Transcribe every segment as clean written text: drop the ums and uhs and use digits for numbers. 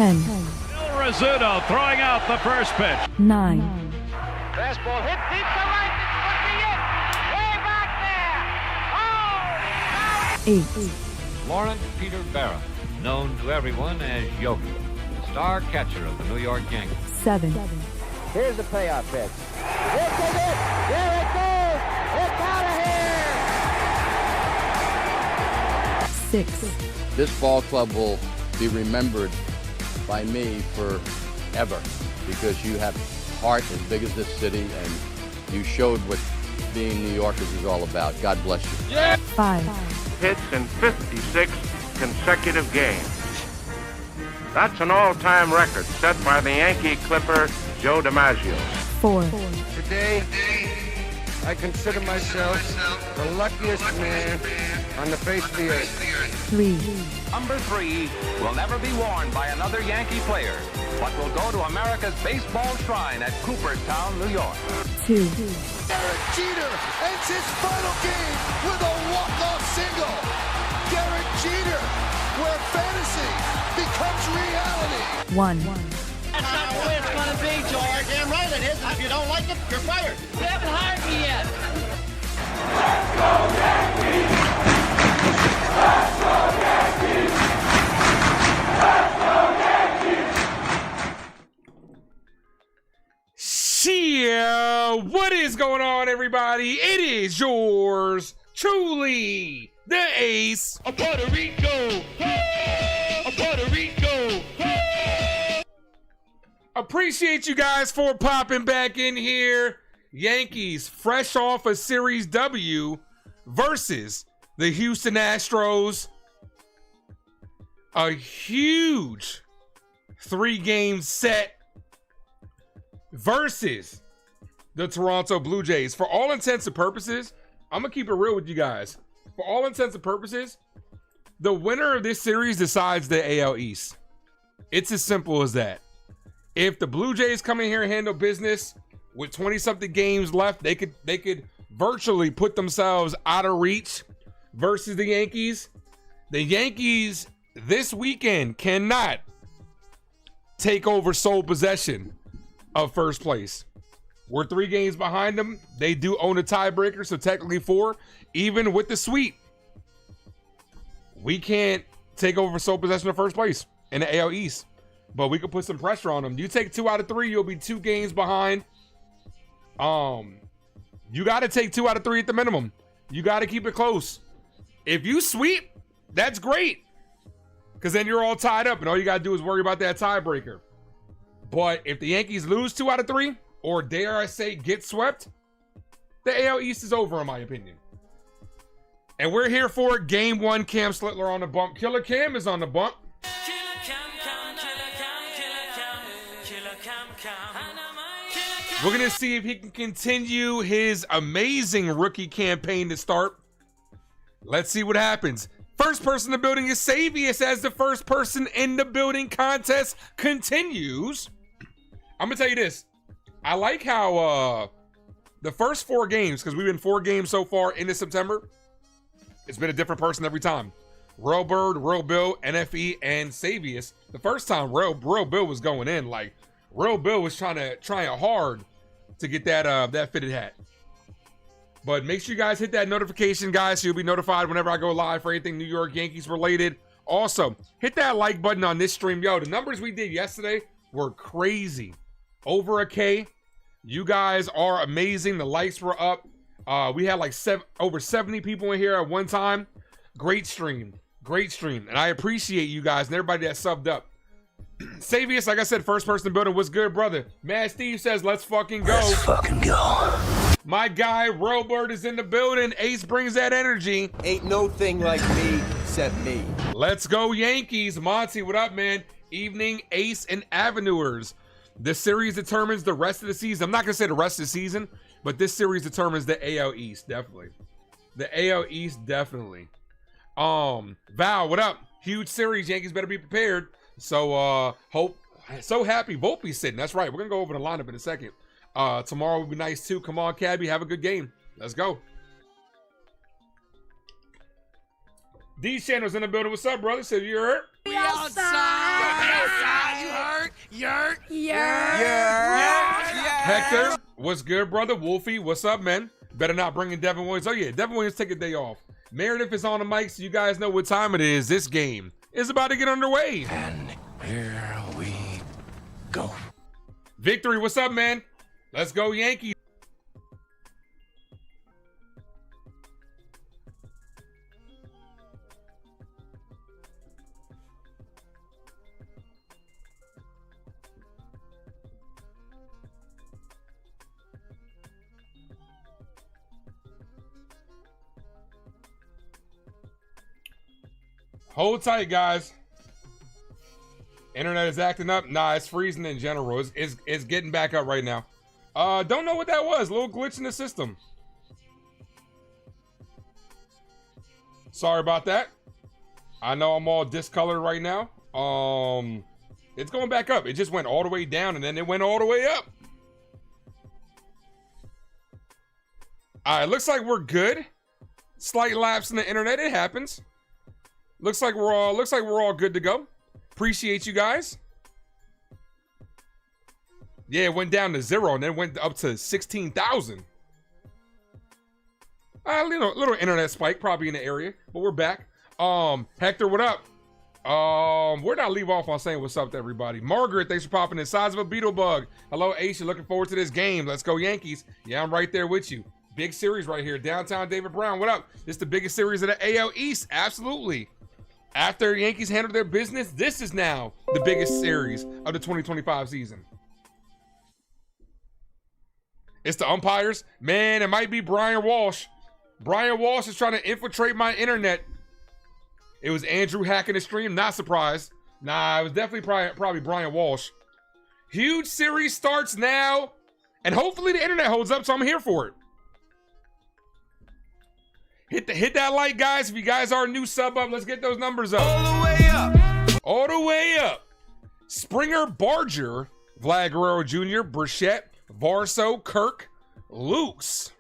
10. Rizzuto throwing out the first pitch. 9. Fastball hit deep to right. This could be it. Way back there. Oh! 8. Lawrence Peter Berra, known to everyone as Yogi, star catcher of the New York Yankees. 7. Here's the payoff pitch. This is it. There it goes. It's out of here. 6. This ball club will be remembered by me forever because you have heart as big as this city and you showed what being New Yorkers is all about. God bless you. Yeah. 5. Hits in 56 consecutive games. That's an all-time record set by the Yankee Clipper Joe DiMaggio. 4. Today, I consider myself the luckiest man on the face of the earth. 3. Number 3 will never be worn by another Yankee player, but will go to America's baseball shrine at Cooperstown, New York. 2. Derek Jeter ends his final game with a walk-off single. Derek Jeter, where fantasy becomes reality. 1. That's not the way it's going to be, George. Damn right it is. And if you don't like it, you're fired. You haven't hired me yet. Let's go Yankees! Let's go Yankees! Let's go Yankees! Yeah, what is going on, everybody? It is yours truly, the Ace. A Puerto Rico! A Puerto Rico! Appreciate you guys for popping back in here. Yankees fresh off a Series W versus the Houston Astros. A huge 3-game set versus the Toronto Blue Jays. For all intents and purposes, I'm going to keep it real with you guys. For all intents and purposes, the winner of this series decides the AL East. It's as simple as that. If the Blue Jays come in here and handle business with 20-something games left, they could virtually put themselves out of reach versus the Yankees. The Yankees this weekend cannot take over sole possession of first place. We're 3 games behind them. They do own a tiebreaker, so technically 4. Even with the sweep, we can't take over sole possession of first place in the AL East. But we could put some pressure on them. You take 2 out of 3, you'll be 2 games behind. You got to take 2 out of 3 at the minimum. You got to keep it close. If you sweep, that's great, because then you're all tied up, and all you got to do is worry about that tiebreaker. But if the Yankees lose 2 out of 3, or dare I say get swept, the AL East is over, in my opinion. And we're here for Game 1. Cam Slittler on the bump. Killer Cam is on the bump. We're going to see if he can continue his amazing rookie campaign to start. Let's see what happens. First person in the building is Savius as the first person in the building contest continues. I'm going to tell you this. I like how the first 4 games, because we've been 4 games so far into September, it's been a different person every time. Real Bird, Real Bill, NFE, and Savius. The first time Real Bill was going in, like Real Bill was trying hard to get that fitted hat. But make sure you guys hit that notification, guys, so you'll be notified whenever I go live for anything New York Yankees related. Also, hit that like button on this stream. Yo, the numbers we did yesterday were crazy. Over a K. You guys are amazing. The likes were up. We had like over 70 people in here at one time. Great stream. Great stream. And I appreciate you guys and everybody that subbed up. Savius, like I said, first person in the building. What's good, brother? Mad Steve says, let's fucking go. Let's fucking go. My guy, Robert, is in the building. Ace brings that energy. Ain't no thing like me except me. Let's go, Yankees. Monty, what up, man? Evening, Ace, and Avenuers. This series determines the rest of the season. I'm not going to say the rest of the season, but this series determines the AL East, definitely. The AL East, definitely. Val, what up? Huge series. Yankees better be prepared. So, so happy Volpe's sitting. That's right. We're going to go over the lineup in a second. Tomorrow will be nice, too. Come on, Cabby. Have a good game. Let's go. D Channel's in the building. What's up, brother? So you heard? We outside. Hector, what's good, brother? Wolfie, what's up, man? Better not bring in Devin Williams. Oh, yeah, Devin Williams take a day off. Meredith is on the mic, so you guys know what time it is. This game is about to get underway. And here we go. Victory, what's up, man? Let's go, Yankees. Hold tight, guys. Internet is acting up. Nah, it's freezing in general. It's getting back up right now. Don't know what that was. A little glitch in the system. Sorry about that. I know I'm all discolored right now. It's going back up. It just went all the way down and then it went all the way up. All right, looks like we're good. Slight lapse in the internet. It happens. Looks like we're all good to go. Appreciate you guys. Yeah, it went down to 0 and then went up to 16,000. Little internet spike probably in the area, but we're back. Hector, what up? Where'd I leave off on saying what's up to everybody? Margaret, thanks for popping in. Size of a beetle bug. Hello, Aisha. Looking forward to this game. Let's go Yankees. Yeah, I'm right there with you. Big series right here. Downtown David Brown. What up? This is the biggest series of the AL East. Absolutely. After Yankees handled their business, this is now the biggest series of the 2025 season. It's the umpires. Man, it might be Brian Walsh. Brian Walsh is trying to infiltrate my internet. It was Andrew hacking the stream. Not surprised. Nah, it was definitely probably Brian Walsh. Huge series starts now. And hopefully the internet holds up, so I'm here for it. Hit that like, guys. If you guys are a new sub up, let's get those numbers up. All the way up. All the way up. Springer, Barger, Vlad Guerrero Jr., Burchett, Varso, Kirk, Lukes,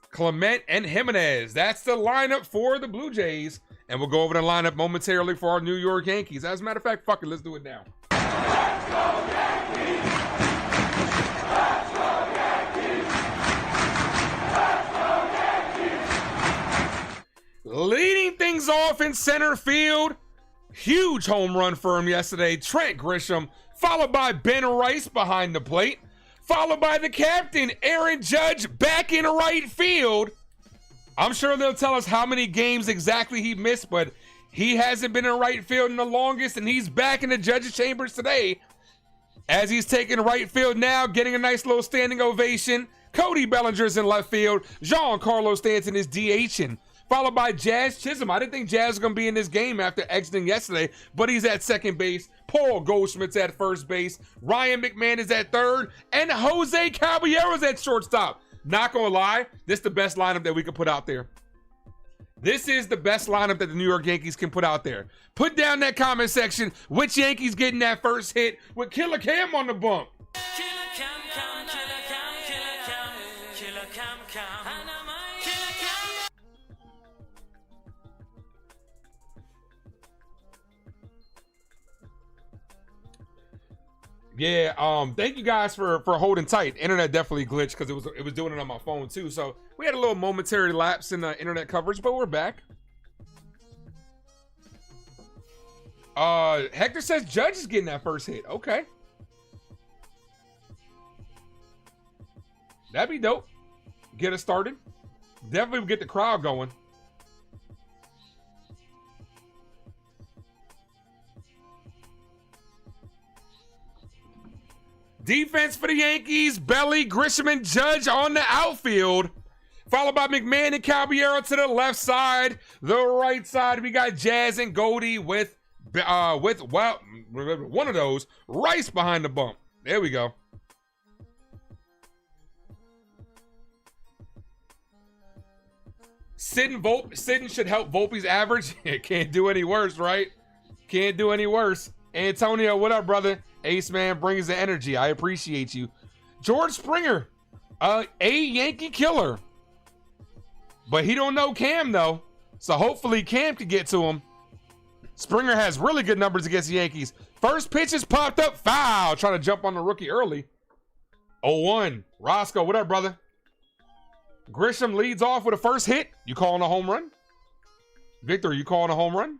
Clement, and Jimenez. That's the lineup for the Blue Jays. And we'll go over the lineup momentarily for our New York Yankees. As a matter of fact, fuck it, let's do it now. Let's go Yankees. Let's go Yankees. Let's go Yankees. Leading things off in center field. Huge home run for him yesterday. Trent Grisham, followed by Ben Rice behind the plate. Followed by the captain, Aaron Judge, back in right field. I'm sure they'll tell us how many games exactly he missed, but he hasn't been in right field in the longest, and he's back in the judges' chambers today. As he's taking right field now, getting a nice little standing ovation. Cody Bellinger's in left field. Giancarlo Stanton is DHing. Followed by Jazz Chisholm. I didn't think Jazz was going to be in this game after exiting yesterday, but he's at second base. Paul Goldschmidt's at first base. Ryan McMahon is at third. And Jose Caballero's at shortstop. Not going to lie, this is the best lineup that we could put out there. This is the best lineup that the New York Yankees can put out there. Put down that comment section which Yankees getting that first hit with Killer Cam on the bump. Yeah, thank you guys for holding tight. Internet definitely glitched because it was doing it on my phone too. So we had a little momentary lapse in the internet coverage, but we're back. Hector says Judge is getting that first hit. Okay. That'd be dope. Get us started. Definitely get the crowd going. Defense for the Yankees, Belly, Grisham, and Judge on the outfield. Followed by McMahon and Caballero to the left side. The right side, we got Jazz and Goldie with one of those, Rice behind the bump. There we go. Sitting should help Volpe's average. Can't do any worse, right? Can't do any worse. Antonio, what up, brother? Ace Man brings the energy. I appreciate you. George Springer, a Yankee killer. But he don't know Cam, though. So hopefully Cam can get to him. Springer has really good numbers against the Yankees. First pitch is popped up. Foul. Trying to jump on the rookie early. 0-1. Roscoe, what up, brother? Grisham leads off with a first hit. You calling a home run? Victor, you calling a home run?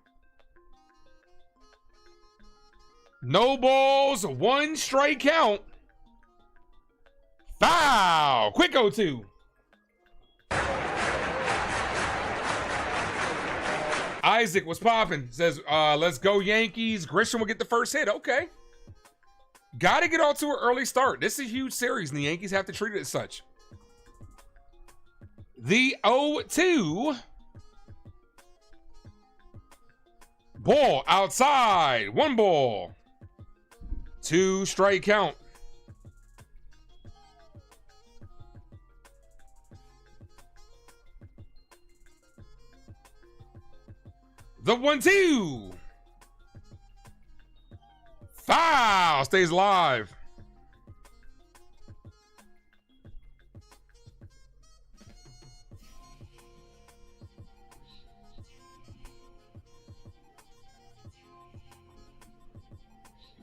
No balls, 1 strike count. Foul. Quick 0-2. Isaac was popping. Says, let's go Yankees. Grisham will get the first hit. Okay. Got to get off to an early start. This is a huge series, and the Yankees have to treat it as such. The 0-2. Ball outside. 1 ball. 2 strike count. The 1-2. Foul. Stays alive.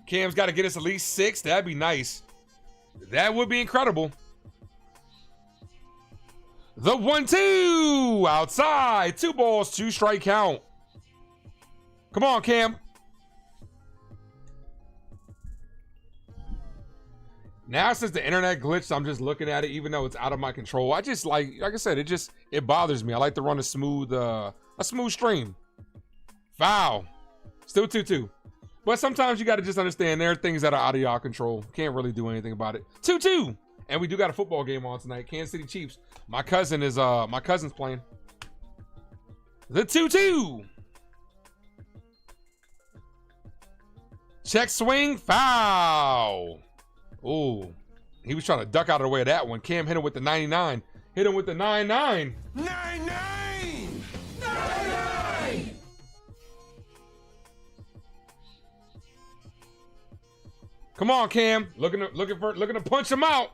Cam's got to get us at least 6. That'd be nice. That would be incredible. The 1-2 outside. 2 balls, 2 strike count. Come on, Cam. Now since the internet glitched, I'm just looking at it, even though it's out of my control. I just like I said, it bothers me. I like to run a smooth stream. Foul. Still 2-2. But sometimes you got to just understand there are things that are out of your control. Can't really do anything about it. 2-2. And we do got a football game on tonight. Kansas City Chiefs. My cousin's playing. The 2-2. Check swing. Foul. Ooh. He was trying to duck out of the way of that one. Cam hit him with the 99. Hit him with the 9-9. 9-9! Come on, Cam. Looking to punch him out.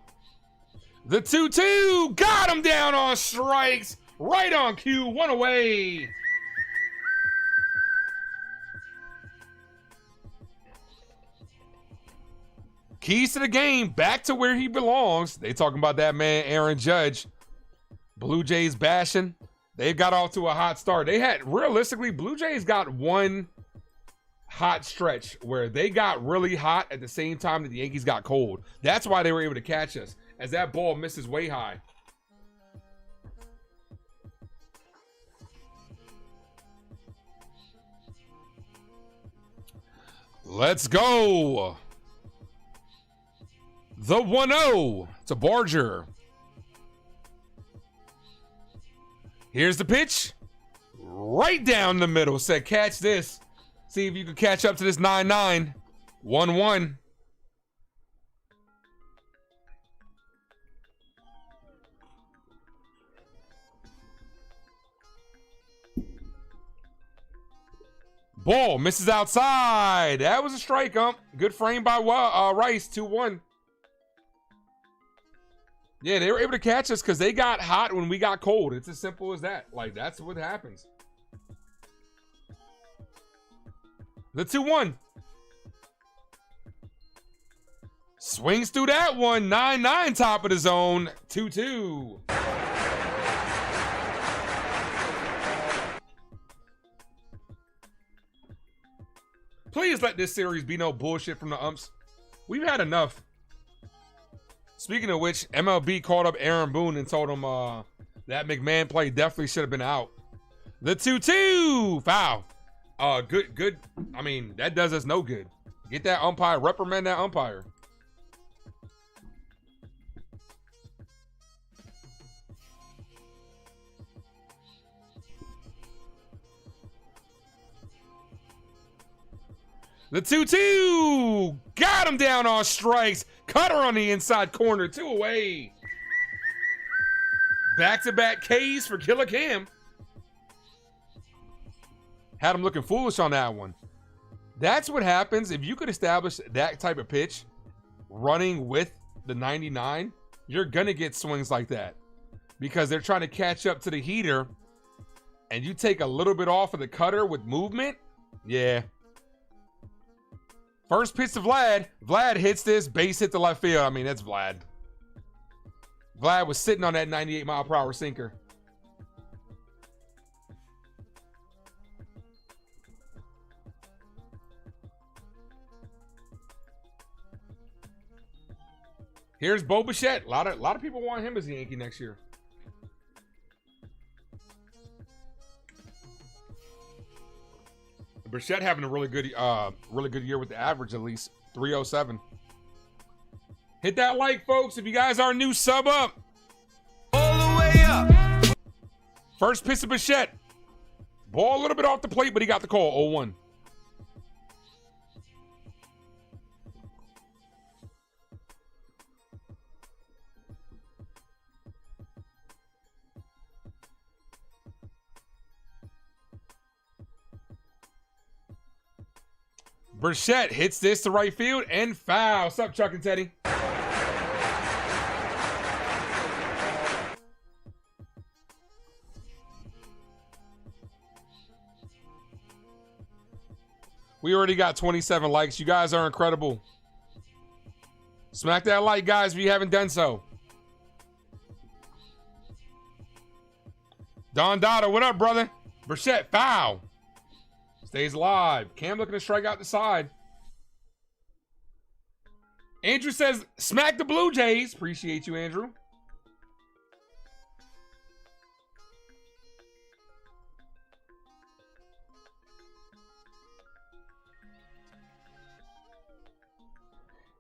The 2-2. Got him down on strikes. Right on cue. 1 away. Keys to the game. Back to where he belongs. They talking about that man, Aaron Judge. Blue Jays bashing. They got off to a hot start. They had, realistically, Blue Jays got one hot stretch where they got really hot at the same time that the Yankees got cold. That's why they were able to catch us, as that ball misses way high. Let's go. The 1-0 to Barger. Here's the pitch. Right down the middle. Said, catch this. See if you can catch up to this 9-9. 1-1. Ball misses outside. That was a strike, Good frame by Rice. 2-1. Yeah, they were able to catch us because they got hot when we got cold. It's as simple as that. Like, that's what happens. The 2-1. Swings through that one. 9-9 top of the zone. 2-2. Please let this series be no bullshit from the umps. We've had enough. Speaking of which, MLB called up Aaron Boone and told him that McMahon play definitely should have been out. The 2-2. Foul. Good. I mean, that does us no good. Get that umpire, reprimand that umpire. The 2-2. Got him down on strikes. Cutter on the inside corner. 2 away. Back-to-back Ks for Killer Cam. Had him looking foolish on that one. That's what happens if you could establish that type of pitch running with the 99. You're going to get swings like that because they're trying to catch up to the heater and you take a little bit off of the cutter with movement. Yeah. First pitch to Vlad. Vlad hits this, base hit to left field. I mean, that's Vlad. Vlad was sitting on that 98-mile-per-hour sinker. Here's Bo Bichette. A lot of people want him as a Yankee next year. Bichette having a really good year with the average, at least 307. Hit that like, folks. If you guys are new, sub up. All the way up. First pitch of Bichette. Ball a little bit off the plate, but he got the call. 0-1. Bichette hits this to right field and foul. What's up, Chuck and Teddy? We already got 27 likes. You guys are incredible. Smack that like, guys, if you haven't done so. Don Dada, what up, brother? Bichette, foul. Stays alive. Cam looking to strike out the side. Andrew says, smack the Blue Jays. Appreciate you, Andrew.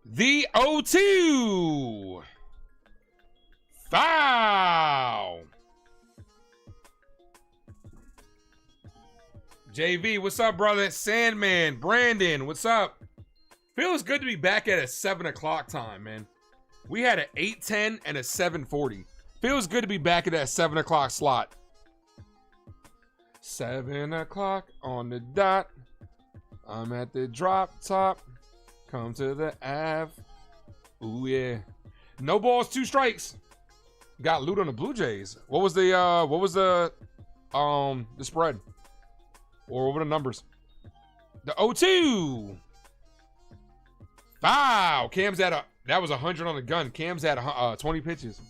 The 0-2. Foul. JV, what's up, brother? Sandman, Brandon, what's up? Feels good to be back at a 7 o'clock time, man. We had an 8:10 and a 7:40. Feels good to be back at that 7 o'clock slot. 7 o'clock on the dot. I'm at the drop top. Come to the Ave. Ooh, yeah. No balls, 2 strikes. Got loot on the Blue Jays. What was the spread? Or what were the numbers? The 0-2. Foul. Cam's at that was 100 on the gun. Cam's at 20 pitches.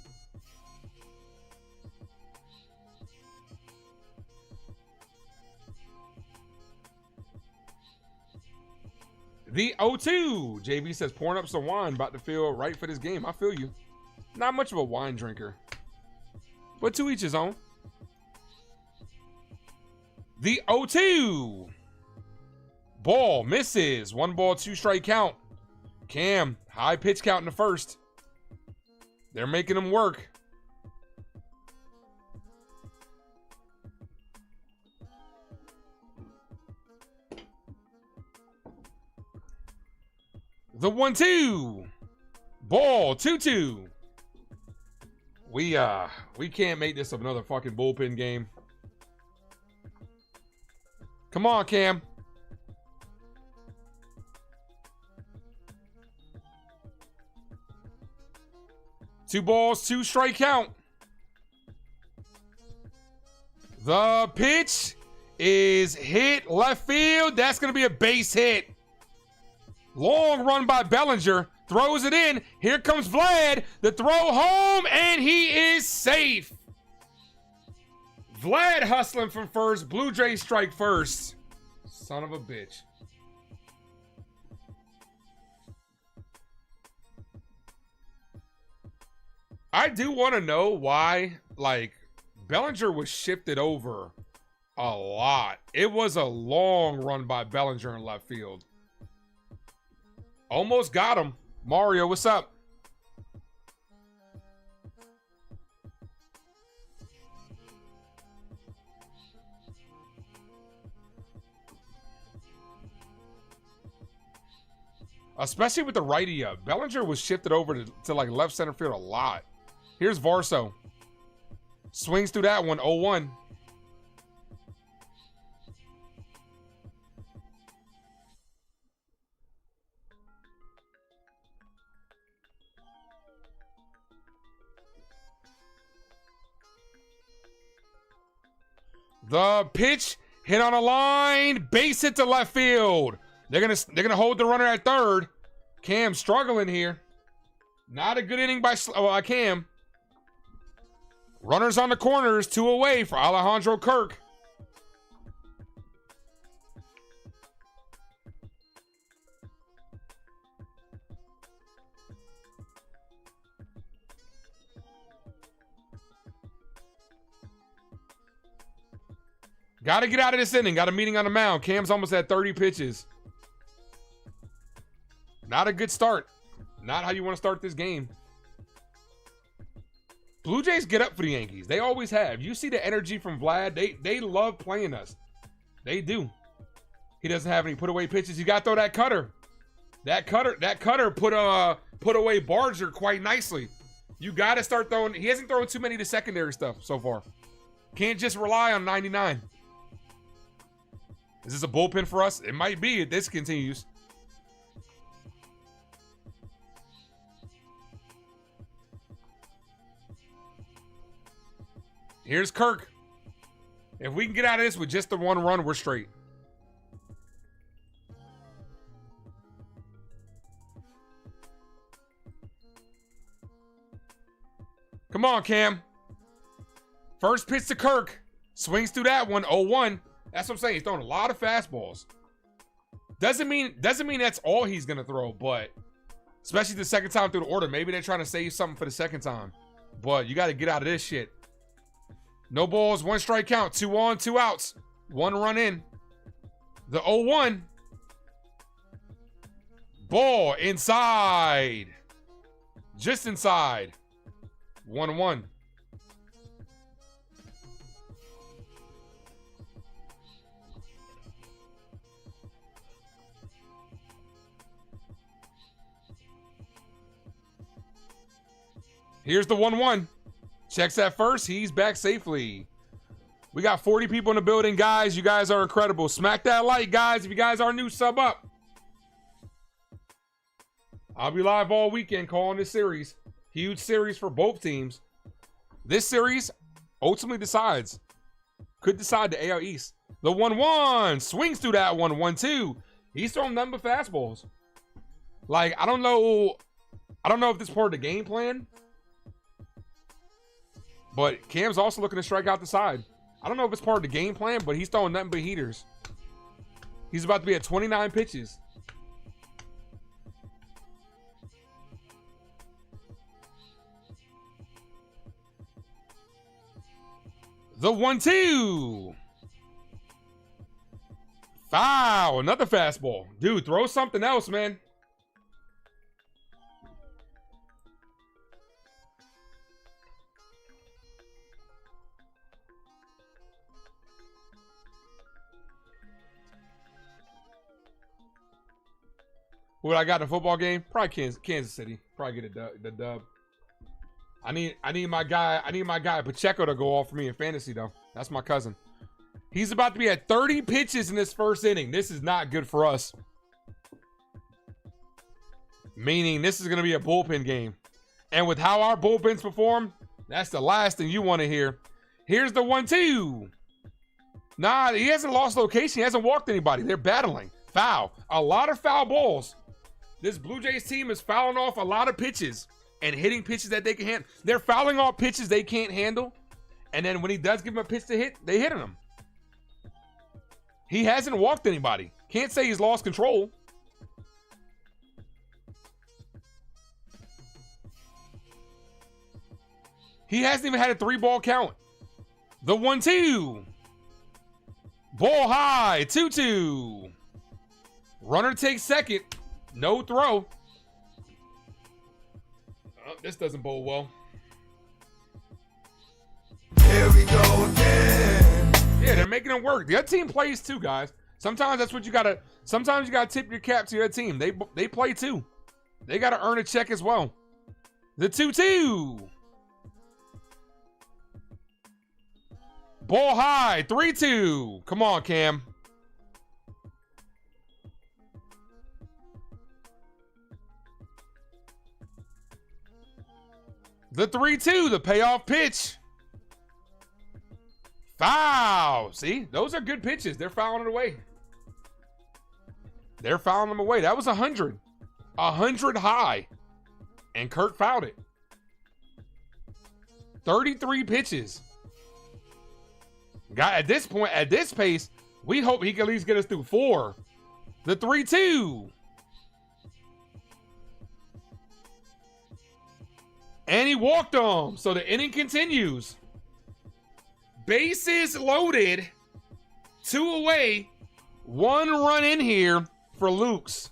The 0-2. JV says pouring up some wine, about to feel right for this game. I feel you. Not much of a wine drinker, but to each his own. The 0-2. Ball misses. 1 ball, 2 strike count. Cam, high pitch count in the first. They're making him work. The 1-2. Ball, 2-2. We can't make this another fucking bullpen game. Come on, Cam. Two balls, 2 strike count. The pitch is hit left field. That's going to be a base hit. Long run by Bellinger. Throws it in. Here comes Vlad. The throw home, and he is safe. Vlad hustling from first. Blue Jays strike first. Son of a bitch. I do want to know why, like, Bellinger was shifted over a lot. It was a long run by Bellinger in left field. Almost got him. Mario, what's up? Especially with the righty up. Bellinger was shifted over to like left center field a lot. Here's Varso. Swings through that one, 0-1. The pitch hit on a line, base hit to left field. They're gonna hold the runner at third. Cam struggling here. Not a good inning by Cam. Runners on the corners, 2 away for Alejandro Kirk. Got to get out of this inning. Got a meeting on the mound. Cam's almost at 30 pitches. Not a good start. Not how you want to start this game. Blue Jays get up for the Yankees. They always have. You see the energy from Vlad. They love playing us. They do. He doesn't have any put away pitches. You got to throw that cutter. That cutter put away Barger quite nicely. You got to start throwing. He hasn't thrown too many of the secondary stuff so far. Can't just rely on 99. Is this a bullpen for us? It might be if this continues. Here's Kirk. If we can get out of this with just the 1 run, we're straight. Come on, Cam. First pitch to Kirk. Swings through that one, 0-1. That's what I'm saying. He's throwing a lot of fastballs. Doesn't mean that's all he's going to throw, but especially the second time through the order. Maybe they're trying to save something for the second time. But you got to get out of this shit. No balls, 1 strike count. 2 on, 2 outs. 1 run in. The 0-1. Ball inside. Just inside. 1-1. Here's the 1-1. Checks at first. He's back safely. We got 40 people in the building, guys. You guys are incredible. Smack that like, guys. If you guys are new, sub up. I'll be live all weekend calling this series. Huge series for both teams. This series ultimately decides. Could decide the AL East. The 1-1. Swings through that one. 1-2. He's throwing nothing but fastballs. Like, I don't know if this is part of the game plan. But Cam's also looking to strike out the side. I don't know if it's part of the game plan, but he's throwing nothing but heaters. He's about to be at 29 pitches. The 1-2. Foul. Another fastball. Dude, throw something else, man. What I got in the football game? Probably Kansas City. Probably get the dub. I need my guy Pacheco to go off for me in fantasy though. That's my cousin. He's about to be at 30 pitches in this first inning. This is not good for us. Meaning this is going to be a bullpen game. And with how our bullpens perform, that's the last thing you want to hear. Here's the 1-2. Nah, he hasn't lost location. He hasn't walked anybody. They're battling. Foul. A lot of foul balls. This Blue Jays team is fouling off a lot of pitches and hitting pitches that they can handle. They're fouling off pitches they can't handle. And then when he does give them a pitch to hit, they hitting him. He hasn't walked anybody. Can't say he's lost control. He hasn't even had a 3-ball count. The 1-2. Ball high. 2-2. Runner takes second. No throw. Oh, this doesn't bode well. Here we go again. Yeah, they're making it work. The other team plays too, guys. Sometimes that's what you gotta. Sometimes you gotta tip your cap to your team. They play too. They gotta earn a check as well. The 2-2. Ball high. 3-2. Come on, Cam. The 3-2, the payoff pitch. Foul. See, those are good pitches. They're fouling it away. They're fouling them away. That was 100. 100 high. And Kirk fouled it. 33 pitches. Guy, at this point, at this pace, we hope he can at least get us through 4. The 3-2. And he walked him. So the inning continues. Bases loaded. 2 away. 1 run in here for Lukes.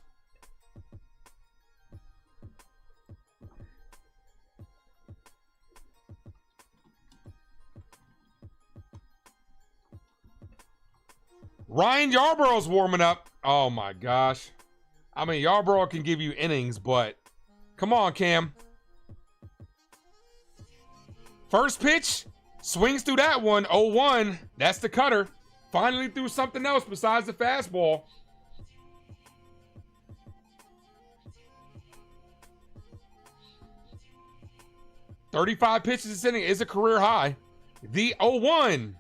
Ryan Yarborough's warming up. Oh my gosh. I mean, Yarborough can give you innings, but come on, Cam. First pitch, swings through that one, 0-1. That's the cutter. Finally threw something else besides the fastball. $35 pitches this inning is a career high. The 0-1.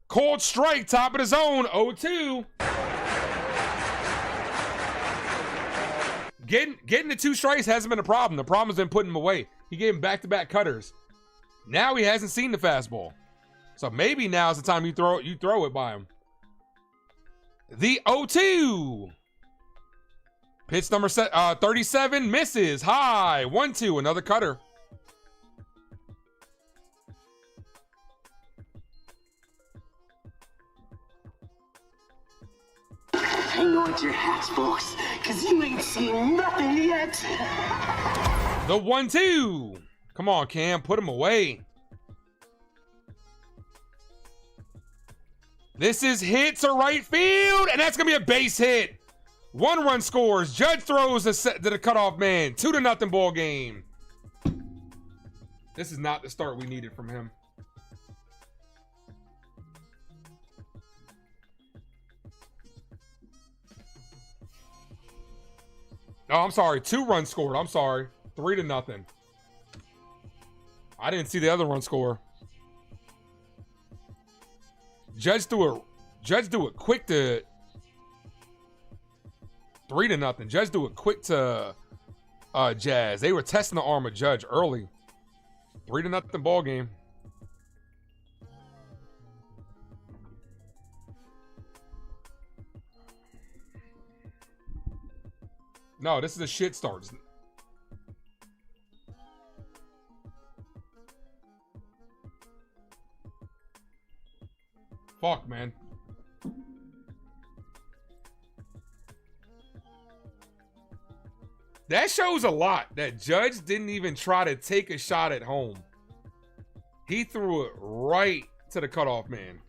Cold strike, top of the zone, 0-2. Getting the 2 strikes hasn't been a problem. The problem has been putting him away. He gave him back-to-back cutters. Now he hasn't seen the fastball. So maybe now's the time you throw it by him. The 0-2. Pitch number 37 misses. High. 1-2. Another cutter. Hang on to your hats, folks, because you ain't seen nothing yet. The 1-2. Come on, Cam. Put him away. This is hit to right field, and that's going to be a base hit. 1 run scores. Judge throws to the cutoff man. 2-0 ball game. This is not the start we needed from him. Oh, I'm sorry. 2 runs scored. I'm sorry. 3-0. I didn't see the other run score. Judge do it quick to 3-0. Judge do it quick to Jazz. They were testing the arm of Judge early. 3-0 ball game. No, this is a shit start. Fuck, man. That shows a lot that Judge didn't even try to take a shot at home. He threw it right to the cutoff man.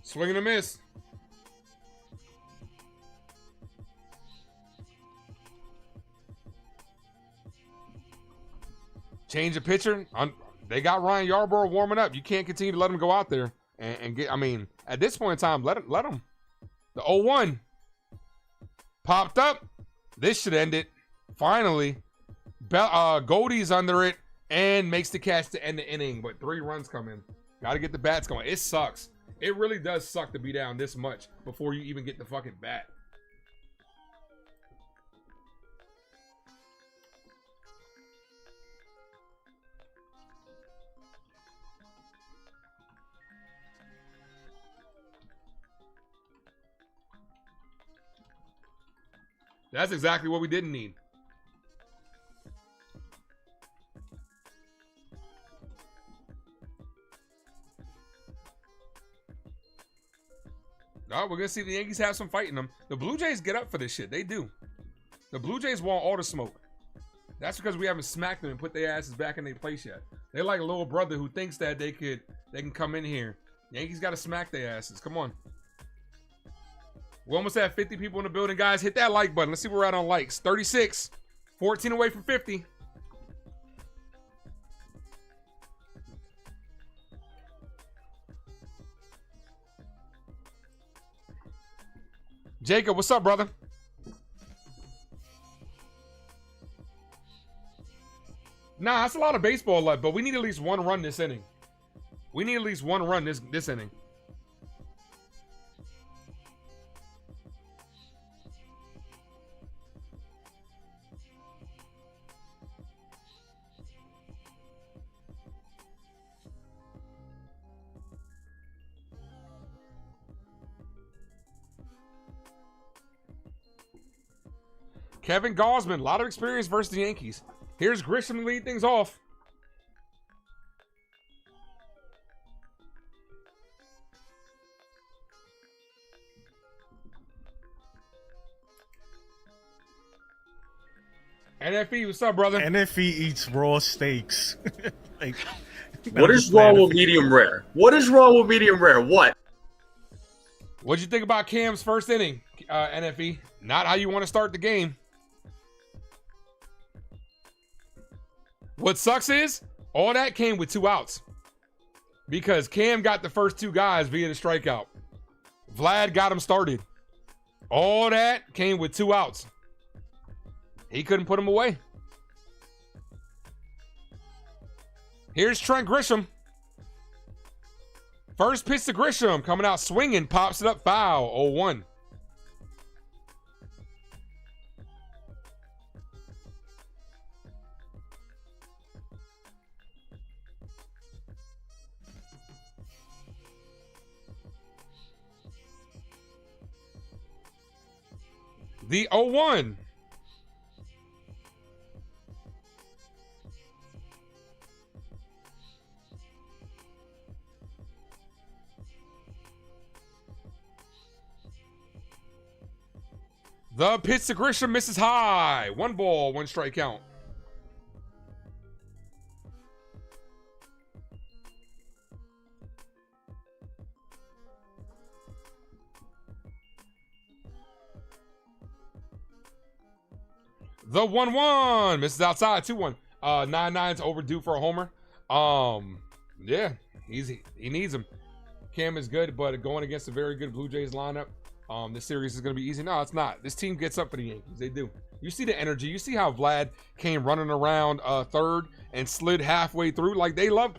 Swing and a miss. Change of pitcher. They got Ryan Yarborough warming up. You can't continue to let him go out there and get. I mean, at this point in time, let him. The 0-1 popped up. This should end it. Finally, Goldie's under it and makes the catch to end the inning. But 3 runs come in. Got to get the bats going. It sucks. It really does suck to be down this much before you even get the fucking bat. That's exactly what we didn't need. No, we're going to see the Yankees have some fight in them. The Blue Jays get up for this shit. They do. The Blue Jays want all the smoke. That's because we haven't smacked them and put their asses back in their place yet. They're like a little brother who thinks that they can come in here. Yankees got to smack their asses. Come on. We almost have 50 people in the building. Guys, hit that like button. Let's see where we're at on likes. 36. 14 away from 50. Jacob, what's up, brother? Nah, that's a lot of baseball left, but we need at least one run this inning. We need at least one run this inning. Kevin Gausman, a lot of experience versus the Yankees. Here's Grisham to lead things off. NFE, what's up, brother? NFE eats raw steaks. Like, what is wrong with medium rare? What is wrong with medium rare? What? What'd you think about Cam's first inning, NFE? Not how you want to start the game. What sucks is all that came with 2 outs because Cam got the first 2 guys via the strikeout. Vlad got him started. All that came with 2 outs. He couldn't put him away. Here's Trent Grisham. First pitch to Grisham, coming out swinging, pops it up, foul, 0-1. The 0-1. The pitch to Grisham misses high. 1 ball, 1 strike count. The 1-1 misses outside. 2-1. 9-9's overdue for a homer. Yeah, he needs him. Cam is good, but going against a very good Blue Jays lineup, this series is going to be easy. No, it's not. This team gets up for the Yankees. They do. You see the energy. You see how Vlad came running around third and slid halfway through. Like they love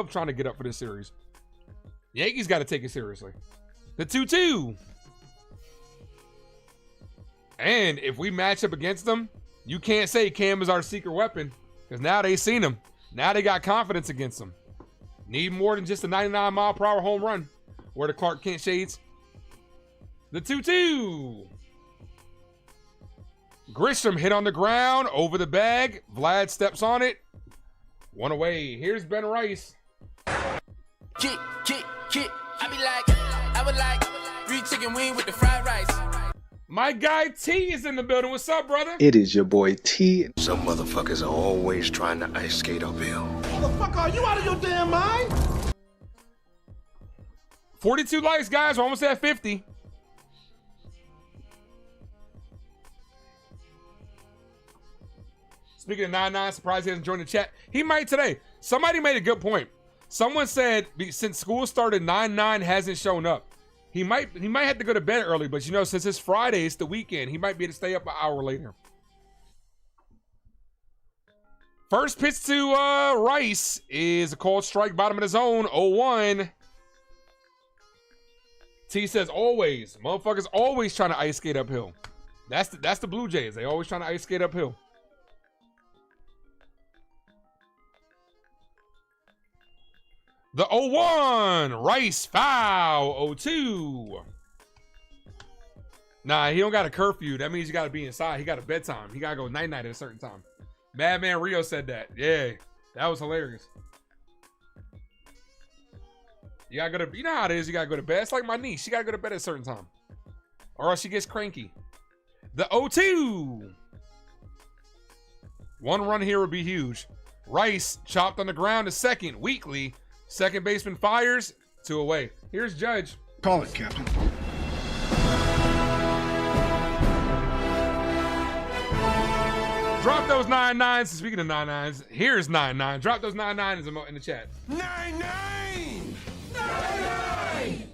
trying to get up for this series. The Yankees got to take it seriously. The 2-2. And if we match up against them, you can't say Cam is our secret weapon because now they seen him. Now they got confidence against him. Need more than just a 99-mile-per-hour home run. Where the Clark Kent shades. The 2-2. Grisham hit on the ground, over the bag. Vlad steps on it. 1 away. Here's Ben Rice. Kick. I be like, I would like 3 chicken wing with the fried rice. My guy T is in the building. What's up, brother? It is your boy T. Some motherfuckers are always trying to ice skate uphill. Motherfucker, are you out of your damn mind? 42 likes, guys. We're almost at 50. Speaking of 9-9, surprised he hasn't joined the chat. He might today. Somebody made a good point. Someone said since school started, 9-9 hasn't shown up. He might have to go to bed early, but you know, since it's Friday, it's the weekend. He might be able to stay up an hour later. First pitch to Rice is a called strike, bottom of the zone, 0-1. T says always. Motherfuckers always trying to ice skate uphill. That's the Blue Jays. They always trying to ice skate uphill. The 0-1. Rice foul. 0-2. Nah, he don't got a curfew. That means you got to be inside. He got a bedtime. He got to go night-night at a certain time. Madman Rio said that. Yeah, that was hilarious. You got to go to, you know how it is. You got to go to bed. It's like my niece. She got to go to bed at a certain time. Or else she gets cranky. The 0-2. 1 run here would be huge. Rice chopped on the ground to second. Weekly. Second baseman fires. 2 away. Here's Judge. Call it, Captain. Drop those 9-9s. Speaking of 9-9s, here's 9-9. Drop those 9-9s in the chat. 9-9! 9-9!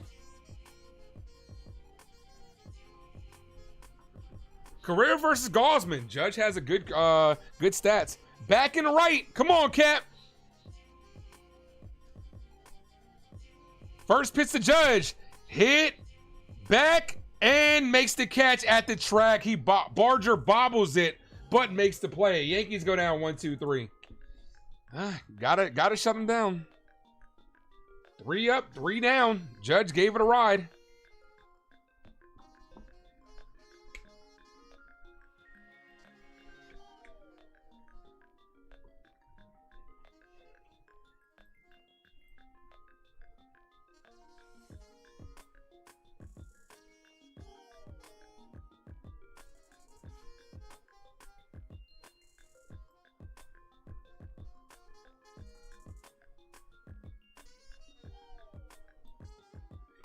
Career versus Gausman. Judge has a good stats. Back and right. Come on, Cap. First pitch to Judge. Hit. Back. And makes the catch at the track. Barger bobbles it, but makes the play. Yankees go down 1-2-3. Gotta shut them down. 3 up, 3 down. Judge gave it a ride.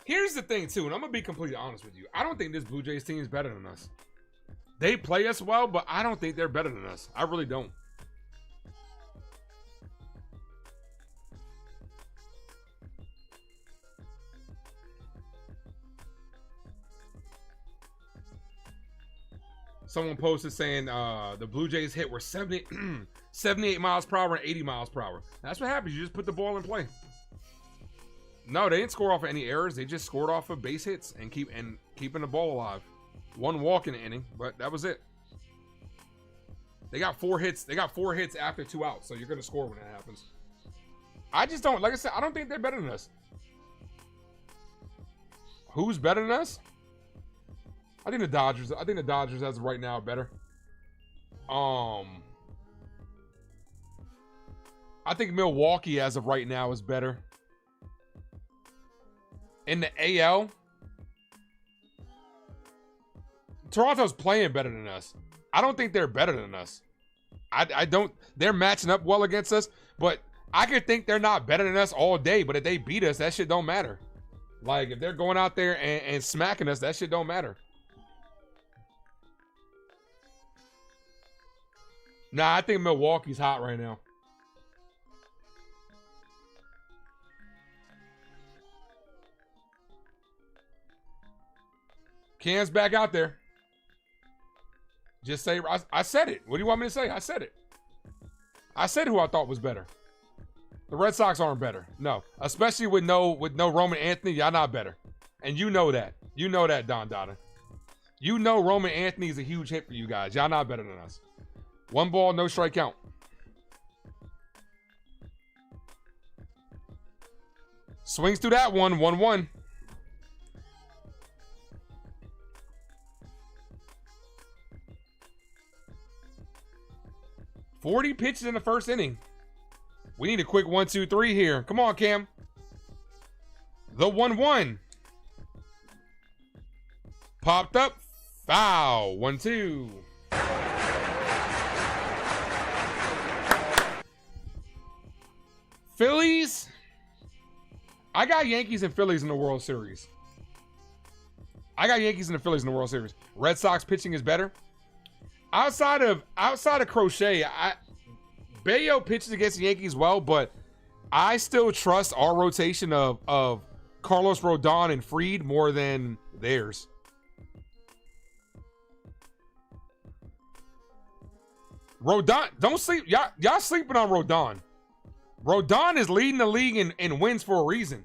Here's the thing, too, and I'm going to be completely honest with you. I don't think this Blue Jays team is better than us. They play us well, but I don't think they're better than us. I really don't. Someone posted saying the Blue Jays hit were 78 miles per hour and 80 miles per hour. That's what happens. You just put the ball in play. No, they didn't score off of any errors. They just scored off of base hits and keeping the ball alive. 1 walk in the inning, but that was it. They got 4 hits. They got 4 hits after 2 outs, so you're going to score when that happens. I just don't, like I said, I don't think they're better than us. Who's better than us? I think the Dodgers. I think the Dodgers as of right now are better. I think Milwaukee as of right now is better. In the AL, Toronto's playing better than us. I don't think they're better than us. I don't. They're matching up well against us, but I could think they're not better than us all day. But if they beat us, that shit don't matter. Like if they're going out there and smacking us, that shit don't matter. Nah, I think Milwaukee's hot right now. Cam's back out there. Just say, I said it. What do you want me to say? I said it. I said who I thought was better. The Red Sox aren't better. No. Especially with no Roman Anthony, y'all not better. And you know that. You know that, Don Dada. You know Roman Anthony is a huge hit for you guys. Y'all not better than us. 1 ball, no strike count. Swings through that one, 1-1. $40 pitches in the first inning. We need a quick 1-2-3 here. Come on, Cam. The 1-1. Popped up. Foul. 1-2. Phillies. I got Yankees and Phillies in the World Series. Red Sox pitching is better. Outside of Crochet, Bayo pitches against the Yankees well, but I still trust our rotation of Carlos Rodon and Fried more than theirs. Rodon, don't sleep. Y'all sleeping on Rodon. Rodon is leading the league in wins for a reason.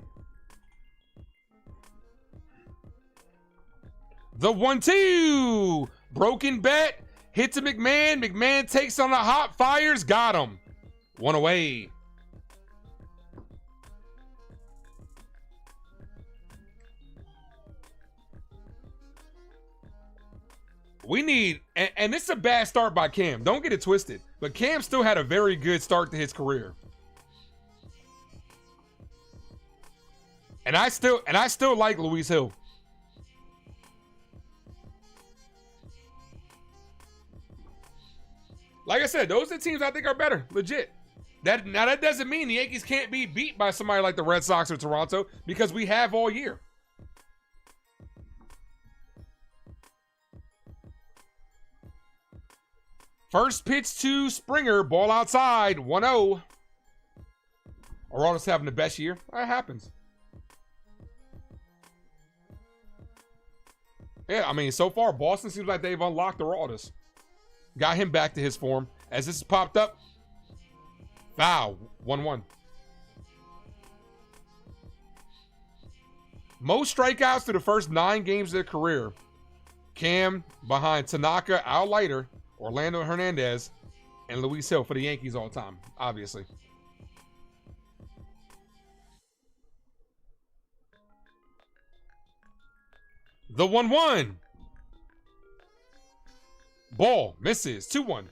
The 1-2. Broken bet. Hit to McMahon. McMahon takes on the hot fires. Got him. 1 away. We need, and this is a bad start by Cam. Don't get it twisted. But Cam still had a very good start to his career. And I still like Luis Hill. Like I said, those are the teams I think are better, legit. Now that doesn't mean the Yankees can't be beat by somebody like the Red Sox or Toronto, because we have all year. First pitch to Springer, ball outside, 1-0. Aroldis having the best year. That happens. Yeah, I mean, so far, Boston seems like they've unlocked Aroldis. Got him back to his form. As this is popped up, Foul. 1-1. Most strikeouts through the first 9 games of their career. Cam behind Tanaka, Al Leiter, Orlando Hernandez, and Luis Hill for the Yankees all time, obviously. The 1-1. Ball misses. 2-1.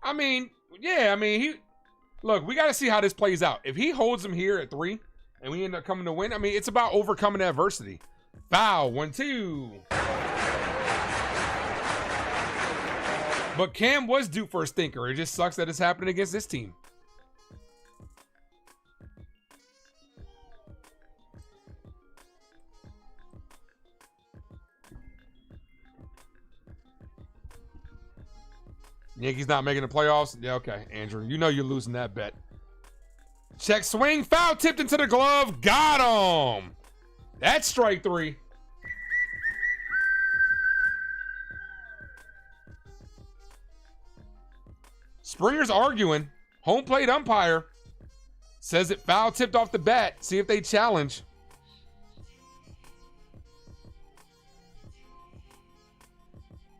I mean, yeah, look, we got to see how this plays out. If he holds him here at 3 and we end up coming to win, I mean, it's about overcoming adversity. Foul. 1-2. But Cam was due for a stinker. It just sucks that it's happening against this team. Yankees not making the playoffs? Yeah, okay, Andrew. You know you're losing that bet. Check swing. Foul tipped into the glove. Got him. That's strike 3. Springer's arguing. Home plate umpire says it foul tipped off the bat. See if they challenge.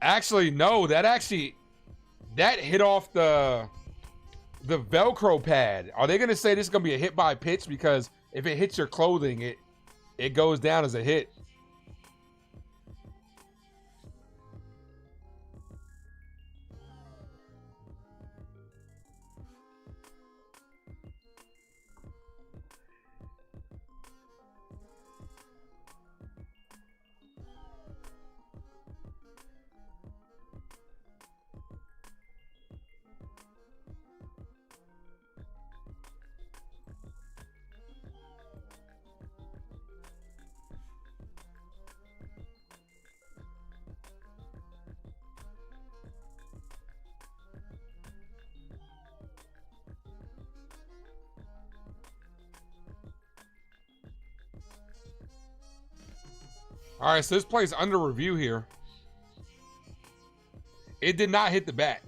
Actually, no. That hit off the Velcro pad. Are they going to say this is going to be a hit by pitch? Because if it hits your clothing, it goes down as a hit. All right, so this play's under review here. It did not hit the bat.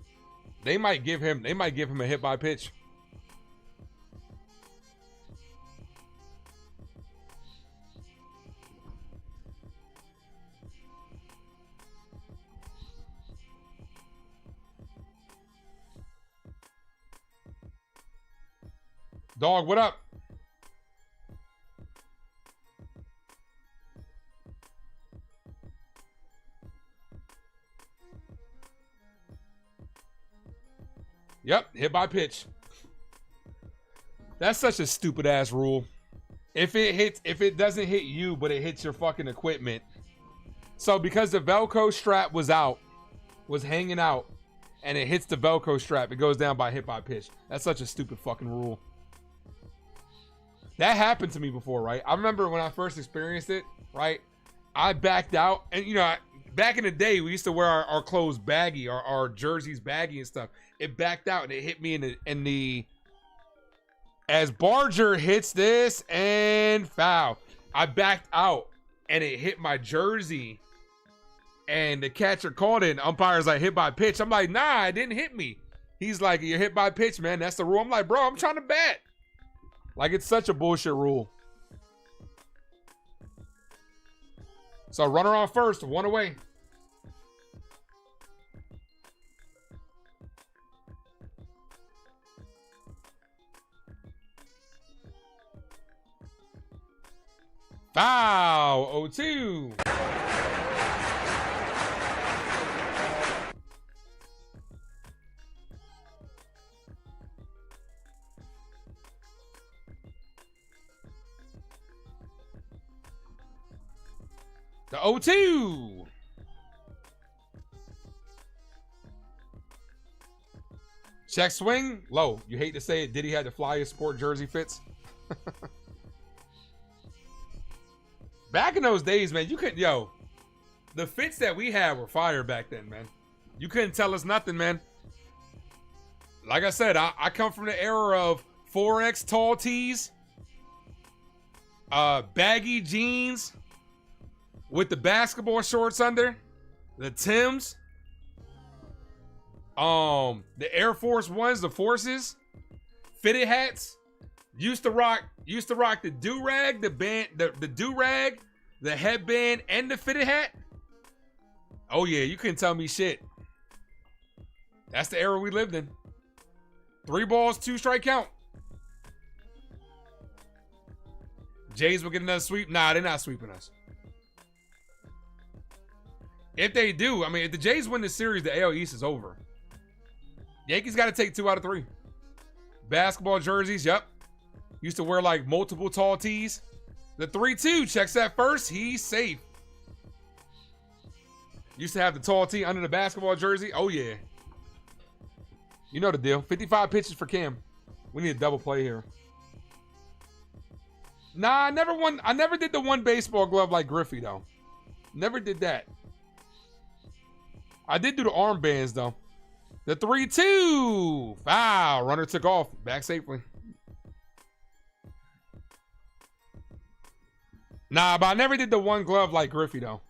They might give him a hit by pitch. Dog, what up? Yep, hit by pitch. That's such a stupid ass rule. If it doesn't hit you, but it hits your fucking equipment. So because the Velcro strap was hanging out, and it hits the Velcro strap, it goes down by hit by pitch. That's such a stupid fucking rule. That happened to me before, right? I remember when I first experienced it, right? I backed out, and back in the day, we used to wear our clothes baggy, our jerseys baggy and stuff. It backed out and it hit me in the as Barger hits this and foul. I backed out and it hit my jersey and the catcher called it and umpire's like, hit by pitch. I'm like, nah, it didn't hit me. He's like, you're hit by pitch, man. That's the rule. I'm like, bro, I'm trying to bat. Like, it's such a bullshit rule. So runner on first, 1 away. Foul. 0-2. The 0-2. Check swing. Low. You hate to say it. Diddy had the flyest sport jersey fits. Back in those days, man, you couldn't, the fits that we had were fire back then, man. You couldn't tell us nothing, man. Like I said, I come from the era of 4X tall tees, baggy jeans with the basketball shorts under, the Tims, the Air Force Ones, the Forces, fitted hats. Used to rock the do-rag, the band, the do-rag, the headband, and the fitted hat. Oh yeah, you couldn't tell me shit. That's the era we lived in. 3 balls, 2 strike count. Jays will get another sweep. Nah, they're not sweeping us. If they do, I mean, if the Jays win the series, the AL East is over. Yankees got to take 2 out of 3. Basketball jerseys, yep. Used to wear like multiple tall tees. The 3-2 checks that first. He's safe. Used to have the tall tee under the basketball jersey. Oh, yeah. You know the deal. 55 pitches for Cam. We need a double play here. Nah, I never did the one baseball glove like Griffey, though. Never did that. I did do the armbands, though. The 3-2. Foul. Runner took off. Back safely. Nah, but I never did the one glove like Griffey, though.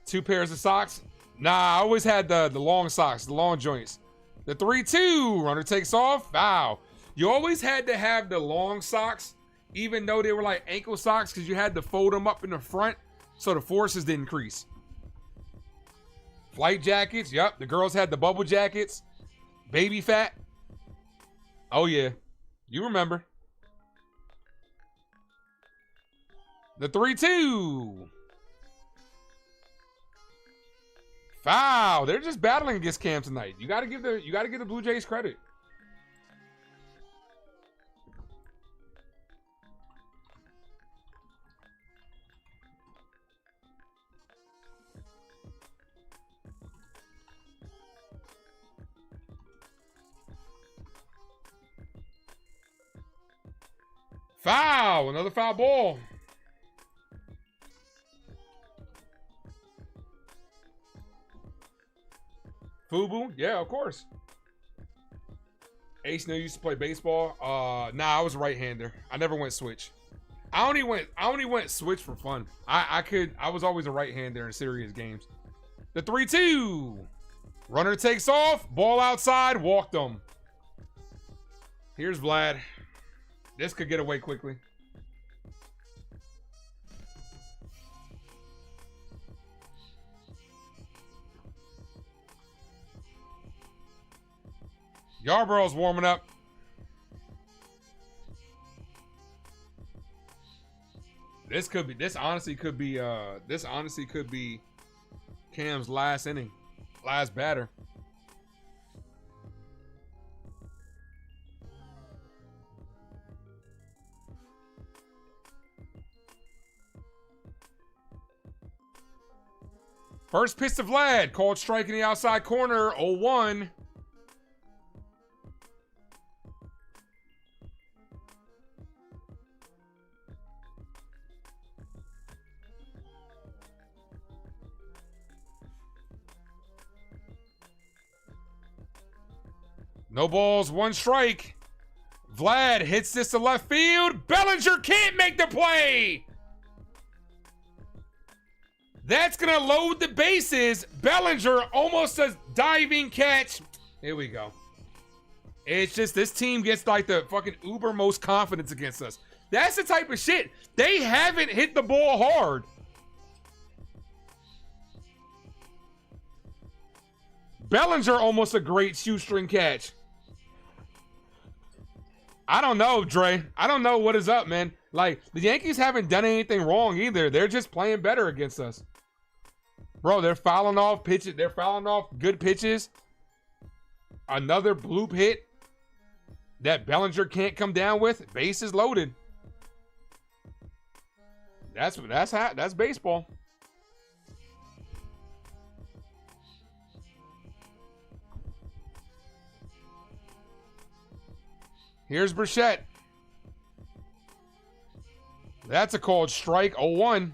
Two pairs of socks. Nah, I always had the long socks, the long joints. The 3-2. Runner takes off. Foul. You always had to have the long socks, even though they were like ankle socks, because you had to fold them up in the front so the forces didn't crease. Flight jackets. Yep. The girls had the bubble jackets. Baby fat. Oh, yeah. You remember. The 3-2. Foul. They're just battling against Cam tonight. You gotta give the Blue Jays credit. Foul. Another foul ball. Fubu? Yeah, of course. Ace Neal used to play baseball. Nah, I was a right-hander. I never went switch. I only went switch for fun. I was always a right-hander in serious games. The 3-2. Runner takes off. Ball outside. Walked him. Here's Vlad. This could get away quickly. Yarborough's warming up. This honestly could be Cam's last inning, last batter. First pitch to Vlad, called strike in the outside corner, 0-1. No balls, 1 strike. Vlad hits this to left field. Bellinger can't make the play. That's going to load the bases. Bellinger almost a diving catch. Here we go. It's just this team gets like the fucking uber most confidence against us. That's the type of shit. They haven't hit the ball hard. Bellinger almost a great shoestring catch. I don't know, Dre. I don't know what is up, man. Like, the Yankees haven't done anything wrong either. They're just playing better against us. Bro, they're fouling off pitches. They're fouling off good pitches. Another bloop hit that Bellinger can't come down with. Bases loaded. That's baseball. Here's Burchett. That's a called strike, 0-1.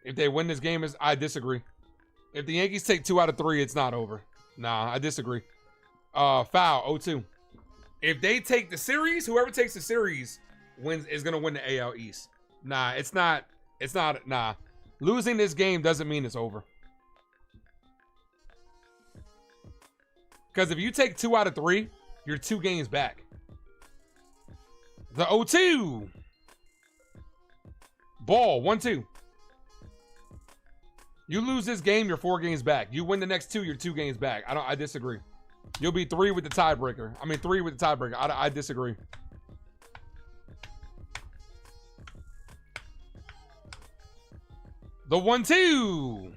If they win this game, I disagree. If the Yankees take 2 out of 3, it's not over. Nah, I disagree. Foul, 0-2. If they take the series, whoever takes the series is going to win the AL East. Nah, it's not. Nah. Losing this game doesn't mean it's over. Because if you take 2 out of 3, you're 2 games back. The 0-2. Ball, 1-2. You lose this game, you're 4 games back. You win the next 2, you're 2 games back. I disagree. You'll be 3 with the tiebreaker. 3 with the tiebreaker. I disagree. The 1-2.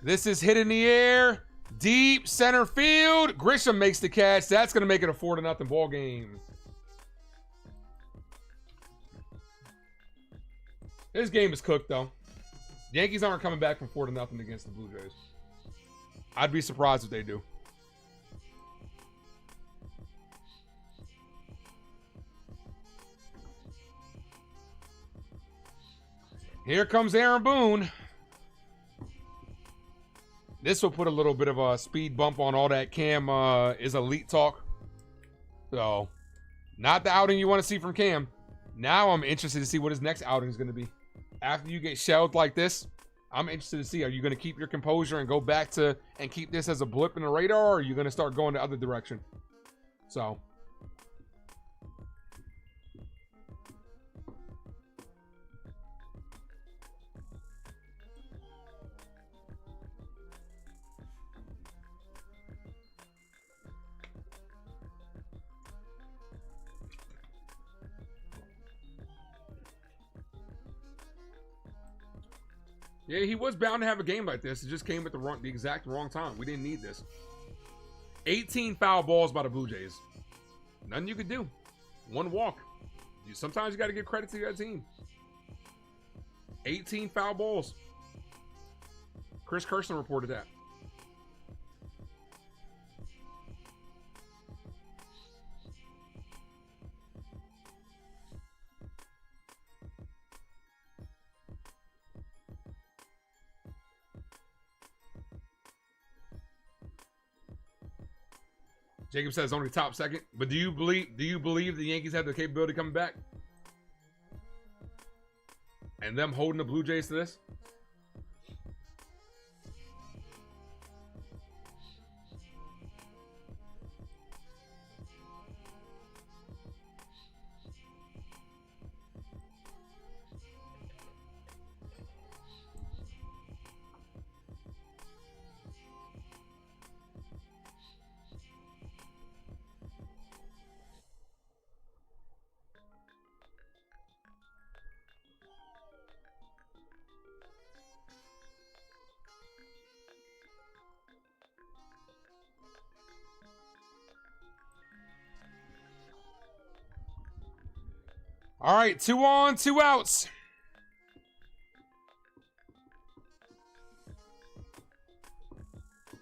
This is hit in the air. Deep center field. Grisham makes the catch. That's going to make it a 4-0 ball game. This game is cooked, though. Yankees aren't coming back from 4-0 against the Blue Jays. I'd be surprised if they do. Here comes Aaron Boone. This will put a little bit of a speed bump on all that Cam is elite talk. So, not the outing you want to see from Cam. Now I'm interested to see what his next outing is going to be. After you get shelled like this, I'm interested to see, are you going to keep your composure and go back to and keep this as a blip in the radar, or are you going to start going the other direction? So, yeah, he was bound to have a game like this. It just came at the exact wrong time. We didn't need this. 18 foul balls by the Blue Jays. Nothing you could do. 1 walk. Sometimes you got to give credit to your team. 18 foul balls. Chris Kirsten reported that. Jacob says only top second, but do you believe the Yankees have the capability of coming back? And them holding the Blue Jays to this? All right, 2 on, 2 outs.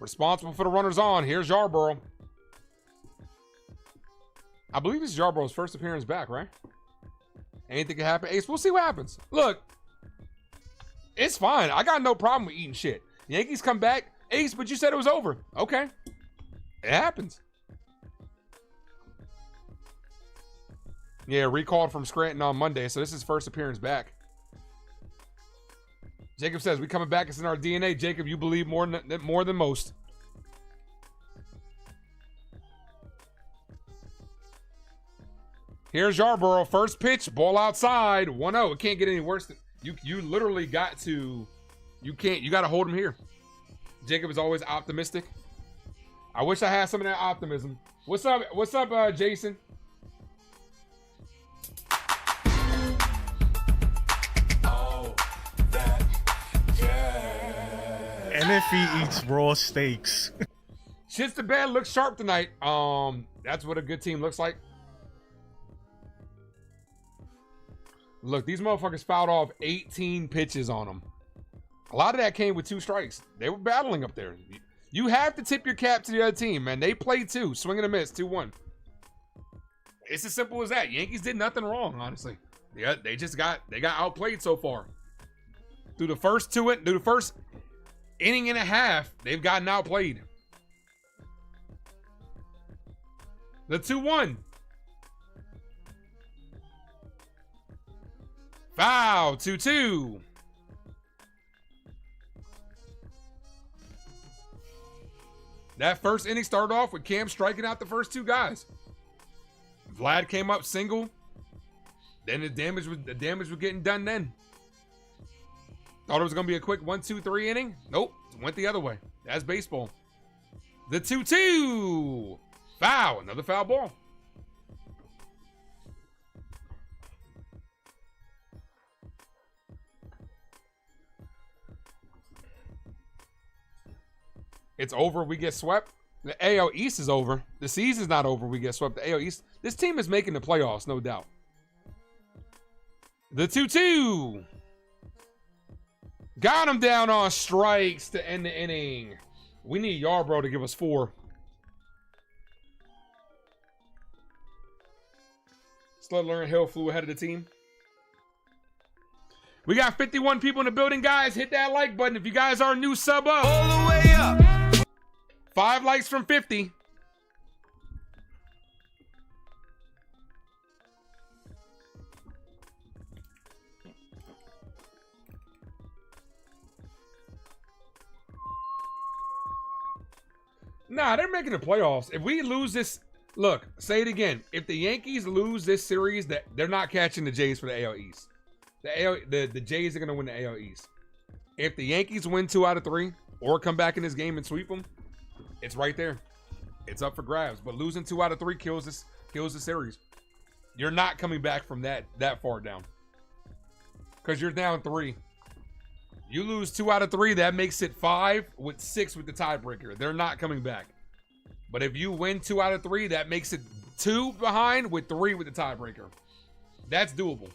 Responsible for the runners on. Here's Yarborough. I believe this is Yarborough's first appearance back, right? Anything can happen. Ace, we'll see what happens. Look, it's fine. I got no problem with eating shit. Yankees come back. Ace, but you said it was over. Okay. It happens. Yeah, recalled from Scranton on Monday, so this is his first appearance back. Jacob says, we coming back, it's in our DNA. Jacob, you believe more than most. Here's Yarborough, first pitch, ball outside, 1-0. It can't get any worse than, you literally got to, you got to hold him here. Jacob is always optimistic. I wish I had some of that optimism. What's up, Jason? And if he eats raw steaks. Shits the bed looks sharp tonight. That's what a good team looks like. Look, these motherfuckers fouled off 18 pitches on them. A lot of that came with 2 strikes. They were battling up there. You have to tip your cap to the other team, man. They played 2. Swing and a miss, 2-1. It's as simple as that. Yankees did nothing wrong, honestly. Yeah, they got outplayed so far. Through the first inning and a half, they've gotten outplayed. The 2-1. Foul, 2-2. That first inning started off with Cam striking out the first two guys. Vlad came up single. Then the damage was getting done then. Thought it was going to be a quick 1-2-3 inning. Nope, went the other way. That's baseball. The 2-2. Foul, another foul ball. It's over, we get swept. The AL East is over. The season's not over, we get swept. The AL East. This team is making the playoffs, no doubt. The 2-2. Got him down on strikes to end the inning. We need Yarbrough to give us 4. Sled Hill flew ahead of the team. We got 51 people in the building, guys. Hit that like button if you guys are new. Sub up. All the way up. 5 likes from 50. Nah, they're making the playoffs. If we lose this, look, say it again. If the Yankees lose this series, that they're not catching the Jays for the AL East. The Jays are gonna win the AL East. If the Yankees win 2 out of 3 or come back in this game and sweep them, it's right there. It's up for grabs. But losing 2 out of 3 kills the series. You're not coming back from that far down. Because you're down 3. You lose 2 out of 3, that makes it 5 with 6 with the tiebreaker. They're not coming back. But if you win 2 out of 3, that makes it 2 behind with 3 with the tiebreaker. That's doable.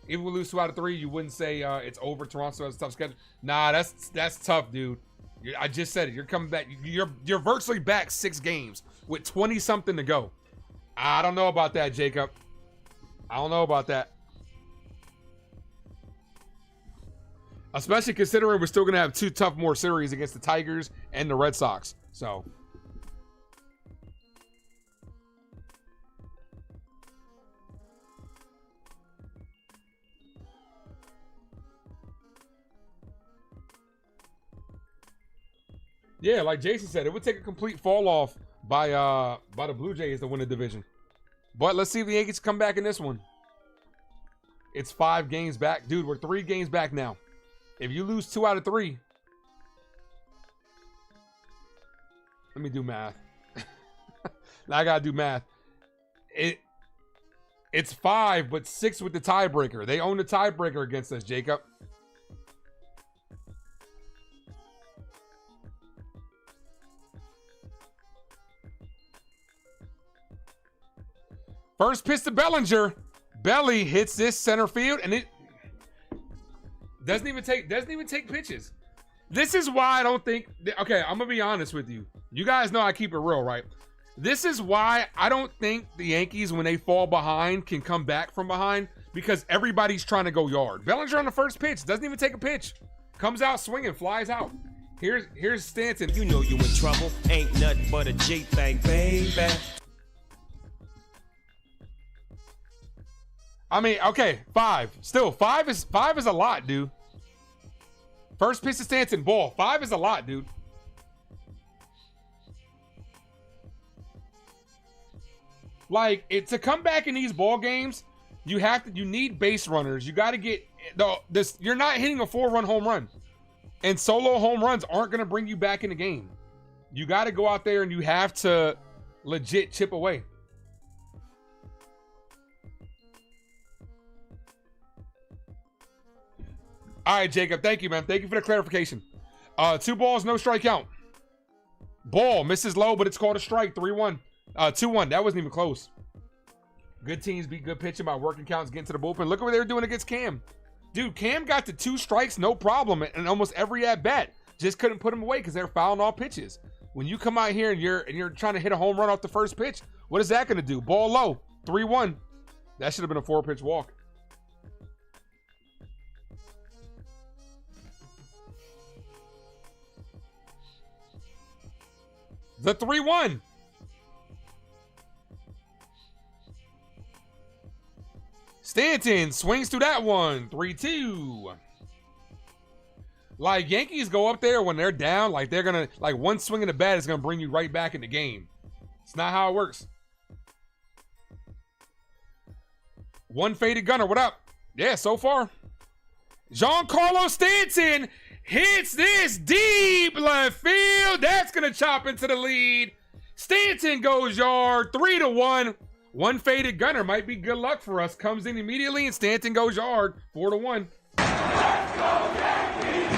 If we lose 2 out of 3, you wouldn't say it's over. Toronto has a tough schedule. Nah, that's tough, dude. I just said it. You're coming back. You're virtually back 6 games with 20-something to go. I don't know about that, Jacob. I don't know about that. Especially considering we're still going to have 2 tough more series against the Tigers and the Red Sox. So. Yeah, like Jason said, it would take a complete fall off by the Blue Jays to win the division. But let's see if the Yankees come back in this one. It's 5 games back. Dude, we're 3 games back now. If you lose 2 out of 3. Let me do math. Now I gotta do math. It's 5, but 6 with the tiebreaker. They own the tiebreaker against us, Jacob. First pitch to Bellinger. Belly hits this center field, and it doesn't even take pitches. This is why I don't think. Okay, I'm gonna be honest with you. You guys know I keep it real, right? This is why I don't think the Yankees, when they fall behind, can come back from behind, because everybody's trying to go yard. Bellinger on the first pitch doesn't even take a pitch. Comes out swinging, flies out. Here's Stanton. You know you in trouble. Ain't nothing but a J thing, baby. I mean, okay, 5. Still, 5 is a lot, dude. First pitch to Stanton, ball. 5 is a lot, dude. Like, to come back in these ball games, you need base runners. You got to get this. You're not hitting a 4-run home run, and solo home runs aren't going to bring you back in the game. You got to go out there and you have to legit chip away. All right, Jacob. Thank you, man. Thank you for the clarification. 2 balls, no strike count. Ball misses low, but it's called a strike. 3-1. 2-1. That wasn't even close. Good teams beat good pitching by working counts, getting to the bullpen. Look at what they were doing against Cam. Dude, Cam got to 2 strikes, no problem, and almost every at-bat. Just couldn't put him away because they're fouling all pitches. When you come out here and you're trying to hit a home run off the first pitch, what is that going to do? Ball low. 3-1. That should have been a 4-pitch walk. The 3-1. Stanton swings through that one. 3-2. Like, Yankees go up there when they're down, like they're gonna, like one swing of the bat is gonna bring you right back in the game. It's not how it works. One faded gunner, what up? Yeah, so far. Giancarlo Stanton hits this deep left field. That's gonna chop into the lead. Stanton goes yard, 3-1. One faded gunner might be good luck for us. Comes in immediately and Stanton goes yard, 4-1. Let's go Yankees!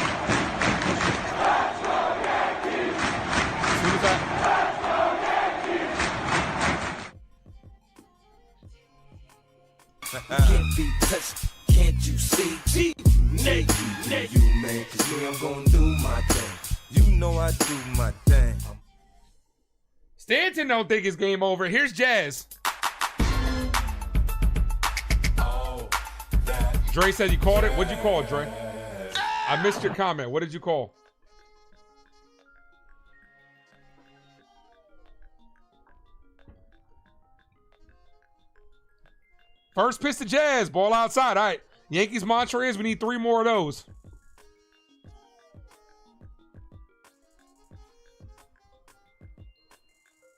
Let's go Yankees! Let's go Yankees! Can't be touched, can't you see? Nate, you man, 'cause me, I'm gonna do my thing. You know I do my thing. Stanton don't think it's game over. Here's Jazz. Dre said you called it. What'd you call, Dre? I missed your comment. What did you call? First pitch to Jazz. Ball outside. All right. Yankees mantra is we need 3 more of those.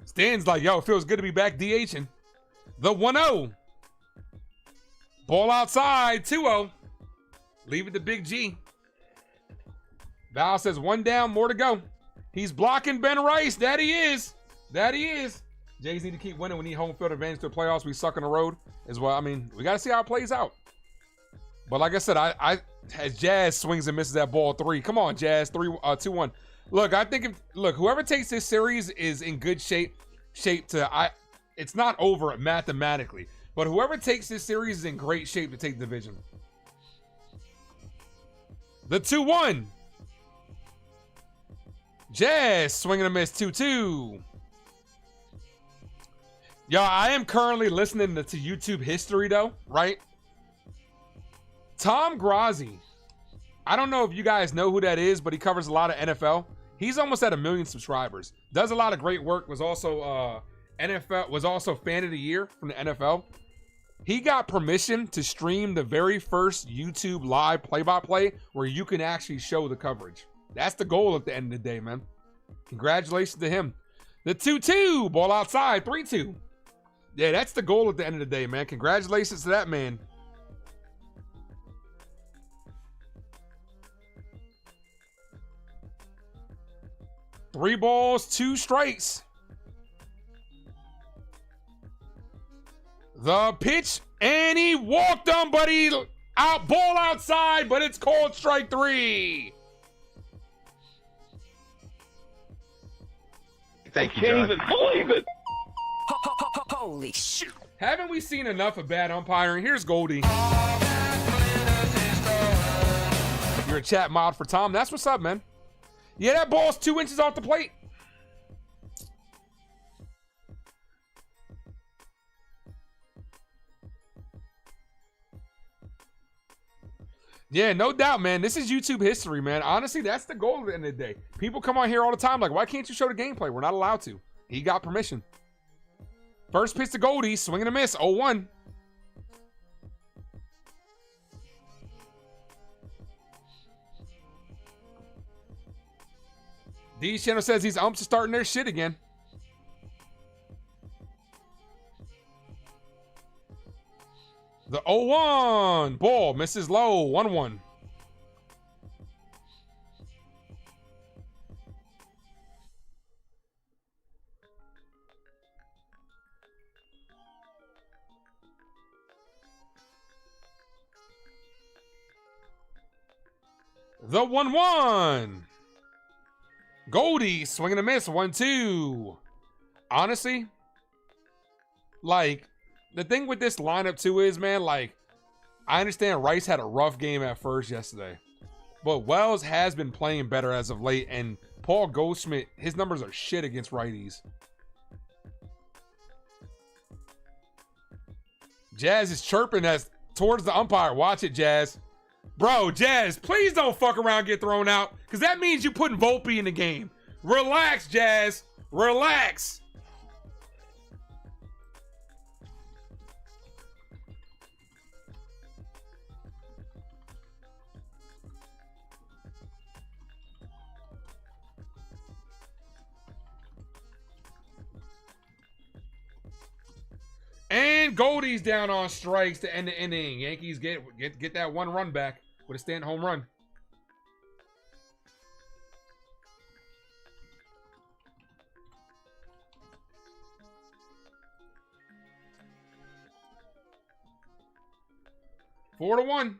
Stan's like, yo, it feels good to be back DHing. The 1-0. Ball outside, 2-0. Leave it to Big G. Val says 1 down, more to go. He's blocking Ben Rice. That he is. That he is. Jays need to keep winning. We need home field advantage to the playoffs. We suck on the road as well. I mean, we got to see how it plays out. But like I said, as Jazz swings and misses that ball 3. Come on, Jazz. 2-1. Look, I think whoever takes this series is in good shape to it's not over mathematically. But whoever takes this series is in great shape to take the division. The 2-1. Jazz swinging a miss, 2-2. Yo, I am currently listening to YouTube history though, right? Tom Grazzi. I don't know if you guys know who that is, but he covers a lot of NFL. He's almost at 1 million subscribers. Does a lot of great work. Was also Fan of the Year from the NFL. He got permission to stream the very first YouTube live play-by-play where you can actually show the coverage. That's the goal at the end of the day, man. Congratulations to him. The 2-2, ball outside, 3-2. Yeah, that's the goal at the end of the day, man. Congratulations to that man. Three balls, 2 strikes. The pitch, and he walked him, but he ball outside, but it's called strike 3. Thank you, John. I can't even believe it. Holy shit. Haven't we seen enough of bad umpiring? Here's Goldie. You're a chat mod for Tom. That's what's up, man. Yeah, that ball's 2 inches off the plate. Yeah, no doubt, man. This is YouTube history, man. Honestly, that's the goal at the end of the day. People come on here all the time like, why can't you show the gameplay? We're not allowed to. He got permission. First pitch to Goldie, swing and a miss, 0-1. D's channel says these umps are starting their shit again. The 0-1 ball misses low, 1-1. The 1-1. Goldie swinging a miss, 1-2. Honestly, like, the thing with this lineup too is, man, like, I understand Rice had a rough game at first yesterday, but Wells has been playing better as of late, and Paul Goldschmidt, his numbers are shit against righties. Jazz is chirping as towards the umpire. Watch it, Jazz. Bro, Jazz, please don't fuck around and get thrown out, because that means you putting Volpe in the game. Relax, Jazz. Relax. And Goldie's down on strikes to end the inning. Yankees get that 1 run back with a stand home run. Four to 1.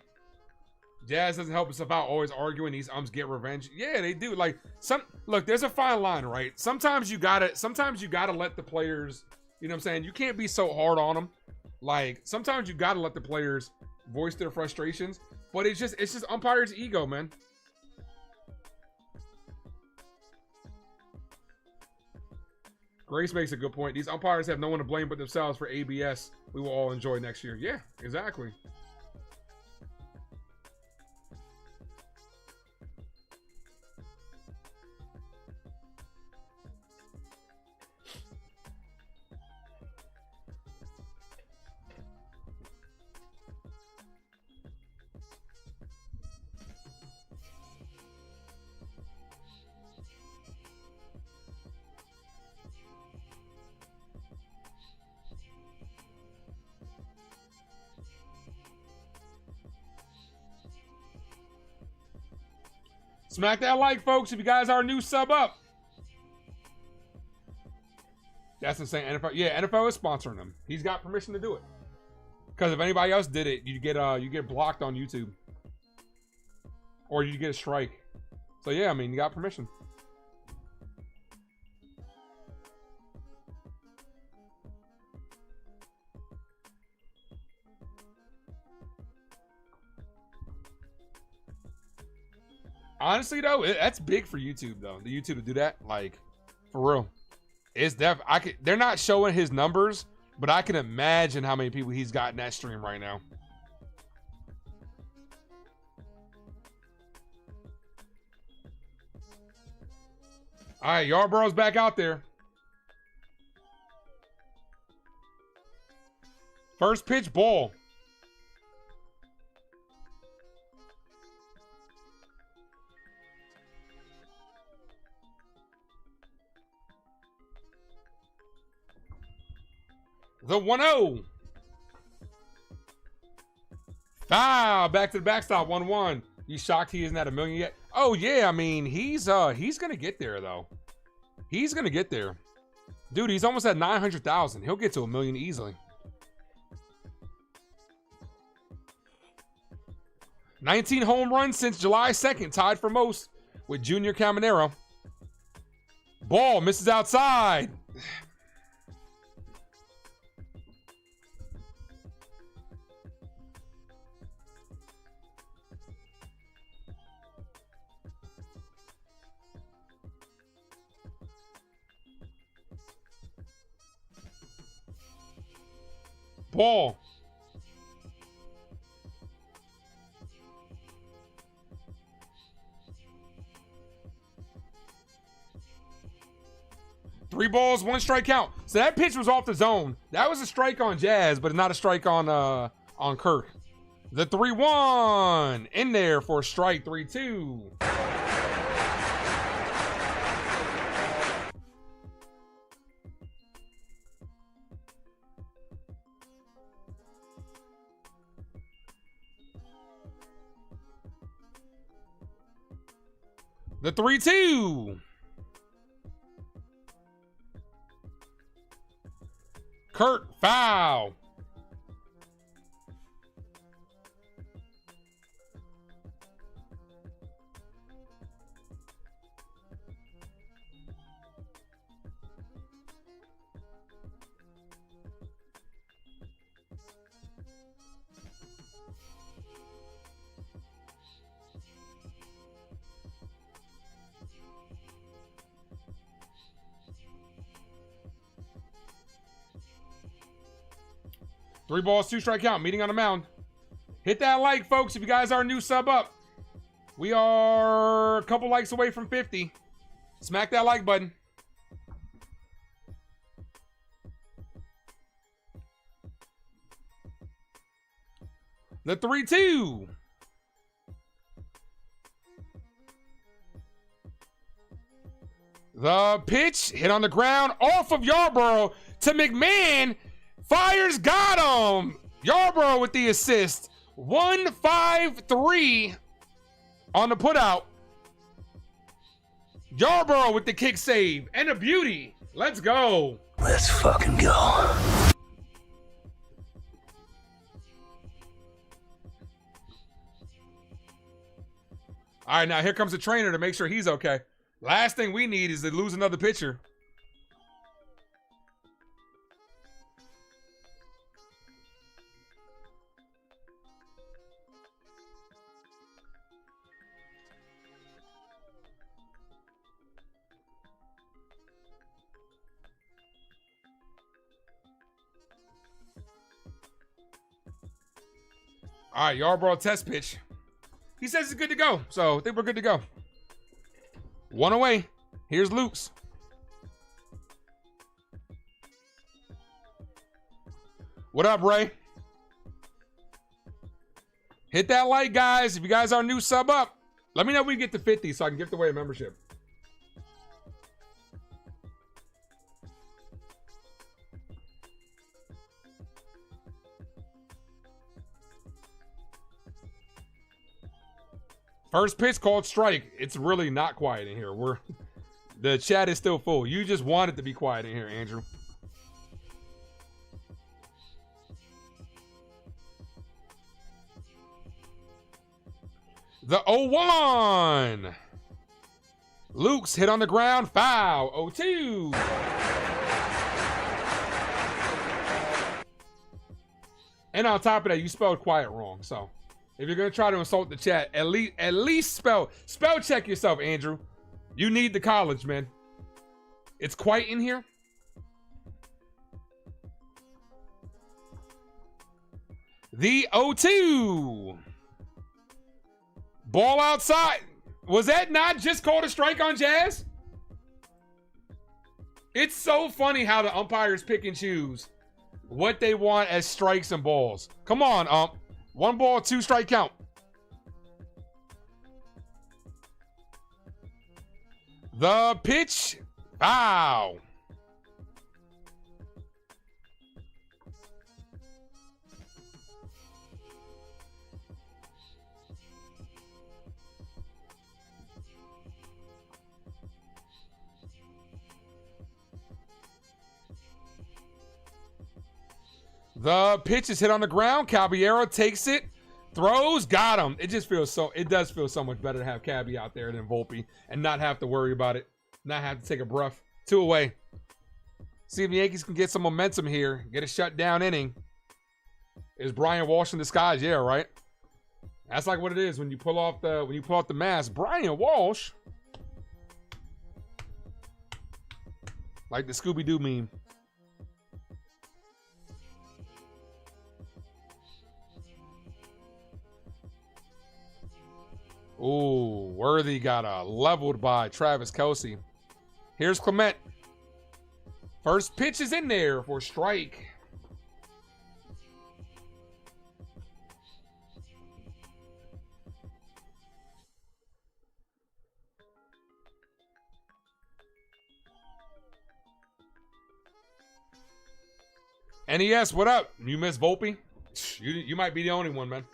Jazz doesn't help himself out, always arguing these umps get revenge. Yeah, they do. Like look, there's a fine line, right? Sometimes you gotta let the players, you know what I'm saying? You can't be so hard on them. Like, sometimes you gotta let the players voice their frustrations, but it's just umpires' ego, man. Grace makes a good point. These umpires have no one to blame but themselves for ABS we will all enjoy next year. Yeah, exactly. Smack that like, folks, if you guys are new, sub up. That's insane. NFL, yeah, NFL is sponsoring him. He's got permission to do it. Because if anybody else did it, you get blocked on YouTube. Or you get a strike. So yeah, I mean, you got permission. Honestly, though, that's big for YouTube, though. The YouTube to do that, like, for real. It's they're not showing his numbers, but I can imagine how many people he's got in that stream right now. All right, Yarborough's back out there. First pitch, ball. The 1-0. Foul. Back to the backstop. 1-1. You shocked he isn't at $1 million yet? Oh yeah, I mean he's gonna get there though. He's gonna get there, dude. He's almost at 900,000. He'll get to $1 million easily. 19 home runs since July 2nd, tied for most with Junior Caminero. Ball misses outside. Ball. Three balls, 1 strike count. So that pitch was off the zone. That was a strike on Jazz, but not a strike on Kirk. The 3-1 in there for a strike. 3-2. The 3-2. Kurt, foul. Three balls, 2 strike count, meeting on the mound. Hit that like, folks, if you guys are new, sub up. We are a couple likes away from 50. Smack that like button. The 3-2. The pitch hit on the ground off of Yarborough to McMahon. Fires, got him. Yarborough with the assist. 1-5-3 on the putout. Yarborough with the kick save and a beauty. Let's go. Let's fucking go. All right, now here comes the trainer to make sure he's okay. Last thing we need is to lose another pitcher. All right, Yarborough test pitch. He says it's good to go, so I think we're good to go. One away. Here's Luke's. What up, Ray? Hit that like, guys. If you guys are new, sub up. Let me know if we get to 50 so I can gift away a membership. First pitch called strike. It's really not quiet in here. The chat is still full. You just want it to be quiet in here, Andrew. The 0-1. Luke's hit on the ground. Foul. 0-2. And on top of that, you spelled quiet wrong. So if you're gonna try to insult the chat, at least spell check yourself, Andrew. You need the college, man. It's quiet in here. The 0-2. Ball outside. Was that not just called a strike on Jazz? It's so funny how the umpires pick and choose what they want as strikes and balls. Come on, ump. 1 ball, 2 strike count. The pitch. Foul. The pitch is hit on the ground. Caballero takes it, throws, got him. It does feel so much better to have Cabby out there than Volpe and not have to worry about it, not have to take a breath. 2 away. See if the Yankees can get some momentum here, get a shutdown inning. Is Brian Walsh in disguise? Yeah, right. That's like what it is when you pull off the mask. Brian Walsh, like the Scooby-Doo meme. Ooh, Worthy got leveled by Travis Kelce. Here's Clement. First pitch is in there for strike. NES, what up? You miss Volpe? You might be the only one, man.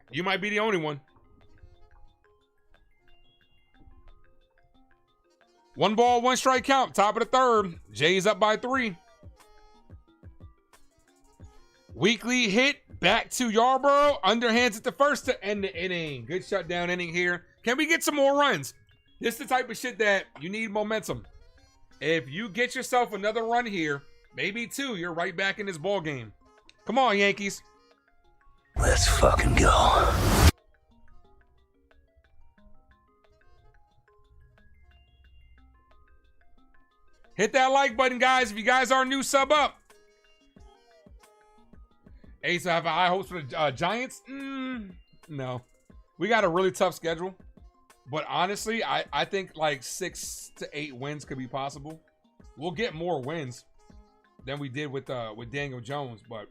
You might be the only one. 1 ball, 1 strike count. Top of the 3rd. Jay's up by 3. Weekly hit. Back to Yarborough. Underhands at the first to end the inning. Good shutdown inning here. Can we get some more runs? This is the type of shit that you need momentum. If you get yourself another run here, maybe 2, you're right back in this ball game. Come on, Yankees. Let's fucking go. Hit that like button, guys. If you guys are new, sub up. Ace, have high hopes for the Giants? No. We got a really tough schedule. But honestly, I think like 6 to 8 wins could be possible. We'll get more wins. than we did with Daniel Jones, but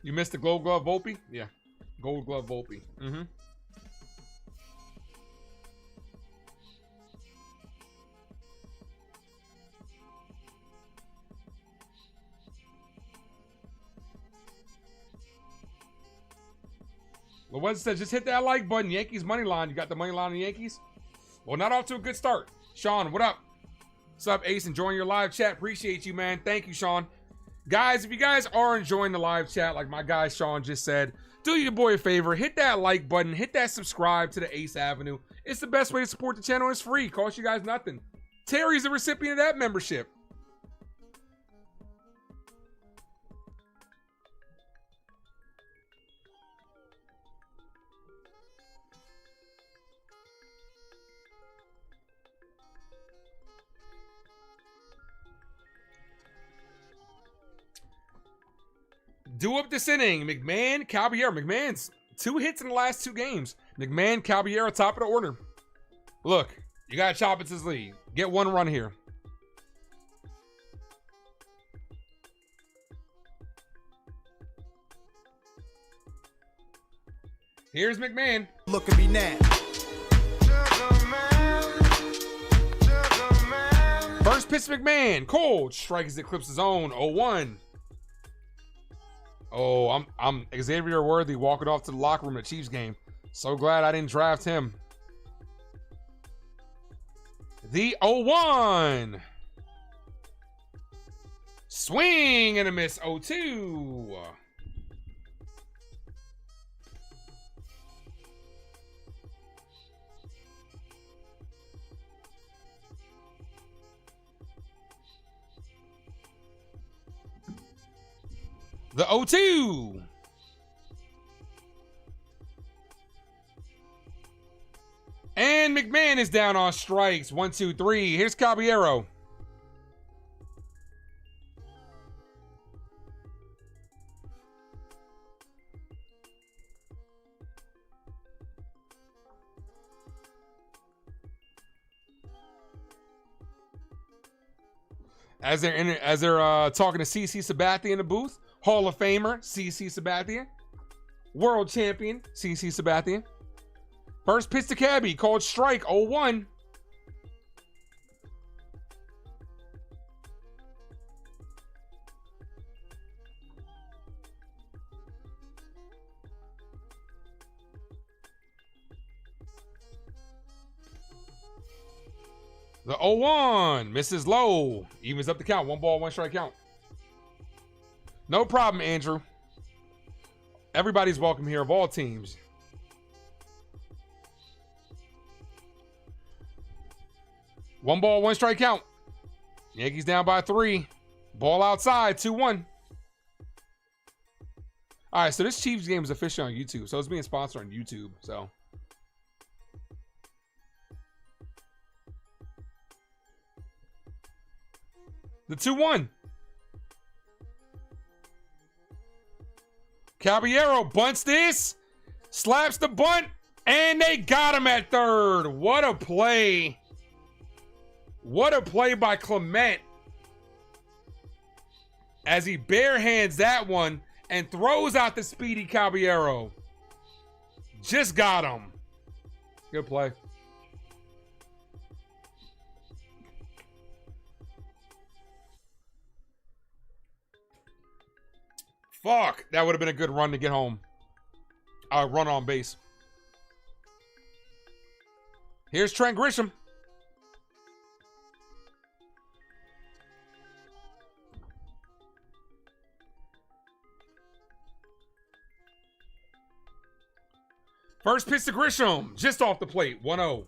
you missed the Gold Glove Volpe? Yeah, Gold Glove Volpe. Mm-hmm. Lewis says, just hit that like button. Yankees money line. You got the money line on the Yankees? Well, not off to a good start. Sean, what up? What's up, Ace? Enjoying your live chat. Appreciate you, man. Thank you, Sean. Guys, if you guys are enjoying the live chat, like my guy Sean just said, do your boy a favor. Hit that like button. Hit that subscribe to the Ace Avenue. It's the best way to support the channel. It's free. Costs you guys nothing. Terry's a recipient of that membership. Do up this inning. McMahon, Caballero. McMahon's 2 hits in the last 2 games. McMahon, Caballero, top of the order. Look, you got to chop it to his lead. Get 1 run here. Here's McMahon. Look at me now. First pitch, McMahon. Cold. Strike as it clips his own. 0-1. Oh, I'm Xavier Worthy walking off to the locker room at Chiefs game. So glad I didn't draft him. The 0-1. Swing and a miss. 0-2. The 0-2. And McMahon is down on strikes. 1, 2, 3. Here's Caballero. As they're talking to CC Sabathia in the booth, Hall of Famer CC Sabathia, world champion CC Sabathia. First pitch to Cabby, called strike. 0-1. The 0-1 misses low. Evens up the count. 1 ball, 1 strike count. No problem, Andrew. Everybody's welcome here of all teams. One ball, 1 strike count. Yankees down by 3. Ball outside, 2-1. All right, so this Chiefs game is officially on YouTube. So it's being sponsored on YouTube. So the 2-1. Caballero bunts this, slaps the bunt, and they got him at third. What a play. What a play by Clement as he barehands that one and throws out the speedy Caballero. Just got him. Good play. Fuck, that would have been a good run to get home. Run on base. Here's Trent Grisham. First pitch to Grisham, just off the plate, 1-0.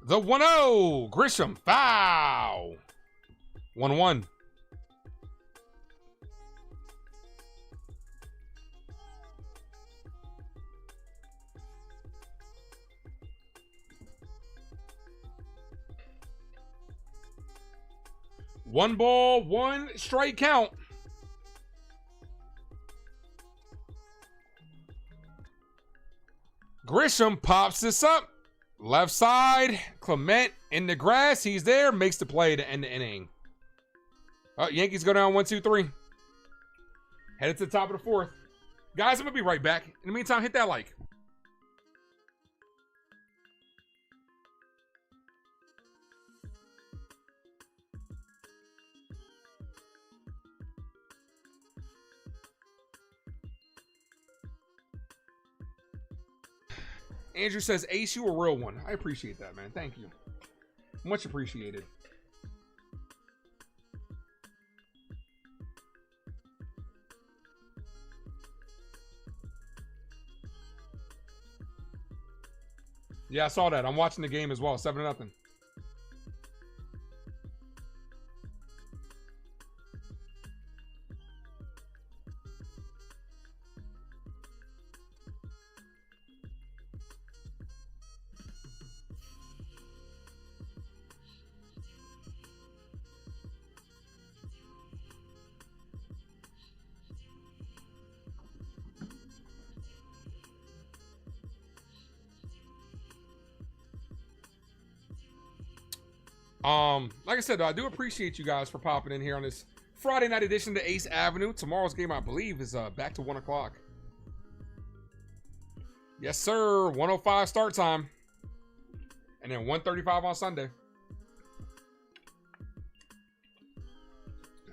The 1-0, Grisham, foul. 1-1. 1 ball, 1 strike count. Grisham pops this up. Left side. Clement in the grass. He's there. Makes the play to end the inning. Yankees go down 1-2-3. Headed to the top of the 4th. Guys, I'm going to be right back. In the meantime, hit that like. Andrew says, Ace, you a real one. I appreciate that, man. Thank you. Much appreciated. Yeah, I saw that. I'm watching the game as well. 7-0. Like I said, though, I do appreciate you guys for popping in here on this Friday night edition to Ace Avenue. Tomorrow's game, I believe, is back to 1 o'clock. Yes, sir. 1:05 start time. And then 1:35 on Sunday.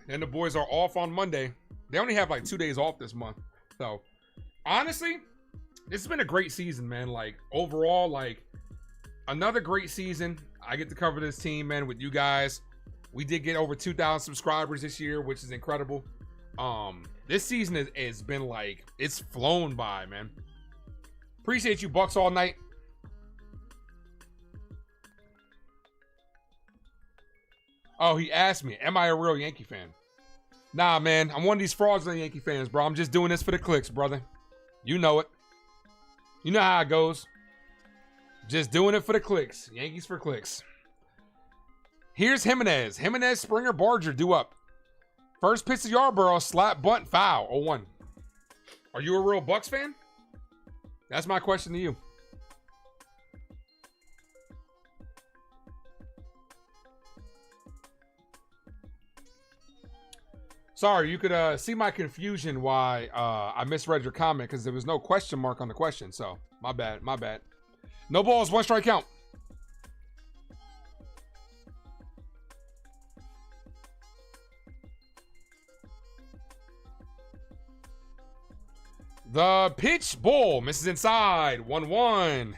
Then the boys are off on Monday. They only have like 2 days off this month. So, honestly, this has been a great season, man. Like, overall, like, another great season. I get to cover this team, man, with you guys. We did get over 2,000 subscribers this year, which is incredible. This season has been like, it's flown by, man. Appreciate you, Bucks, all night. Oh, he asked me, am I a real Yankee fan? Nah, man, I'm one of these fraudulent Yankee fans, bro. I'm just doing this for the clicks, brother. You know it. You know how it goes. Just doing it for the clicks. Yankees for clicks. Here's Jimenez. Jimenez, Springer, Barger due up. First pitch to Yarborough. Slap, bunt, foul. 0-1. Are you a real Bucks fan? That's my question to you. Sorry, you could see my confusion why I misread your comment because there was no question mark on the question. So, my bad, my bad. No balls, 1 strike count. The pitch, ball, misses inside, 1-1.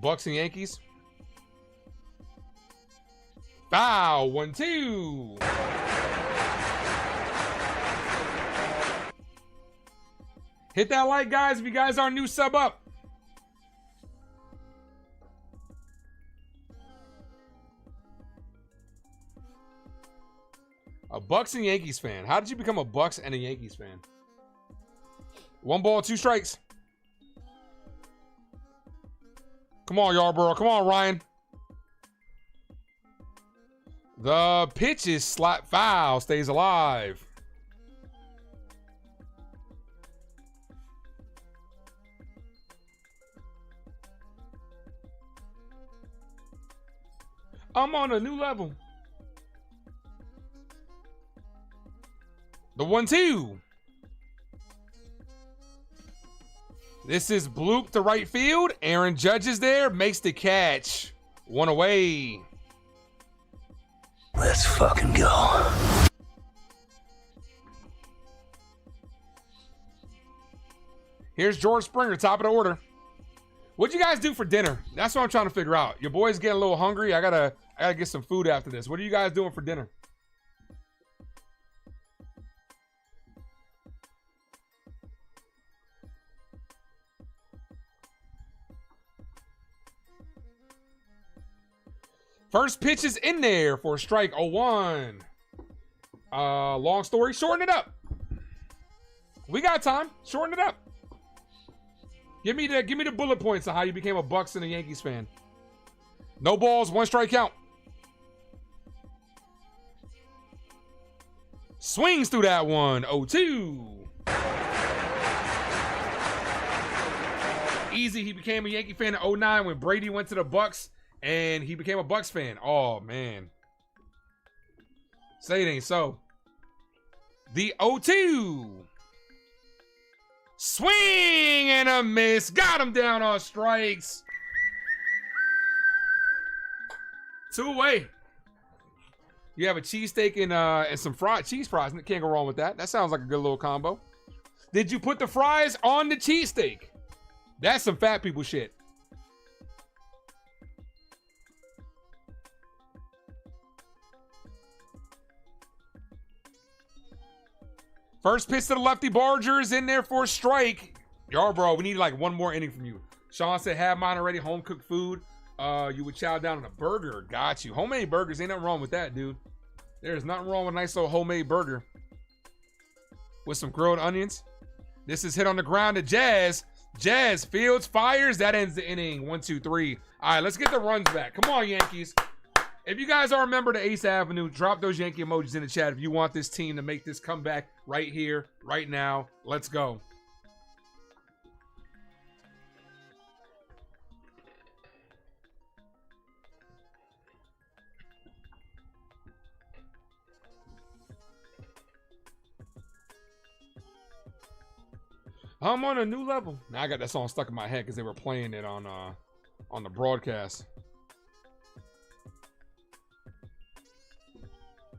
Bucks and Yankees. Foul, 1-2. Hit that like, guys, if you guys are new, sub up. A Bucks and Yankees fan. How did you become a Bucks and a Yankees fan? 1 ball, 2 strikes. Come on, Yarborough. Come on, Ryan. The pitch is slap foul, stays alive. I'm on a new level. The 1-2. This is bloop to right field. Aaron Judge is there, makes the catch. 1 away. Let's fucking go. Here's George Springer, top of the order. What'd you guys do for dinner? That's what I'm trying to figure out. Your boy's getting a little hungry. I gotta get some food after this. What are you guys doing for dinner? First pitch is in there for strike 0-1. Long story, shorten it up. We got time. Shorten it up. Give me the bullet points of how you became a Bucks and a Yankees fan. No balls, 1 strike count. Swings through that one. 0-2. Easy, he became a Yankee fan in 09 when Brady went to the Bucks and he became a Bucks fan. Oh, man. Say it ain't so. The 0-2. Swing and a miss. Got him down on strikes. 2 away. You have a cheesesteak and some fried cheese fries. Can't go wrong with that. That sounds like a good little combo. Did you put the fries on the cheesesteak? That's some fat people shit. First pitch to the lefty, Barger's in there for a strike. Yo, bro, we need like 1 more inning from you. Sean said, have mine already, home cooked food. You would chow down on a burger. Got you. Homemade burgers, ain't nothing wrong with that, dude. There's nothing wrong with a nice little homemade burger with some grilled onions. This is hit on the ground to Jazz. Jazz Fields fires. That ends the inning. 1, 2, 3. All right, let's get the runs back. Come on, Yankees. If you guys are a member to Ace Avenue, drop those Yankee emojis in the chat if you want this team to make this comeback right here, right now. Let's go. I'm on a new level. Now I got that song stuck in my head because they were playing it on the broadcast.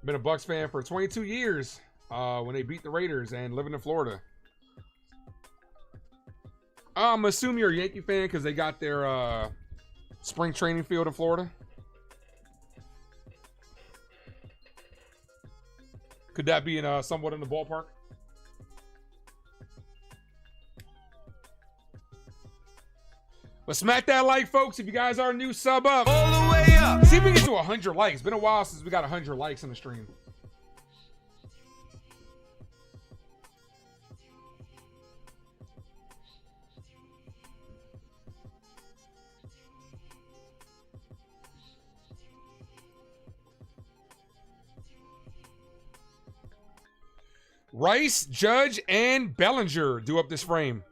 Been a Bucks fan for 22 years when they beat the Raiders and living in Florida. I'm assuming you're a Yankee fan because they got their spring training field in Florida. Could that be in somewhat in the ballpark? But smack that like, folks. If you guys are new, sub up. All the way up. See if we can get to 100 likes. It's been a while since we got 100 likes on the stream. Rice, Judge, and Bellinger do up this frame.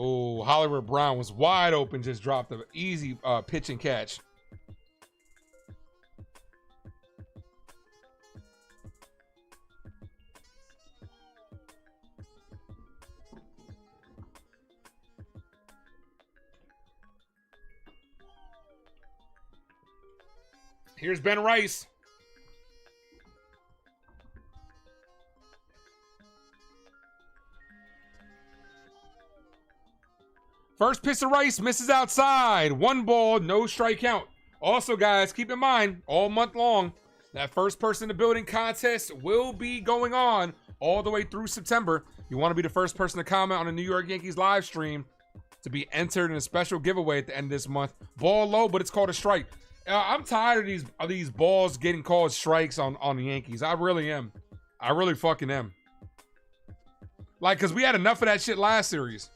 Oh, Hollywood Brown was wide open, just dropped an easy pitch and catch. Here's Ben Rice. First pitch to Rice, misses outside. 1 ball, no strike count. Also, guys, keep in mind, all month long, that first person in the building contest will be going on all the way through September. You want to be the first person to comment on the New York Yankees live stream to be entered in a special giveaway at the end of this month. Ball low, but it's called a strike. I'm tired of these balls getting called strikes on the Yankees. I really am. I really fucking am. Like, because we had enough of that shit last series.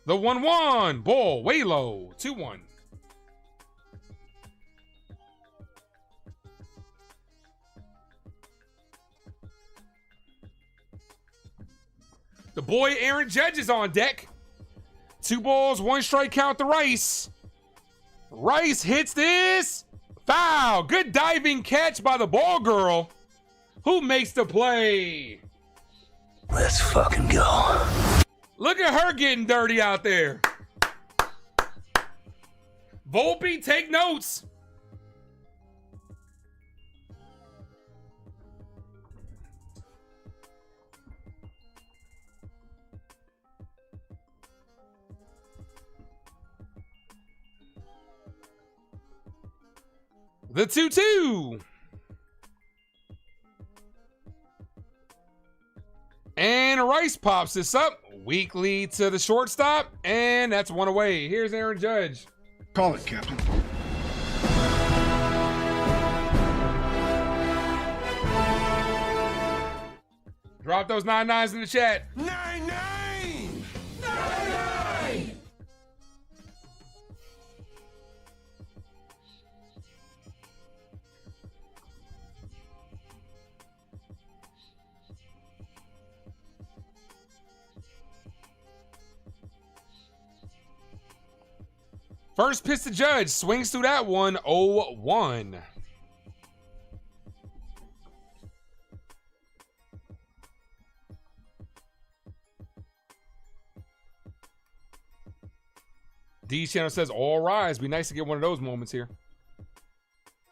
The 1-1. Ball way low. 2-1. The boy Aaron Judge is on deck. 2 balls, 1 strike count to Rice. Rice hits this. Foul. Good diving catch by the ball girl. Who makes the play? Let's fucking go. Look at her getting dirty out there. Volpe, take notes. The 2-2. And Rice pops this up. Weak lead to the shortstop. And that's one away. Here's Aaron Judge. Call it, Captain. Drop those 9-9s in the chat. 9-9! 9-9! First pitch to Judge. Swings through that one. 0-1. D channel says all rise. Be nice to get one of those moments here.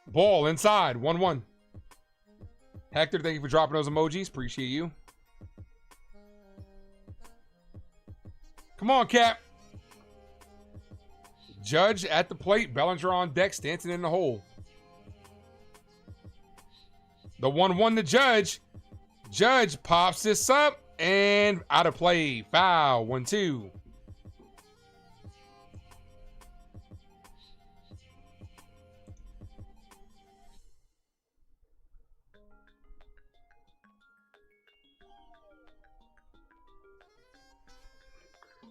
Ball inside. 1-1. Hector, thank you for dropping those emojis. Appreciate you. Come on, Cap. Judge at the plate. Bellinger on deck. Stanton in the hole. The 1-1 to Judge. Judge pops this up and out of play. Foul. 1-2.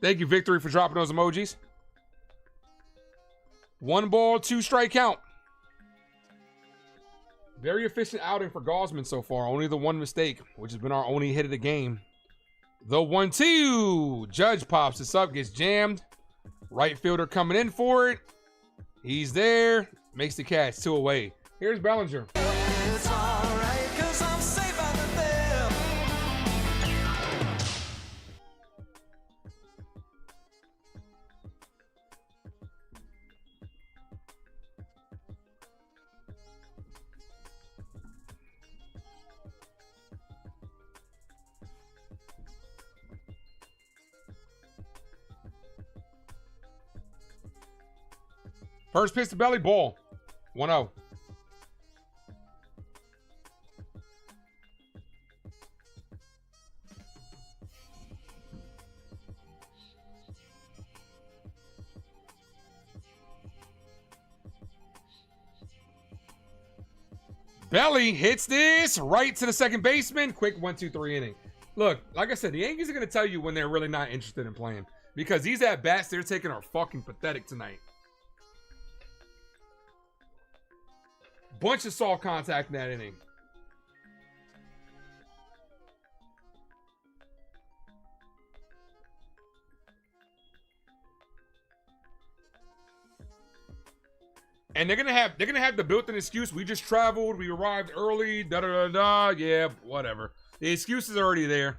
Thank you, Victory, for dropping those emojis. 1 ball, 2 strike count. Very efficient outing for Gosman so far. Only the 1 mistake, which has been our only hit of the game. The 1-2. Judge pops this up, gets jammed. Right fielder coming in for it. He's there. Makes the catch. 2 away. Here's Bellinger. It's alright, 'cause I'm safe out of there. First pitch to Belly, ball. 1-0. Belly hits this right to the second baseman. Quick 1-2-3 inning. Look, like I said, the Yankees are going to tell you when they're really not interested in playing. Because these at-bats they're taking are fucking pathetic tonight. Bunch of soft contact in that inning. And they're gonna have the built-in excuse. We just traveled, we arrived early, da-da-da-da. Yeah, whatever. The excuse is already there.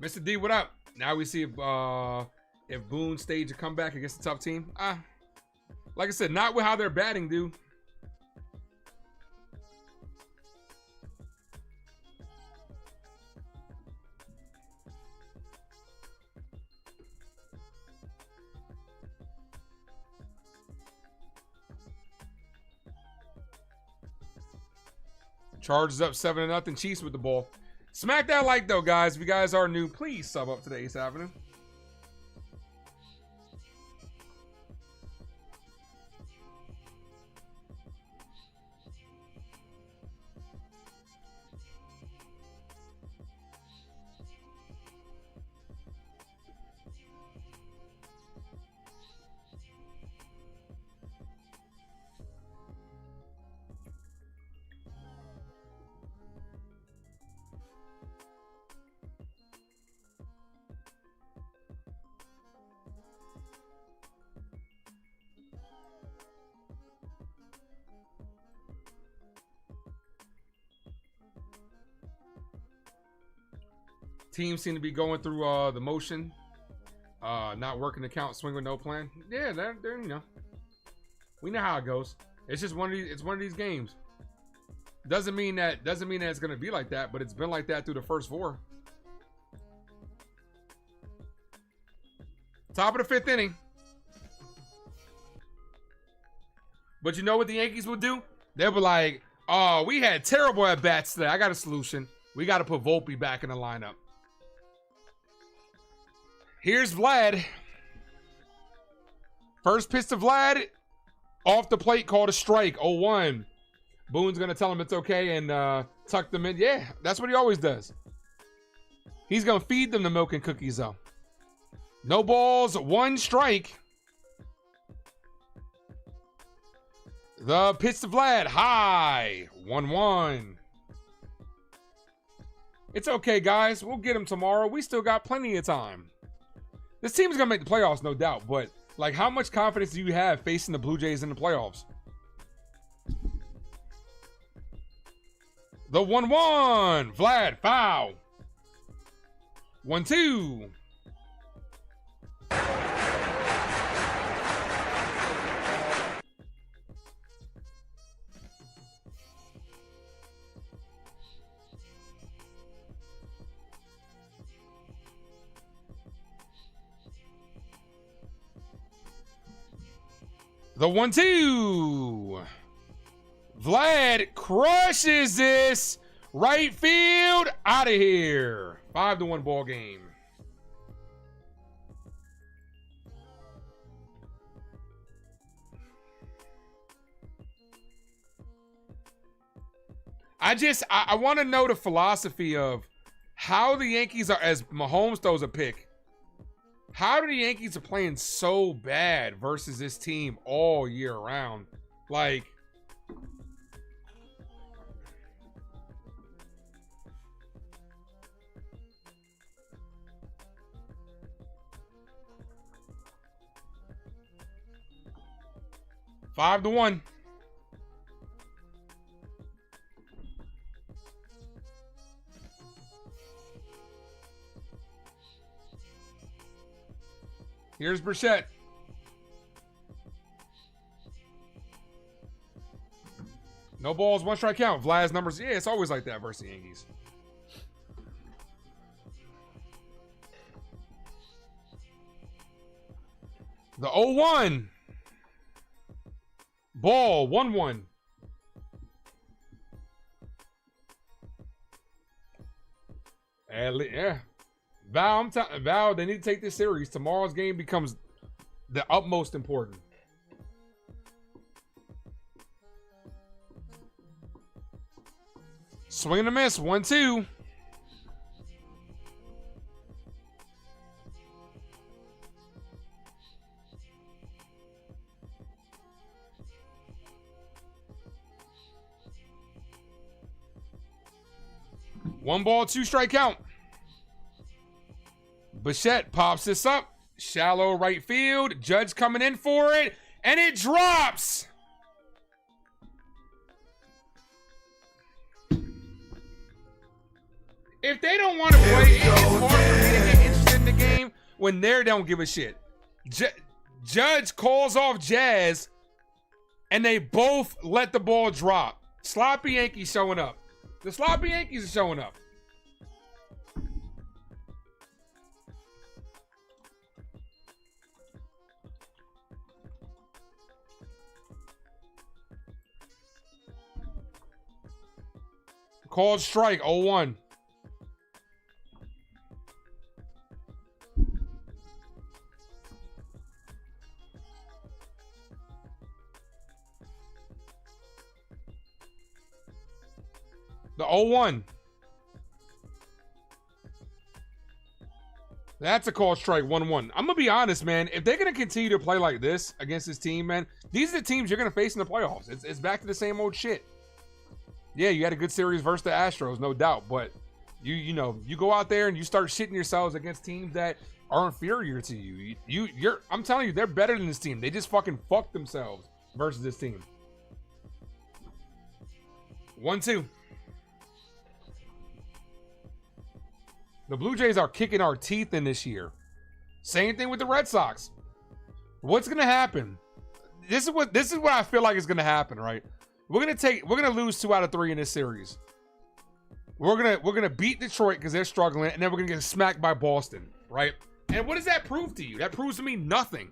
Mr. D, what up? Now we see if Boone staged a comeback against a tough team. Like I said, not with how they're batting, dude. Chargers up 7-0. Chiefs with the ball. Smack that like, though, guys. If you guys are new, please sub up to the Ace Avenue. Teams seem to be going through the motion, not working the count, swing with no plan. Yeah, they're you know, we know how it goes. It's just one of these. It's one of these games. Doesn't mean that it's gonna be like that, but it's been like that through the first 4. Top of the 5th inning. But you know what the Yankees would do? They'll be like, oh, we had terrible at-bats today. I got a solution. We got to put Volpe back in the lineup. Here's Vlad. First pitch to Vlad. Off the plate, called a strike. 0-1. Boone's going to tell him it's okay and tuck them in. Yeah, that's what he always does. He's going to feed them the milk and cookies, though. No balls, 1 strike. The pitch to Vlad, high, 1-1. It's okay, guys. We'll get him tomorrow. We still got plenty of time. This team is going to make the playoffs, no doubt. But, like, how much confidence do you have facing the Blue Jays in the playoffs? The 1-1. Vlad, foul. 1-2. The 1-2. Vlad crushes this. Right field, out of here. 5-1 ball game. I want to know the philosophy of how the Yankees are, as Mahomes throws a pick, how do the Yankees are playing so bad versus this team all year round? Like, five to 1. Here's Burchett. No balls, 1 strike count. Vlad's numbers. Yeah, it's always like that versus the Yankees. The 0-1. Ball, 1-1. Yeah. Val, they need to take this series. Tomorrow's game becomes the utmost important. Swing and a miss. 1-2. One ball, 2 strike count. Bichette pops this up. Shallow right field. Judge coming in for it. And it drops. If they don't want to play, it's hard for me to get interested in the game when they don't give a shit. Judge calls off Jazz, and they both let the ball drop. Sloppy Yankees showing up. The sloppy Yankees are showing up. Called strike, 0-1. The 0-1. That's a call strike, 1-1. I'm going to be honest, man. If they're going to continue to play like this against this team, man, these are the teams you're going to face in the playoffs. It's back to the same old shit. Yeah, you had a good series versus the Astros, no doubt. But, you know, you go out there and you start shitting yourselves against teams that are inferior to you. I'm telling you, they're better than this team. They just fucking fucked themselves versus this team. 1-2. The Blue Jays are kicking our teeth in this year. Same thing with the Red Sox. What's gonna happen? This is what I feel like is gonna happen, right? We're gonna lose 2 out of 3 in this series. We're gonna beat Detroit because they're struggling, and then we're gonna get smacked by Boston, right? And what does that prove to you? That proves to me nothing.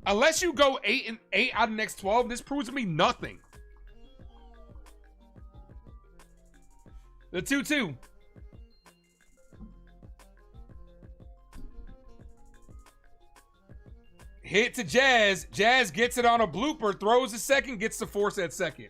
Unless you go 8 out of the next 12, this proves to me nothing. The 2-2. Hit to Jazz. Jazz gets it on a blooper, throws a second, gets to force at second.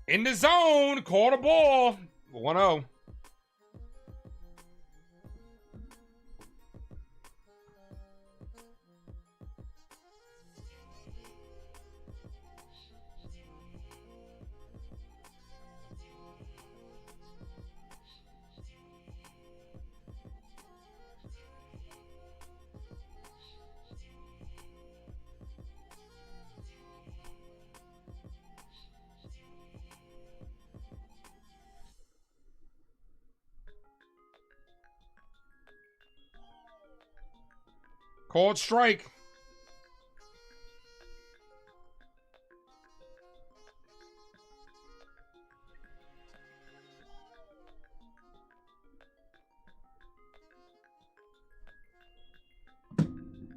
In the zone, caught a ball. 1-0. Called strike.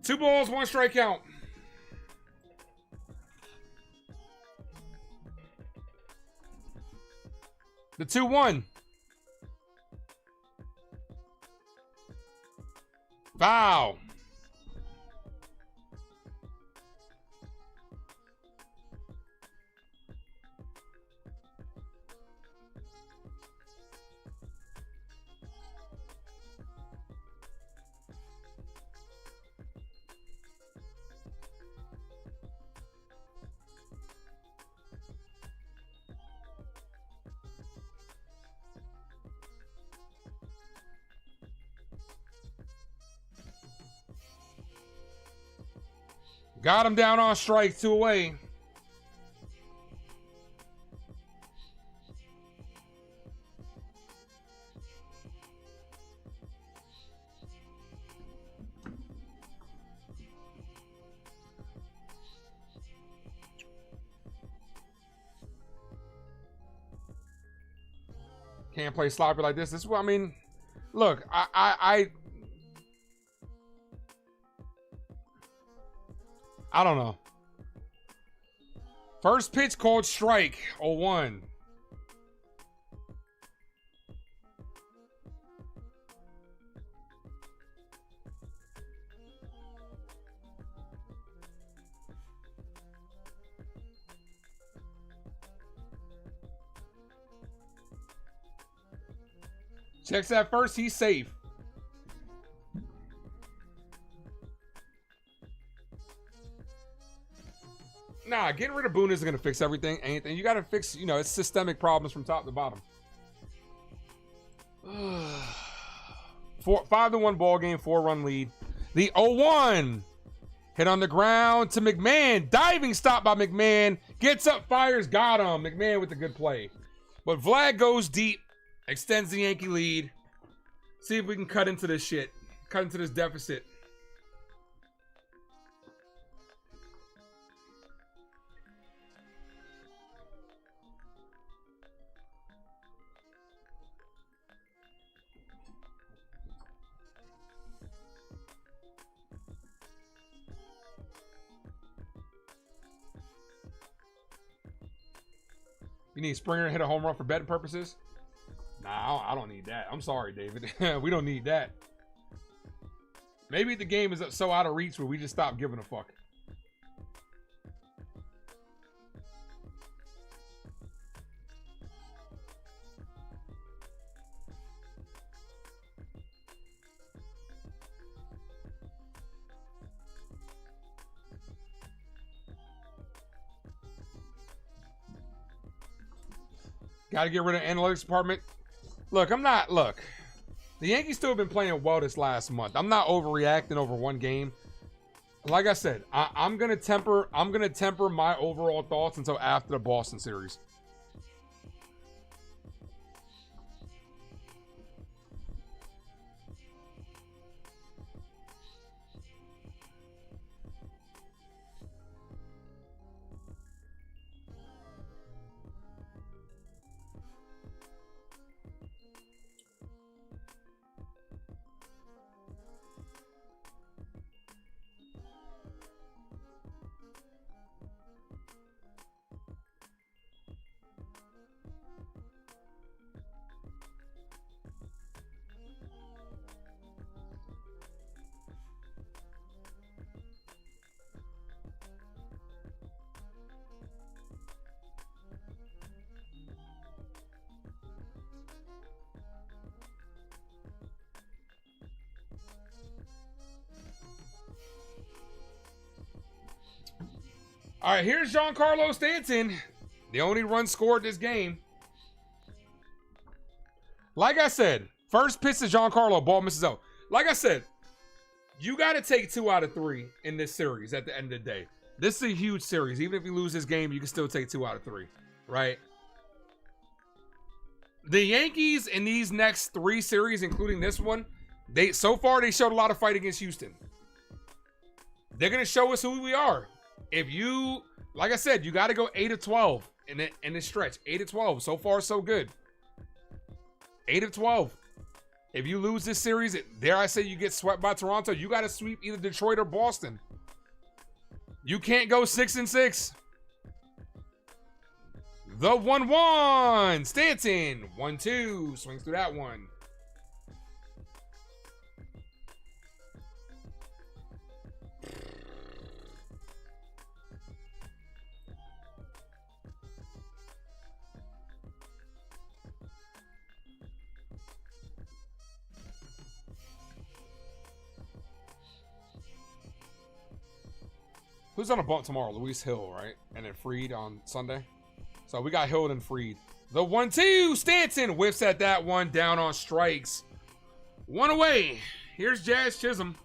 Two balls, one strikeout. The 2-1. Foul. Got him down on strike, 2 away. Can't play sloppy like this. This is what I mean. Look, I don't know. First pitch called strike, 0-1. Checks that first, he's safe. Nah, getting rid of Boone isn't going to fix anything. You got to fix, it's systemic problems from top to bottom. 5-1 ball game, 4-run lead. The 0-1 hit on the ground to McMahon. Diving stop by McMahon. Gets up, fires, got him. McMahon with the good play. But Vlad goes deep, extends the Yankee lead. See if we can cut into this shit. Cut into this deficit. You need Springer to hit a home run for betting purposes? Nah, I don't need that. I'm sorry, David. We don't need that. Maybe the game is so out of reach where we just stop giving a fuck. Got to get rid of the analytics department. Look, The Yankees still have been playing well this last month. I'm not overreacting over one game. Like I said, I'm gonna temper my overall thoughts until after the Boston series. All right, here's Giancarlo Stanton. The only run scored this game. Like I said, first pitch to Giancarlo, ball misses out. Like I said, you got to take 2 out of 3 in this series at the end of the day. This is a huge series. Even if you lose this game, you can still take 2 out of 3, right? The Yankees in these next 3 series, including this one, so far they showed a lot of fight against Houston. They're going to show us who we are. If you, like I said, you got to go 8 of 12 in this stretch. 8 of 12. So far, so good. 8 of 12. If you lose this series, dare I say you get swept by Toronto, you got to sweep either Detroit or Boston. You can't go 6-6. The 1-1. Stanton. 1-2. Swings through that one. Who's on a bump tomorrow? Luis Hill, right? And then Fried on Sunday. So we got Hill and Fried. The 1-2. Stanton whiffs at that one. Down on strikes. 1 away. Here's Jazz Chisholm.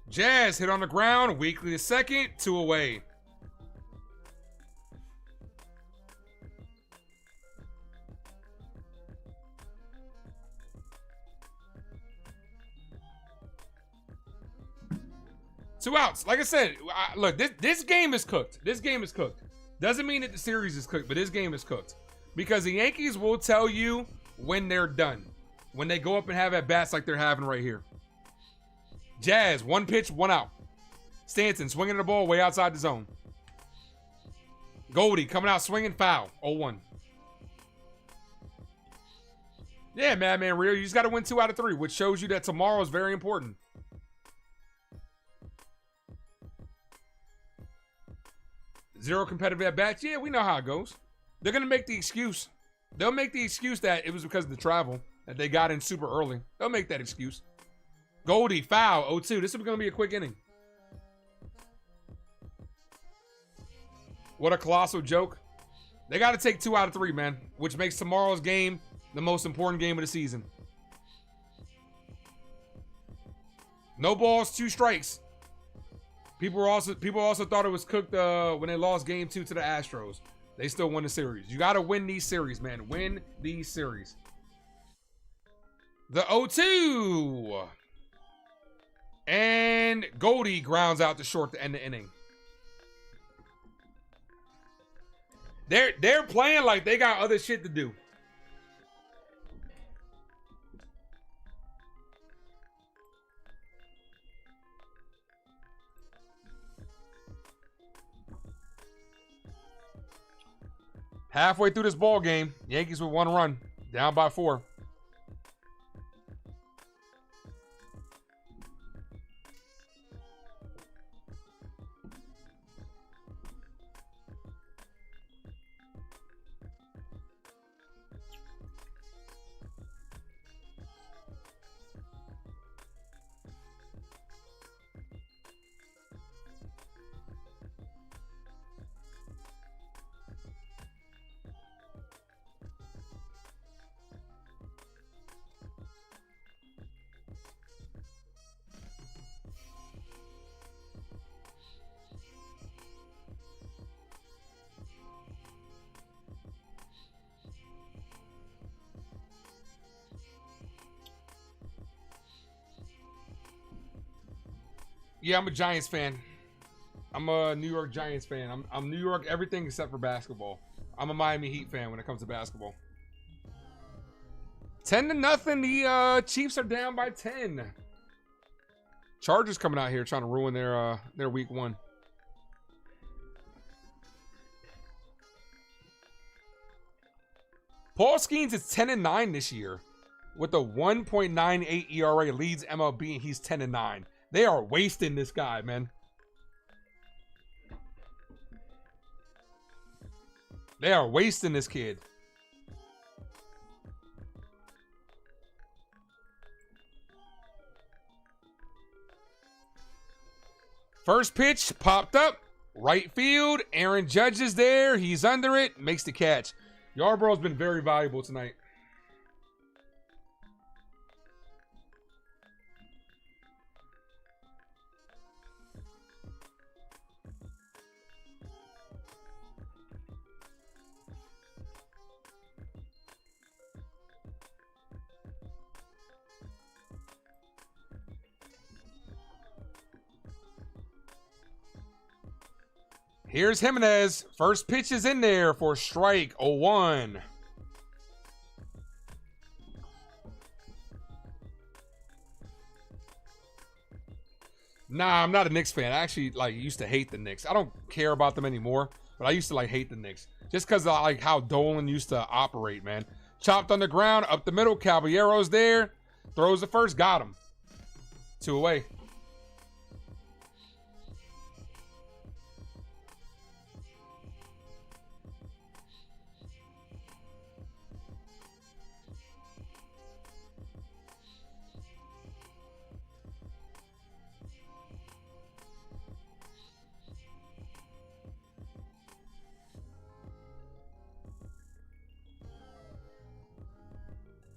Jazz hit on the ground. Weekly to second. 2 away. Two outs. Like I said, look, this game is cooked. This game is cooked. Doesn't mean that the series is cooked, but this game is cooked. Because the Yankees will tell you when they're done. When they go up and have at-bats like they're having right here. Jazz, 1 pitch, 1 out. Stanton swinging the ball way outside the zone. Goldie coming out swinging, foul. 0-1. Yeah, Madman Rio, you just got to win 2 out of 3, which shows you that tomorrow is very important. Zero competitive at-bats. Yeah, we know how it goes. They're going to make the excuse. They'll make the excuse that it was because of the travel, that they got in super early. They'll make that excuse. Goldie, foul, 0-2. This is going to be a quick inning. What a colossal joke. They got to take 2 out of 3, man, which makes tomorrow's game the most important game of the season. No balls, 2 strikes. People also thought it was cooked when they lost game 2 to the Astros. They still won the series. You got to win these series, man. Win these series. The 0-2. And Goldie grounds out to short to end the inning. They're playing like they got other shit to do. Halfway through this ball game, Yankees with 1 run, down by 4. Yeah, I'm a Giants fan. I'm a New York Giants fan. I'm New York everything except for basketball. I'm a Miami Heat fan when it comes to basketball. 10-0. The Chiefs are down by 10. Chargers coming out here trying to ruin their week 1. Paul Skeens is 10-9 this year with a 1.98 ERA, leads MLB, and he's 10-9. They are wasting this guy, man. They are wasting this kid. First pitch popped up. Right field. Aaron Judge is there. He's under it. Makes the catch. Yarborough's been very valuable tonight. Here's Jimenez. First pitch is in there for strike 0-1. Nah, I'm not a Knicks fan. I actually used to hate the Knicks. I don't care about them anymore, but I used to hate the Knicks just because I like how Dolan used to operate, man. Chopped on the ground, up the middle. Caballero's there. Throws the first. Got him. 2 away.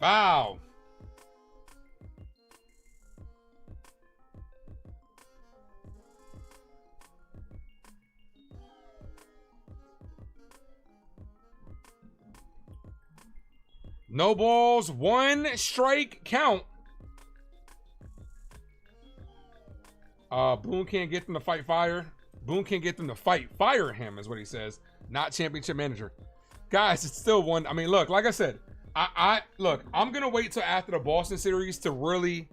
Wow. No balls, 1 strike count. Boone can't get them to fight fire. Boone can't get them to fight fire him, is what he says. Not championship manager. Guys, it's still one. I mean, look, like I said, look, I'm gonna wait till after the Boston series to really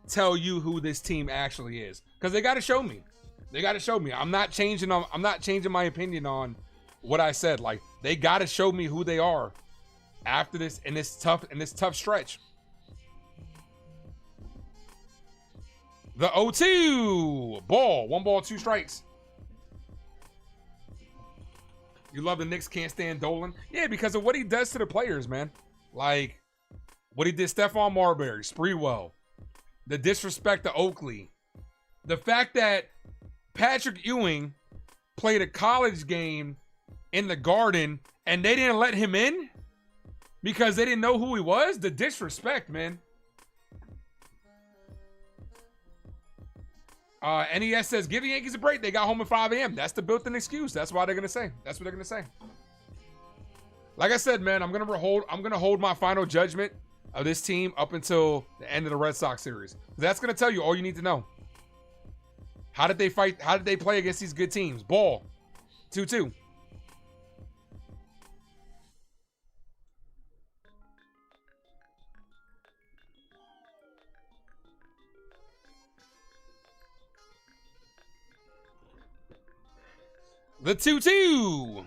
tell you who this team actually is, because they got to show me. They got to show me. I'm not changing my opinion on what I said. Like, they got to show me who they are after this in this tough stretch. The 0-2 ball, 1 ball, 2 strikes. You love the Knicks can't stand Dolan? Yeah, because of what he does to the players, man. Like, what he did Stephon Marbury, Spreewell, the disrespect to Oakley, the fact that Patrick Ewing played a college game in the Garden and they didn't let him in because they didn't know who he was. The disrespect, man. NES says, give the Yankees a break. They got home at 5 a.m. That's the built-in excuse. That's what they're going to say. That's what they're going to say. Like I said, man, I'm gonna hold my final judgment of this team up until the end of the Red Sox series. That's gonna tell you all you need to know. How did they fight? How did they play against these good teams? Ball, 2-2. The 2-2.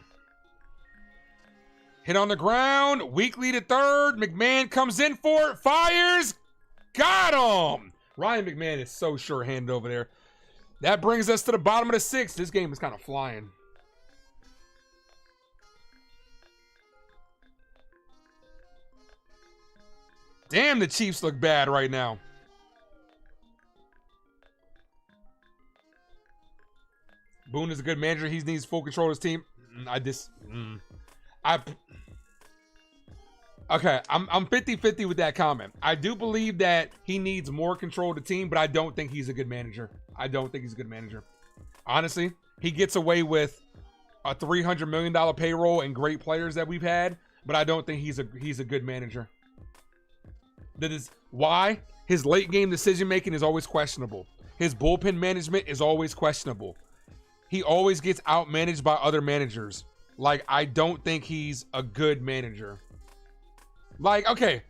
Hit on the ground. Weekly to third. McMahon comes in for it. Fires. Got him. Ryan McMahon is so sure-handed over there. That brings us to the bottom of the 6th. This game is kind of flying. Damn, the Chiefs look bad right now. Boone is a good manager. He needs full control of his team. Okay, I'm 50-50 with that comment. I do believe that he needs more control of the team, but I don't think he's a good manager. I don't think he's a good manager. Honestly, he gets away with a $300 million payroll and great players that we've had, but I don't think he's a good manager. That is why his late game decision making is always questionable. his bullpen management is always questionable. He always gets outmanaged by other managers. Like, I don't think he's a good manager. Like, okay,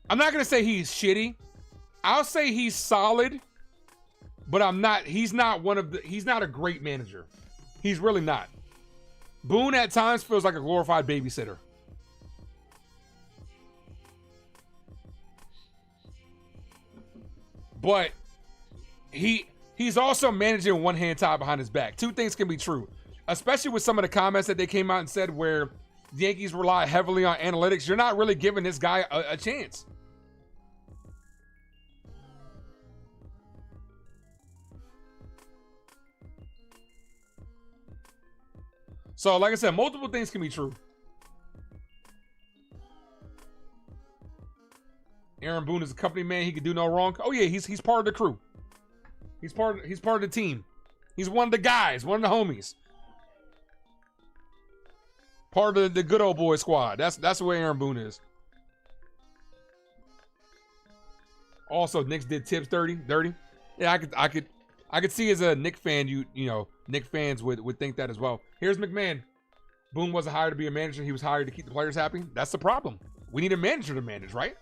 I'm not going to say he's shitty. I'll say he's solid, but he's not a great manager. He's really not. Boone at times feels like a glorified babysitter. But he's also managing one hand tied behind his back. Two things can be true, especially with some of the comments that they came out and said where the Yankees rely heavily on analytics. You're not really giving this guy a chance. So, like I said, multiple things can be true. Aaron Boone is a company man. He could do no wrong. Oh yeah, he's part of the crew. He's part of the team. He's one of the guys, one of the homies. Part of the good old boy squad. That's the way Aaron Boone is. Also, Knicks did tips dirty. Yeah, I could see as a Knicks fan, you know, Knicks fans would think that as well. Here's McMahon. Boone wasn't hired to be a manager. He was hired to keep the players happy. That's the problem. We need a manager to manage, right?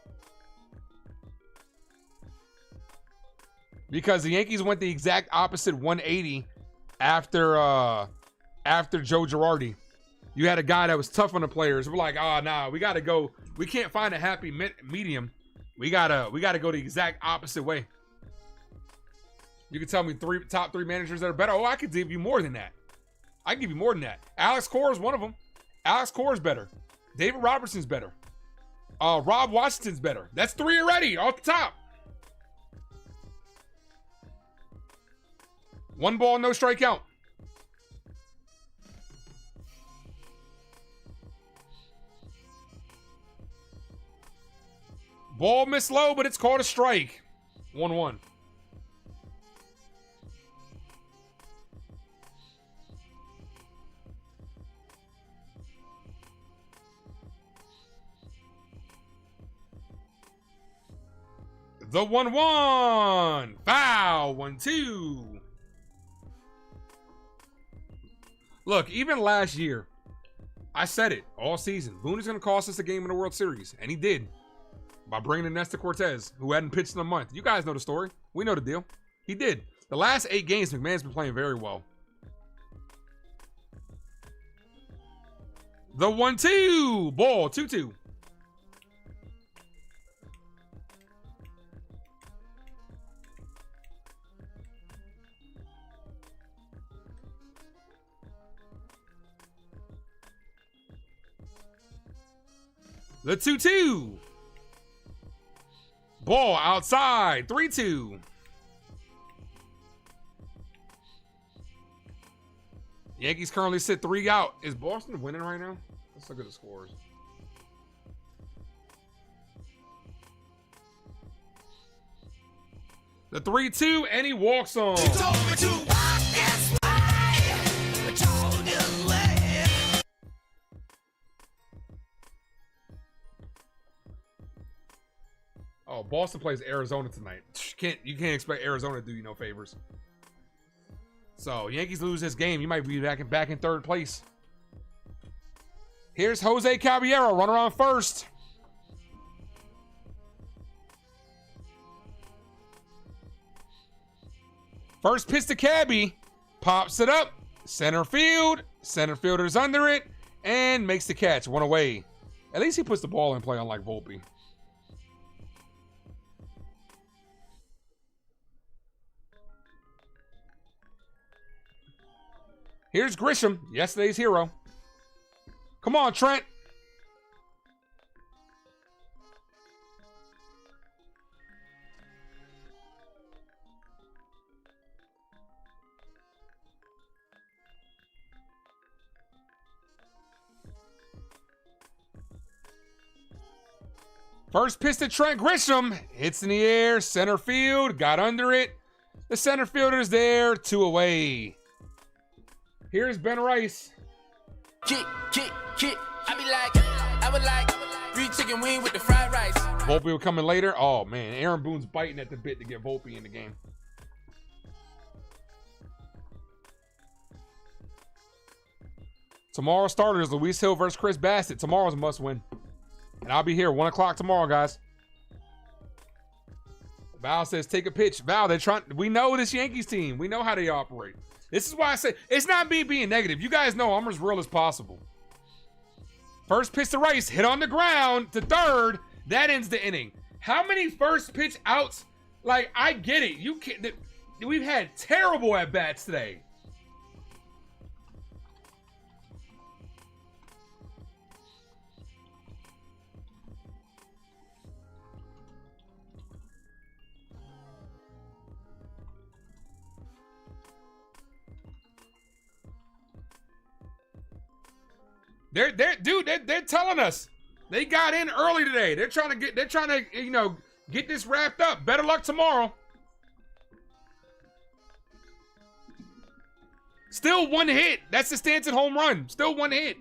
Because the Yankees went the exact opposite 180 after Joe Girardi. You had a guy that was tough on the players. We're like, oh, nah, we got to go. We can't find a happy medium. We gotta go the exact opposite way. You can tell me top three managers that are better. Oh, I could give you more than that. I can give you more than that. Alex Cora is one of them. Alex Cora is better. David Robertson's better. Rob Washington's better. That's three already off the top. 1 ball, no strikeout. Ball missed low, but it's called a strike. 1-1. The 1-1. Foul. 1-2. Look, even last year, I said it all season. Boone is going to cost us a game in the World Series. And he did. By bringing in Nestor Cortez, who hadn't pitched in a month. You guys know the story. We know the deal. He did. The last 8 games, McMahon's been playing very well. The 1-2. Ball. 2-2. The 2-2. Ball outside. 3-2. Yankees currently sit 3 out. Is Boston winning right now? Let's look at the scores. The 3-2, and he walks on. Oh, Boston plays Arizona tonight. You can't expect Arizona to do you no favors. So, Yankees lose this game. You might be back in third place. Here's Jose Caballero, runner on first. First pitch to Cabby. Pops it up. Center field. Center fielder's under it. And makes the catch. 1 away. At least he puts the ball in play, unlike Volpe. Here's Grisham, yesterday's hero. Come on, Trent. First pitch to Trent Grisham. Hits in the air, center field, got under it. The center fielder's there, 2 away. Here's Ben Rice. Kick. I would like 3 chicken wing with the fried rice. Volpe will come in later. Oh, man. Aaron Boone's biting at the bit to get Volpe in the game. Tomorrow starters, Luis Hill versus Chris Bassett. Tomorrow's a must win. And I'll be here 1 o'clock tomorrow, guys. Val says, take a pitch. Val, we know this Yankees team. We know how they operate. This is why I say, it's not me being negative. You guys know I'm as real as possible. First pitch to Rice, hit on the ground to third. That ends the inning. How many first pitch outs? Like, I get it. You can't. We've had terrible at-bats today. They're telling us they got in early today. They're trying to get this wrapped up. Better luck tomorrow. Still one hit. That's the Stanton home run. Still one hit.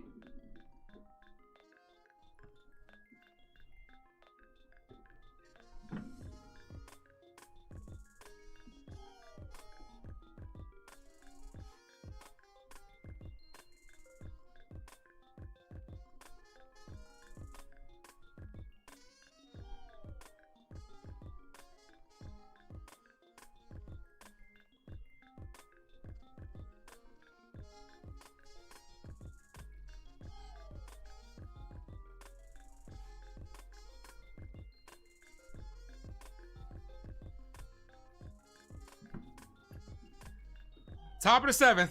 Top of the 7th.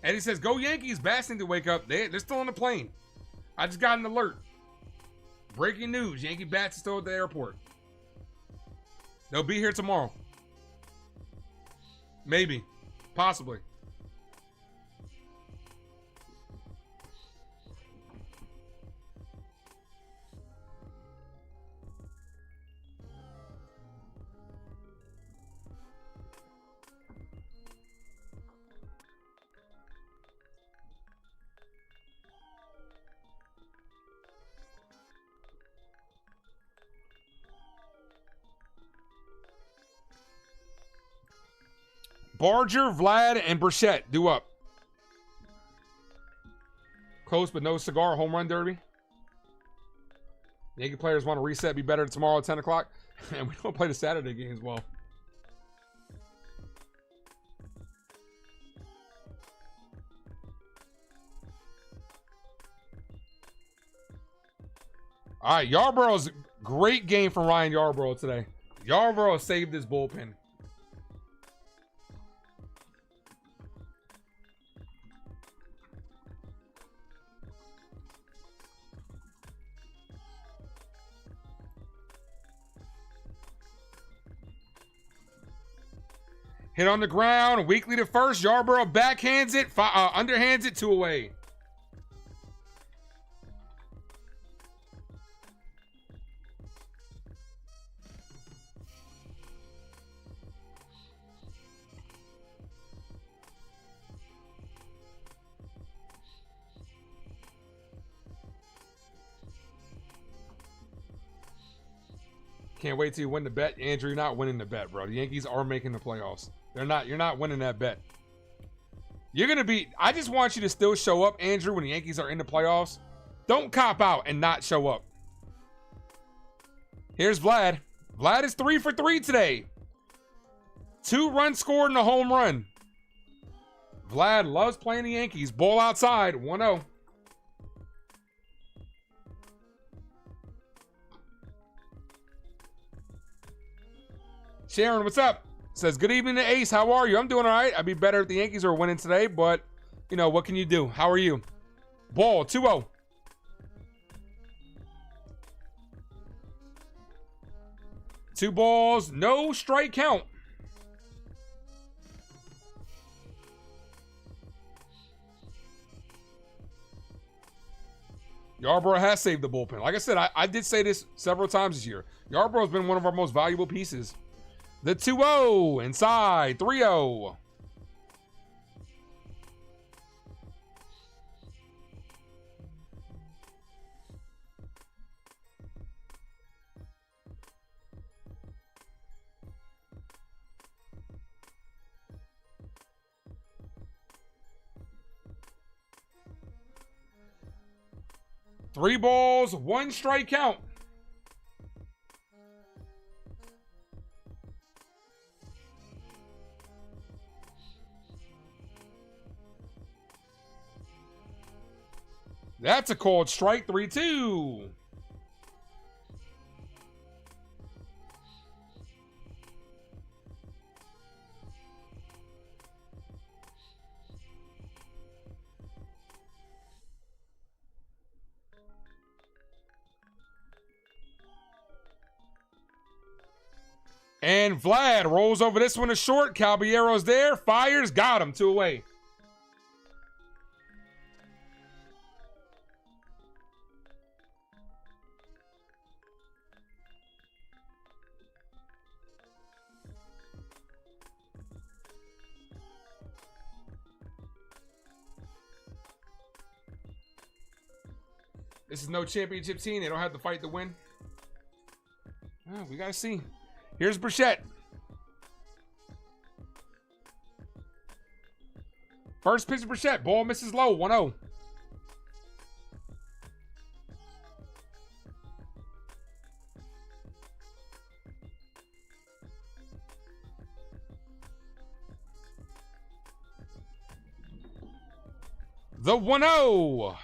Eddie says, go Yankees. Bass need to wake up. They're still on the plane. I just got an alert. Breaking news. Yankee bats are still at the airport. They'll be here tomorrow. Maybe. Possibly. Barger, Vlad, and Burchett due up. Close but no cigar home run derby. Yankee players want to reset, be better tomorrow at 10 o'clock. And we don't play the Saturday games well. All right, Yarborough's great game from Ryan Yarbrough today. Yarbrough saved his bullpen. Hit on the ground, weakly to first. Yarbrough backhands it, underhands it, 2 away. Can't wait till you win the bet. Andrew, you're not winning the bet, bro. The Yankees are making the playoffs. They're not. You're not winning that bet. You're going to be... I just want you to still show up, Andrew, when the Yankees are in the playoffs. Don't cop out and not show up. Here's Vlad. Vlad is 3 for 3 today. 2 runs scored and a home run. Vlad loves playing the Yankees. Ball outside, 1-0. Sharon, what's up? Says, good evening to Ace. How are you? I'm doing all right. I'd be better if the Yankees are winning today, but, you know, what can you do? How are you? Ball, 2-0. Two balls, no strike count. Yarbrough has saved the bullpen. Like I said, I did say this several times this year. Yarbrough has been one of our most valuable pieces. The 2-0 inside, 3-0. 3 balls, 1 strike count. That's a called strike. 3-2. And Vlad rolls over this one to short. Caballero's there. Fires. Got him. 2 away. This is no championship team. They don't have to fight to win. Oh, we got to see. Here's Burchett. First pitch of Burchett. Ball misses low. 1-0. The 1-0.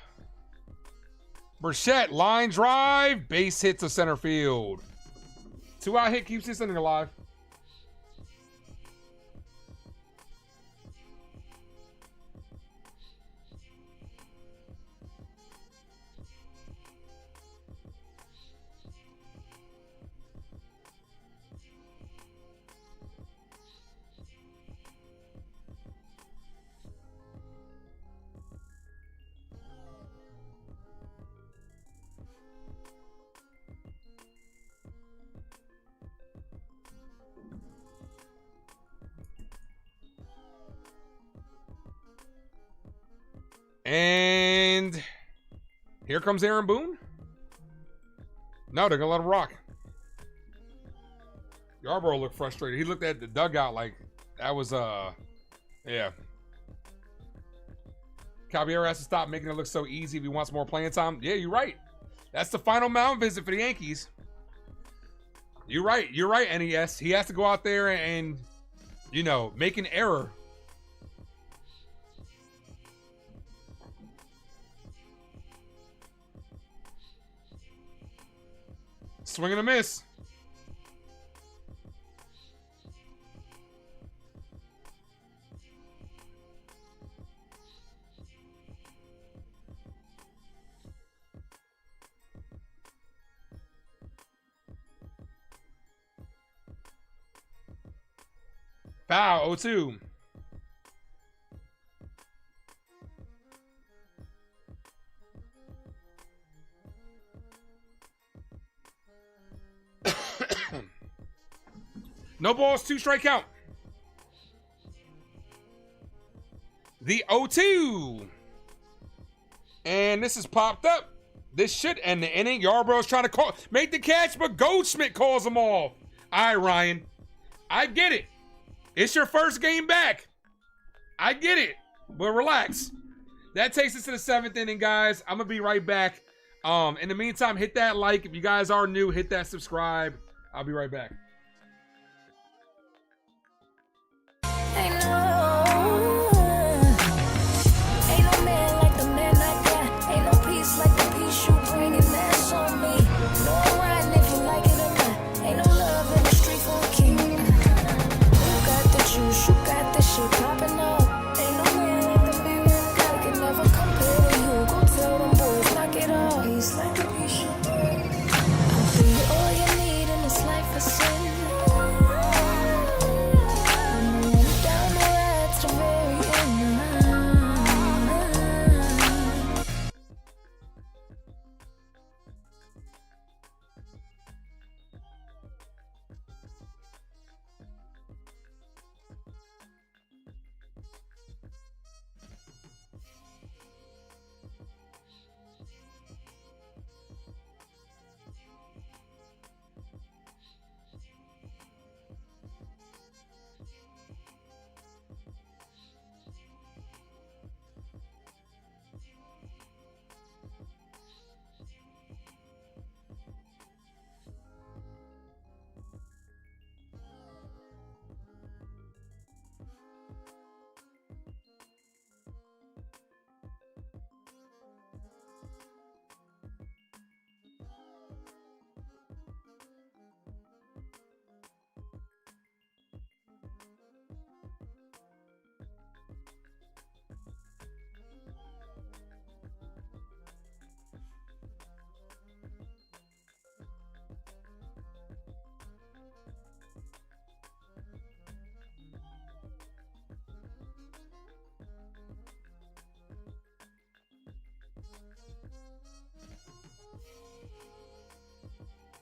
Burchett, line drive, base hit to center field. 2-out hit keeps this inning alive. And here comes Aaron Boone. No, they're going to let him rock. Yarbrough looked frustrated. He looked at the dugout like that was, yeah. Caballero has to stop making it look so easy if he wants more playing time. Yeah, you're right. That's the final mound visit for the Yankees. You're right. You're right, NES. He has to go out there and, you know, make an error. Swing and a miss. Foul, 0-2. No balls, 2 strike count. The 0-2. And this is popped up. This should end the inning. Yarbrough's trying to make the catch, but Goldschmidt calls him off. All right, Ryan. I get it. It's your first game back. I get it. But relax. That takes us to the 7th inning, guys. I'm going to be right back. In the meantime, hit that like. If you guys are new, hit that subscribe. I'll be right back. Ain't no man like the man I got. Ain't no peace like the peace you bring, and that's on me. No riding if you like it or not. Ain't no love in the street for a king. You got the juice, you got the shit popping up. Ain't no man like the man I got. Can never compare to you. Go tell them boys, knock it off. He's like the peace you bring. I'll be all you need in this life for sin.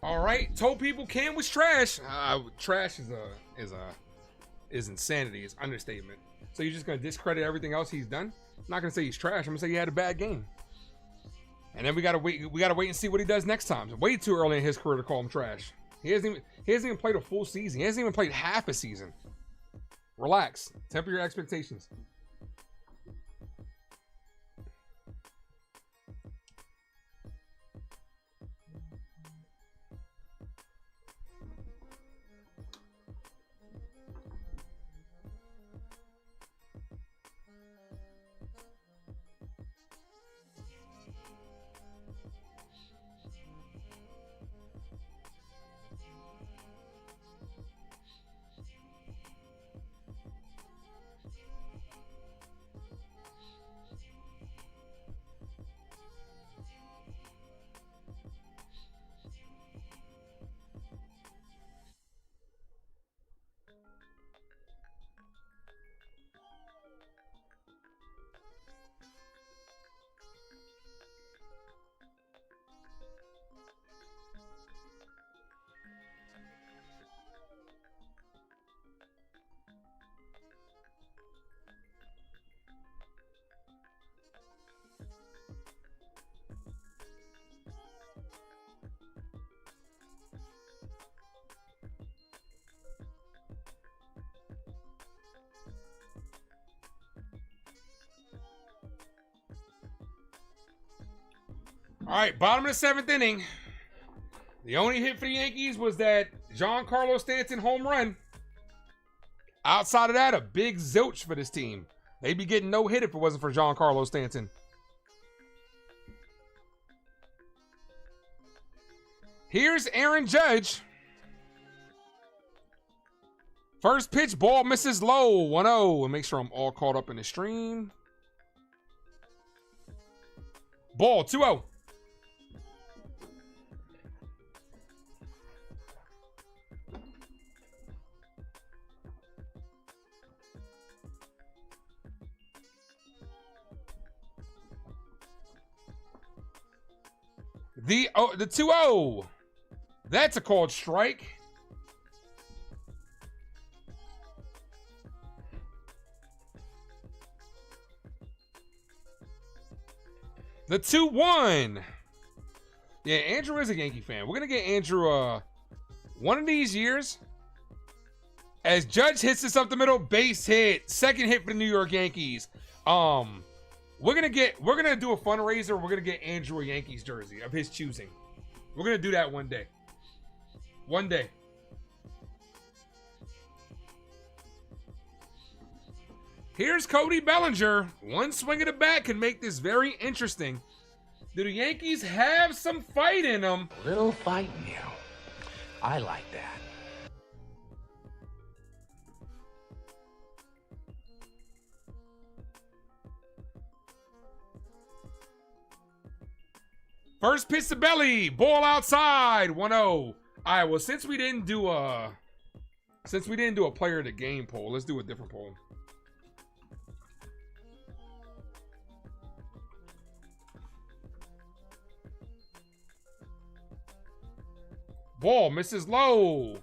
All right, told people Cam was trash. Trash is insanity. It's understatement. So you're just gonna discredit everything else he's done? I'm not gonna say he's trash. I'm gonna say he had a bad game. And then we gotta wait and see what he does next time. It's way too early in his career to call him trash. He hasn't even played a full season. He hasn't even played half a season. Relax. Temper your expectations. All right, bottom of the 7th inning. The only hit for the Yankees was that Giancarlo Stanton home run. Outside of that, a big zilch for this team. They'd be getting no hit if it wasn't for Giancarlo Stanton. Here's Aaron Judge. First pitch, ball misses low, 1-0. And make sure I'm all caught up in the stream. Ball, 2-0. The 2-0. That's a called strike. The 2-1. Yeah, Andrew is a Yankee fan. We're going to get Andrew one of these years. As Judge hits this up the middle, base hit. Second hit for the New York Yankees. We're gonna do a fundraiser. We're gonna get Andrew a Yankees jersey of his choosing. We're gonna do that one day. One day. Here's Cody Bellinger. One swing of the bat can make this very interesting. Do the Yankees have some fight in them? Little fight in you. I like that. First pitch to Belly, ball outside, 1-0. All right, well, since we didn't do a player of the game poll, let's do a different poll. Ball misses low.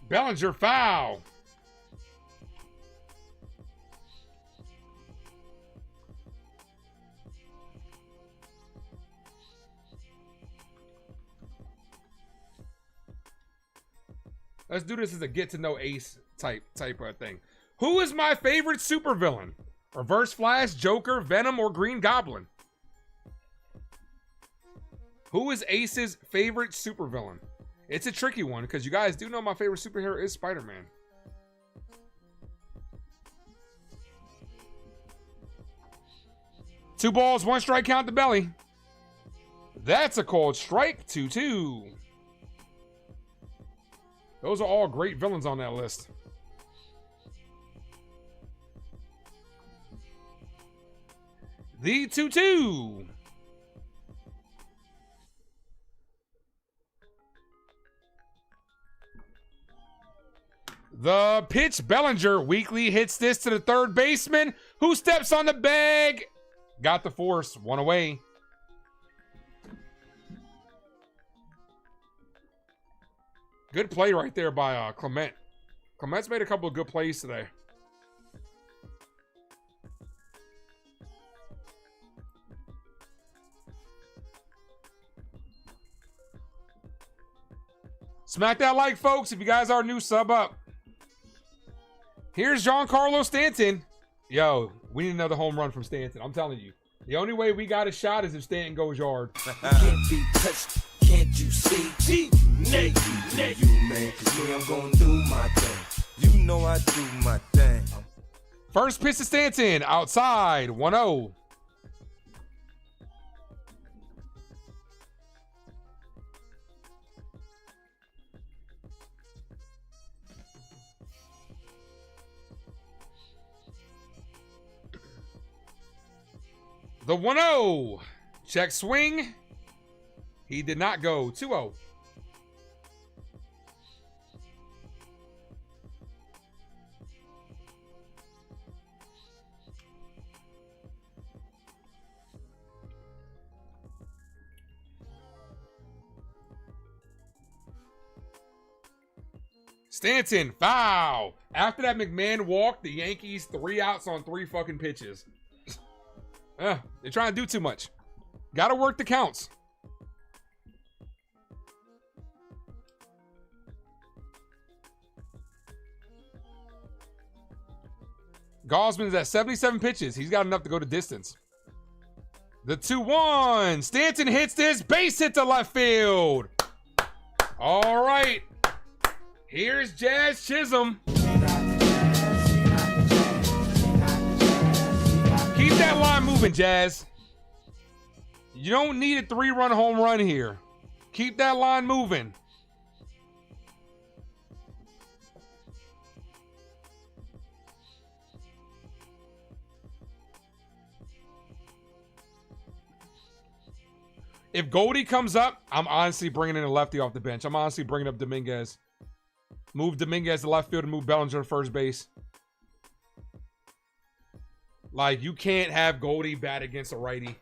Bellinger foul. Let's do this as a get to know Ace type of thing. Who is my favorite supervillain? Reverse Flash, Joker, Venom, or Green Goblin? Who is Ace's favorite supervillain? It's a tricky one because you guys do know my favorite superhero is Spider-Man. Two balls, one strike, count the Belly. That's a called strike, 2-2. Those are all great villains on that list. The 2-2. The pitch, Bellinger weakly hits this to the third baseman, who steps on the bag. Got the force, one away. Good play right there by Clement. Clement's made a couple of good plays today. Smack that like, folks, if you guys are new, sub up. Here's Giancarlo Stanton. Yo, we need another home run from Stanton. I'm telling you. The only way we got a shot is if Stanton goes yard. Can't be touched, can't you see? Nate, you man, 'cause me, I'm gonna do my thing. You know I do my thing. First pitch to Stanton, outside, 1-0. The 1-0. Check swing. He did not go. 2-0. Stanton, foul. After that McMahon walk, the Yankees 3 outs on 3 fucking pitches. They're trying to do too much. Got to work the counts. Gosman's at 77 pitches. He's got enough to go to distance. The 2-1. Stanton hits this. Base hit to left field. All right. Here's Jazz Chisholm. Keep that line moving, Jazz. You don't need a 3-run home run here. Keep that line moving. If Goldie comes up, I'm honestly bringing in a lefty off the bench. I'm honestly bringing up Dominguez. Move Dominguez to left field and move Bellinger to first base. Like, you can't have Goldie bat against a righty.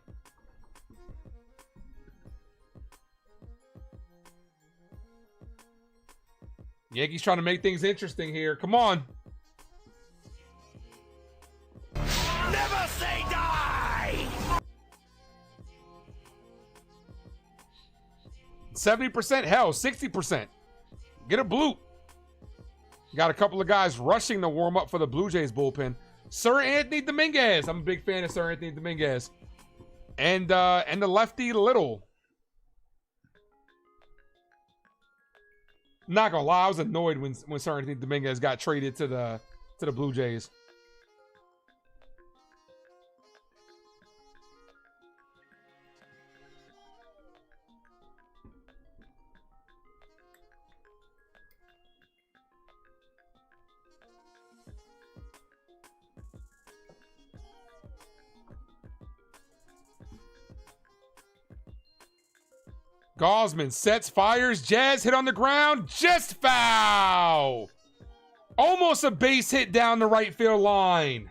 Yankees trying to make things interesting here. Come on. Never say die! 70%, hell, 60%. Get a bloop. Got a couple of guys rushing to warm up for the Blue Jays bullpen. Sir Anthony Dominguez. I'm a big fan of Sir Anthony Dominguez. And the lefty Little. Not gonna lie, I was annoyed when Sir Anthony Dominguez got traded to the Blue Jays. Gosman sets, fires, Jazz hit on the ground, just foul. Almost a base hit down the right field line.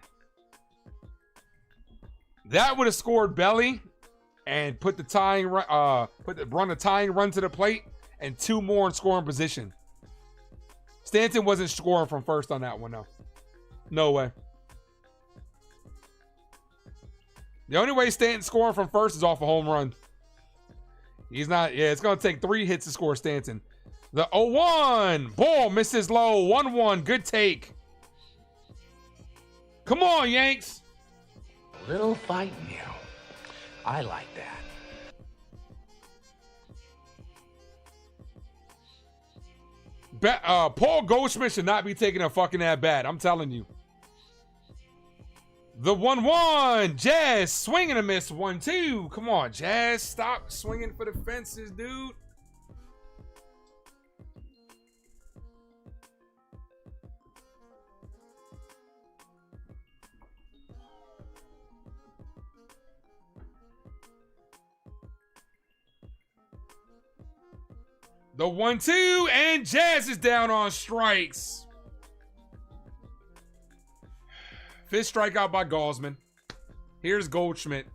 That would have scored Belly and put the tying run to the plate and 2 more in scoring position. Stanton wasn't scoring from first on that one though. No way. The only way Stanton's scoring from first is off a home run. He's not, yeah, it's going to take 3 hits to score Stanton. The 0-1. Ball misses low. 1-1. Good take. Come on, Yanks. A little fight new. I like that. Paul Goldschmidt should not be taking a fucking at bat. I'm telling you. The 1-1. Jazz swinging a miss. 1-2. Come on, Jazz. Stop swinging for the fences, dude. The 1-2, and Jazz is down on strikes. Fifth strikeout by Gaussman. Here's Goldschmidt.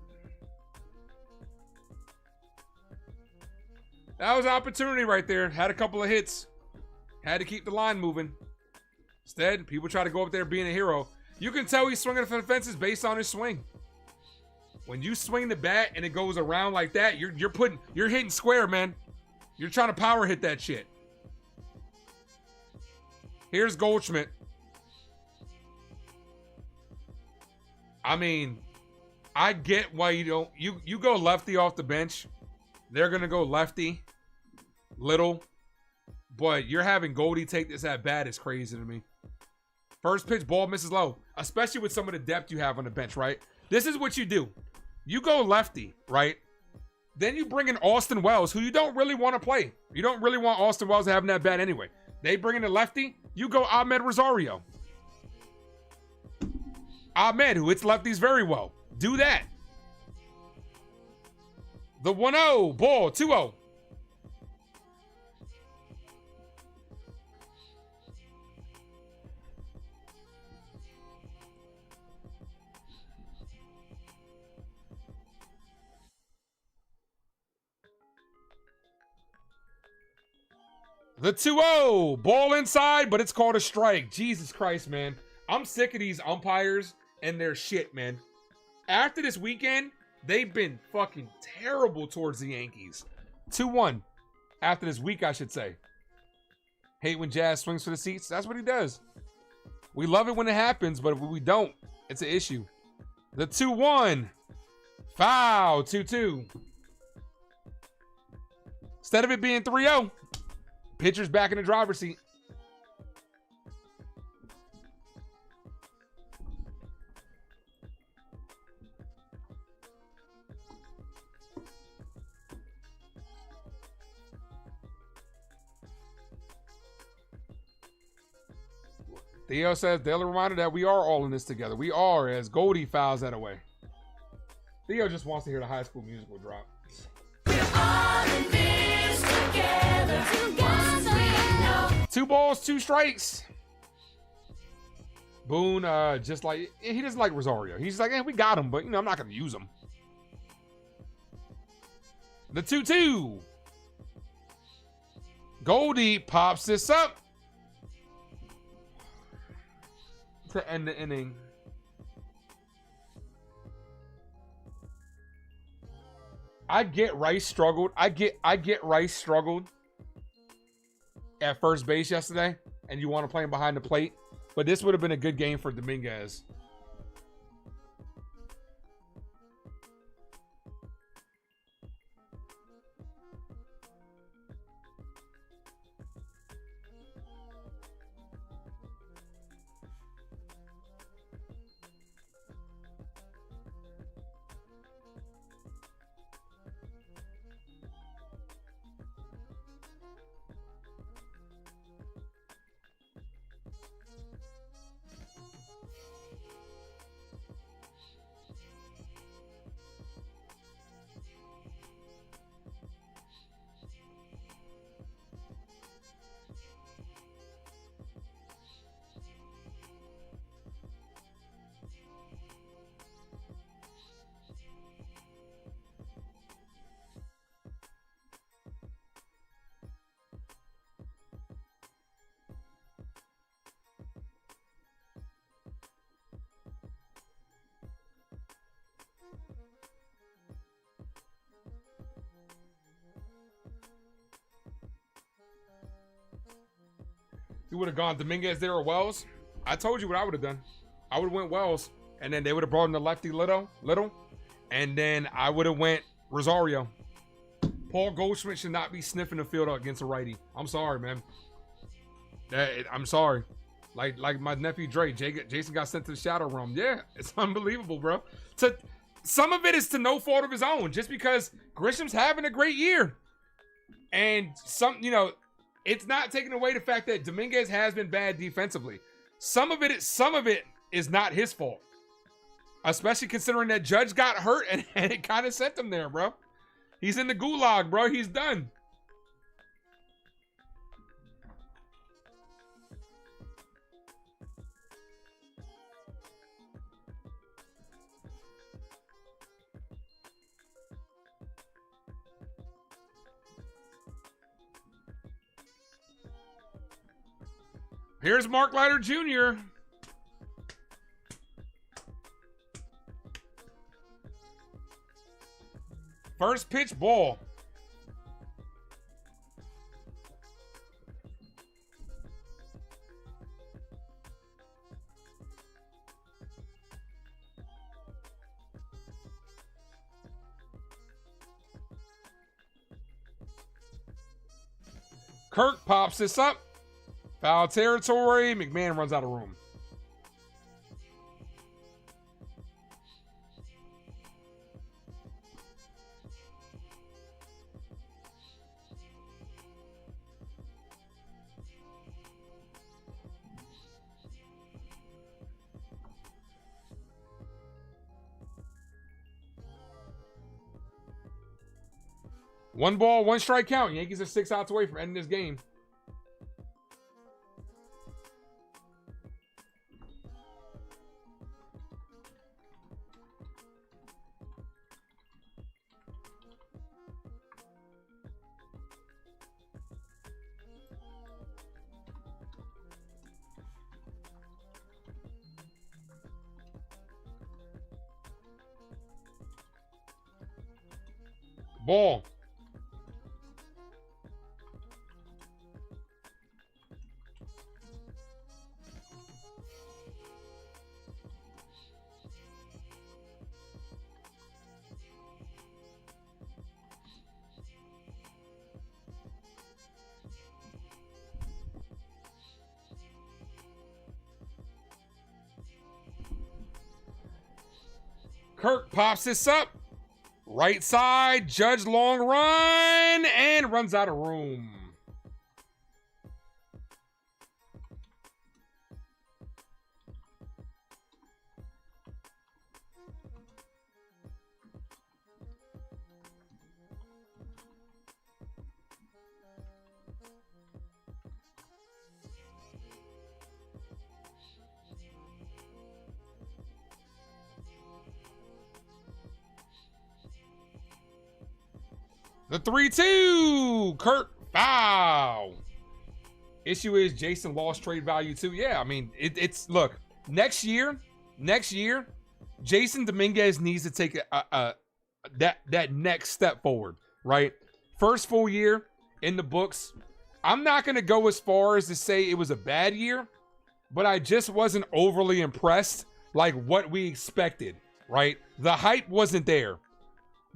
That was an opportunity right there. Had a couple of hits. Had to keep the line moving. Instead, people try to go up there being a hero. You can tell he's swinging for the fences based on his swing. When you swing the bat and it goes around like that, you're hitting square, man. You're trying to power hit that shit. Here's Goldschmidt. I mean, I get why you don't. You go lefty off the bench. They're gonna go lefty, Little, but you're having Goldie take this at bat is crazy to me. First pitch, ball misses low, especially with some of the depth you have on the bench, right? This is what you do. You go lefty, right? Then you bring in Austin Wells, who you don't really want to play. You don't really want Austin Wells having that bat anyway. They bring in a lefty. You go Ahmed Rosario. Ahmed, who hits lefties very well. Do that. The 1-0, ball, 2-0. The 2-0, ball inside, but it's called a strike. Jesus Christ, man. I'm sick of these umpires and their shit, man. After this weekend, they've been fucking terrible towards the Yankees. 2-1. After this week, I should say. Hate when Jazz swings for the seats. That's what he does. We love it when it happens, but if we don't, it's an issue. The 2-1. Foul. 2-2. Instead of it being 3-0, pitcher's back in the driver's seat. Theo says, daily reminder that we are all in this together. We are, as Goldie fouls that away. Theo just wants to hear the High School Musical drop. Two balls, two strikes. Boone, just like, he doesn't like Rosario. He's like, we got him, but, I'm not going to use him. The 2-2. Goldie pops this up to end the inning. I get Rice struggled. I get Rice struggled at first base yesterday, and you want to play him behind the plate. But this would have been a good game for Dominguez. You would have gone Dominguez there or Wells. I told you what I would have done. I would have went Wells, and then they would have brought in the lefty Little, and then I would have went Rosario. Paul Goldschmidt should not be sniffing the field against a righty. I'm sorry, man. I'm sorry. Like my nephew Dre, Jason got sent to the shadow realm. Yeah, it's unbelievable, bro. Some of it is to no fault of his own, just because Grisham's having a great year, and it's not taking away the fact that Dominguez has been bad defensively. Some of it is not his fault. Especially considering that Judge got hurt and it kind of sent him there, bro. He's in the gulag, bro. He's done. Here's Mark Leiter Jr. First pitch, ball. Kirk pops this up. Foul territory. McMahon runs out of room. One ball, one strike count. Yankees are 6 outs away from ending this game. Ball. Kirk pops this up. Right side, Judge long run, and runs out of room. The 3-2, Kirk foul. Issue is Jason lost trade value too. Yeah, I mean, it's look, next year, Jason Dominguez needs to take that next step forward, right? First full year in the books. I'm not going to go as far as to say it was a bad year, but I just wasn't overly impressed like what we expected, right? The hype wasn't there.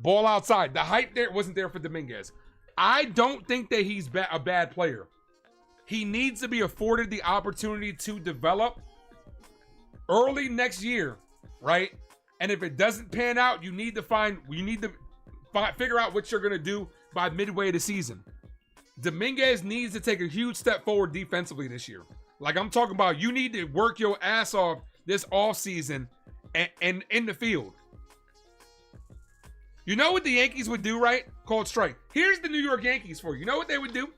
Ball outside. The hype there wasn't there for Dominguez. I don't think that he's a bad player. He needs to be afforded the opportunity to develop early next year, right? And if it doesn't pan out, you need to figure out what you're going to do by midway of the season. Dominguez needs to take a huge step forward defensively this year. Like I'm talking about, you need to work your ass off this offseason and in the field. You know what the Yankees would do, right? Called strike. Here's the New York Yankees for you. You know what they would do?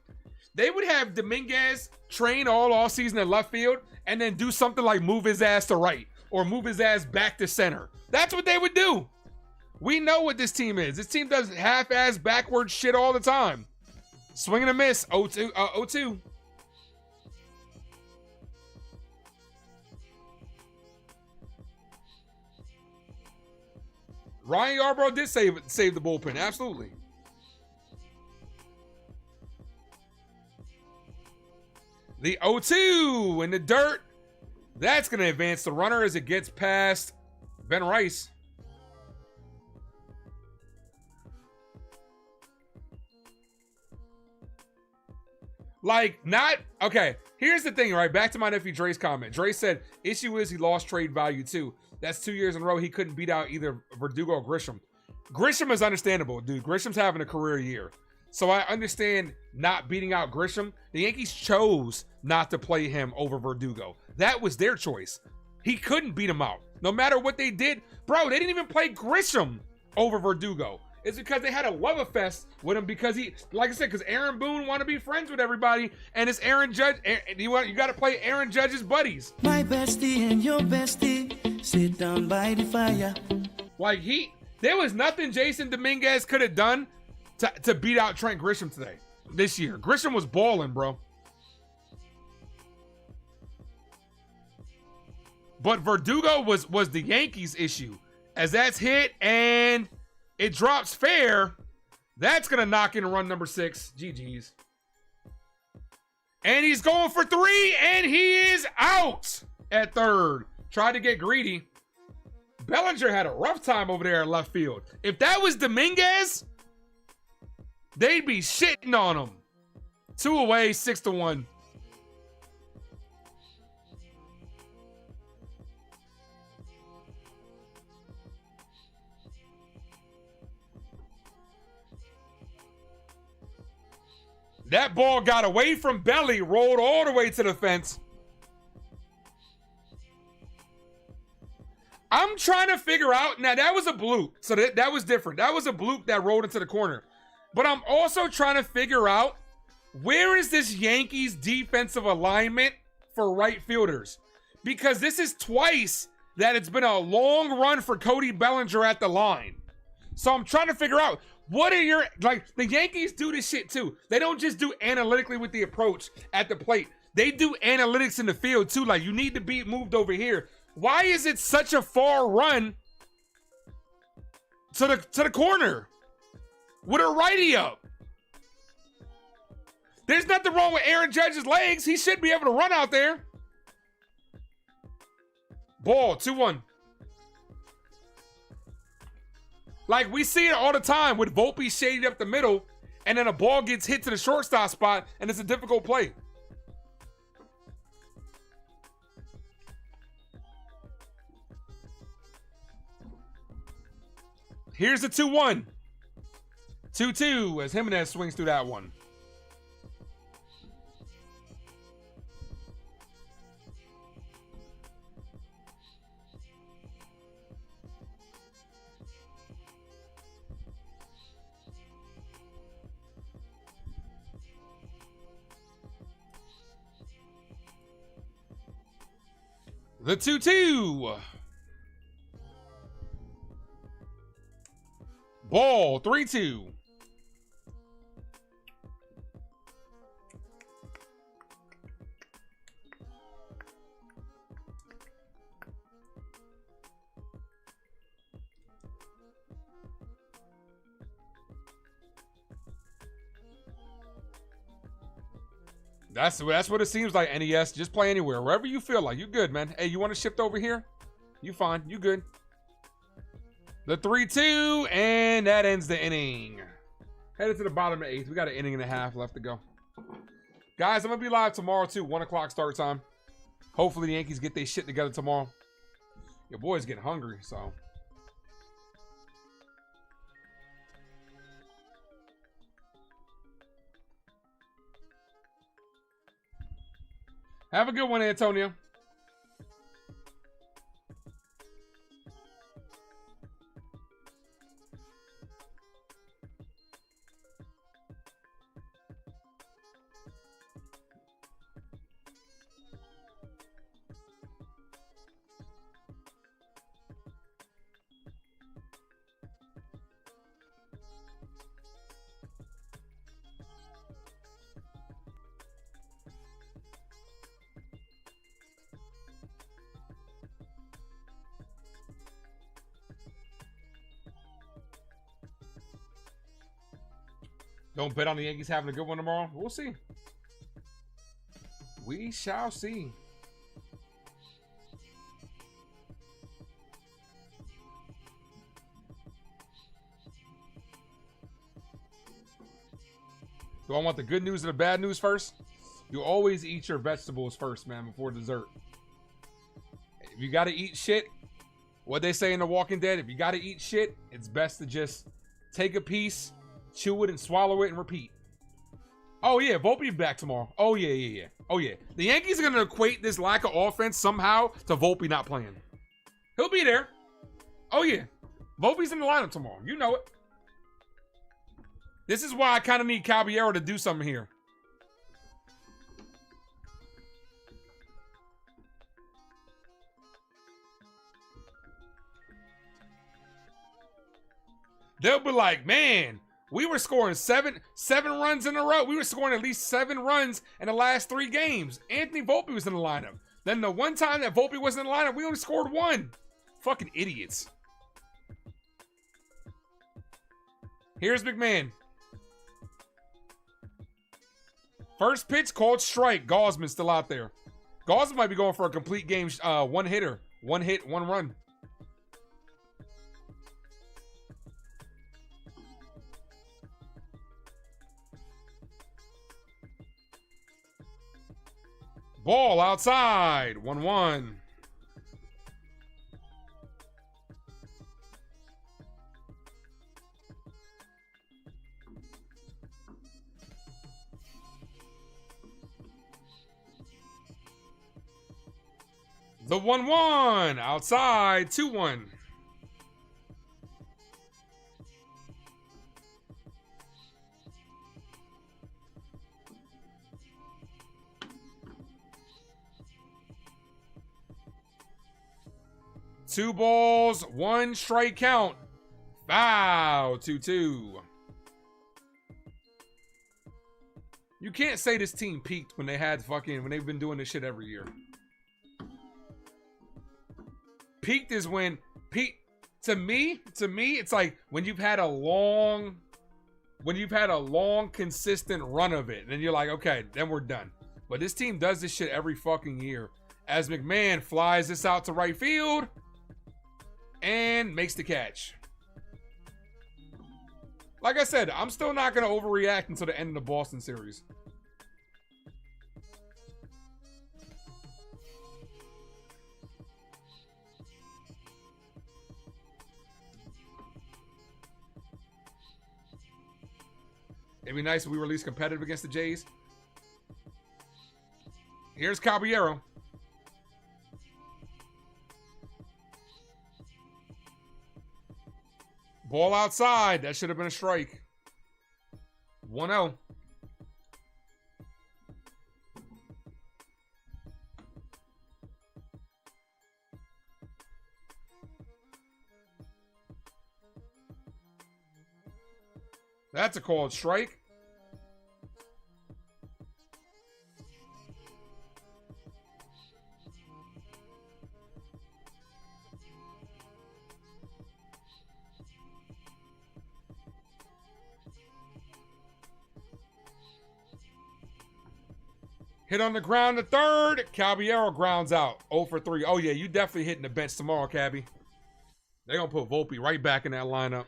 They would have Dominguez train all season in left field and then do something like move his ass to right or move his ass back to center. That's what they would do. We know what this team is. This team does half-ass backward shit all the time. Swing and a miss. 0-2. Ryan Yarbrough did save the bullpen. Absolutely. The 0-2 in the dirt. That's going to advance the runner as it gets past Ben Rice. Okay, here's the thing, right? Back to my nephew Dre's comment. Dre said, issue is he lost trade value too. That's 2 years in a row he couldn't beat out either Verdugo or Grisham. Grisham is understandable, dude. Grisham's having a career year. So I understand not beating out Grisham. The Yankees chose not to play him over Verdugo. That was their choice. He couldn't beat him out. No matter what they did. Bro, they didn't even play Grisham over Verdugo. It's because they had a love fest with him because he, like I said, because Aaron Boone wanted to be friends with everybody, and it's Aaron Judge. You got to play Aaron Judge's buddies. My bestie and your bestie sit down by the fire. Like there was nothing Jason Dominguez could have done to beat out Trent Grisham this year. Grisham was balling, bro. But Verdugo was the Yankees' issue. As that's hit and it drops fair, that's going to knock in run number 6. GG's. And he's going for 3, and he is out at third. Tried to get greedy. Bellinger had a rough time over there at left field. If that was Dominguez, they'd be shitting on him. 2 away, 6-1. That ball got away from Belly, rolled all the way to the fence. I'm trying to figure out, now that was a bloop, so that was different. That was a bloop that rolled into the corner. But I'm also trying to figure out, where is this Yankees defensive alignment for right fielders? Because this is twice that it's been a long run for Cody Bellinger at the line. So I'm trying to figure out, what are your, like, the Yankees do this shit too. They don't just do analytically with the approach at the plate. They do analytics in the field too. Like, you need to be moved over here. Why is it such a far run to the corner with a righty up? There's nothing wrong with Aaron Judge's legs. He should be able to run out there. Ball, 2-1. Like, we see it all the time with Volpe shaded up the middle, and then a ball gets hit to the shortstop spot, and it's a difficult play. Here's the 2-1. 2-2 as Jimenez swings through that one. The 2-2. Ball, 3-2. That's what it seems like, NES. Just play anywhere. Wherever you feel like. You good, man. Hey, you want to shift over here? You fine. You good. The 3-2, and that ends the inning. Headed to the bottom of the 8th. We got an inning and a half left to go. Guys, I'm going to be live tomorrow, too. 1 o'clock start time. Hopefully the Yankees get their shit together tomorrow. Your boy's getting hungry, so. Have a good one, Antonio. Don't bet on the Yankees having a good one tomorrow. We'll see. We shall see. Do I want the good news or the bad news first? You always eat your vegetables first, man, before dessert. If you got to eat shit, what they say in The Walking Dead, if you got to eat shit, it's best to just take a piece, chew it and swallow it and repeat. Oh, yeah, Volpe back tomorrow. Oh, yeah. Oh, yeah. The Yankees are going to equate this lack of offense somehow to Volpe not playing. He'll be there. Oh, yeah. Volpe's in the lineup tomorrow. You know it. This is why I kind of need Caballero to do something here. They'll be like, man, we were scoring seven runs in a row. We were scoring at least 7 runs in the last 3 games. Anthony Volpe was in the lineup. Then the one time that Volpe wasn't in the lineup, we only scored 1. Fucking idiots. Here's McMahon. First pitch called strike. Gaussman still out there. Gaussman might be going for a complete game, one hitter. 1 hit, 1 run. Ball outside. 1-1. The 1-1 outside. 2-1. Two balls, 1 strike count. Foul. 2-2. You can't say this team peaked when when they've been doing this shit every year. Peaked is when to me, it's like when you've had a long consistent run of it, and then you're like, okay, then we're done. But this team does this shit every fucking year. As McMahon flies this out to right field and makes the catch. Like I said, I'm still not going to overreact until the end of the Boston series. It'd be nice if we were at least competitive against the Jays. Here's Caballero. Ball outside. That should have been a strike. 1-0. That's a called strike. Hit on the ground to third. Caballero grounds out. 0 for 3. Oh, yeah, you definitely hitting the bench tomorrow, Cabby. They're going to put Volpe right back in that lineup.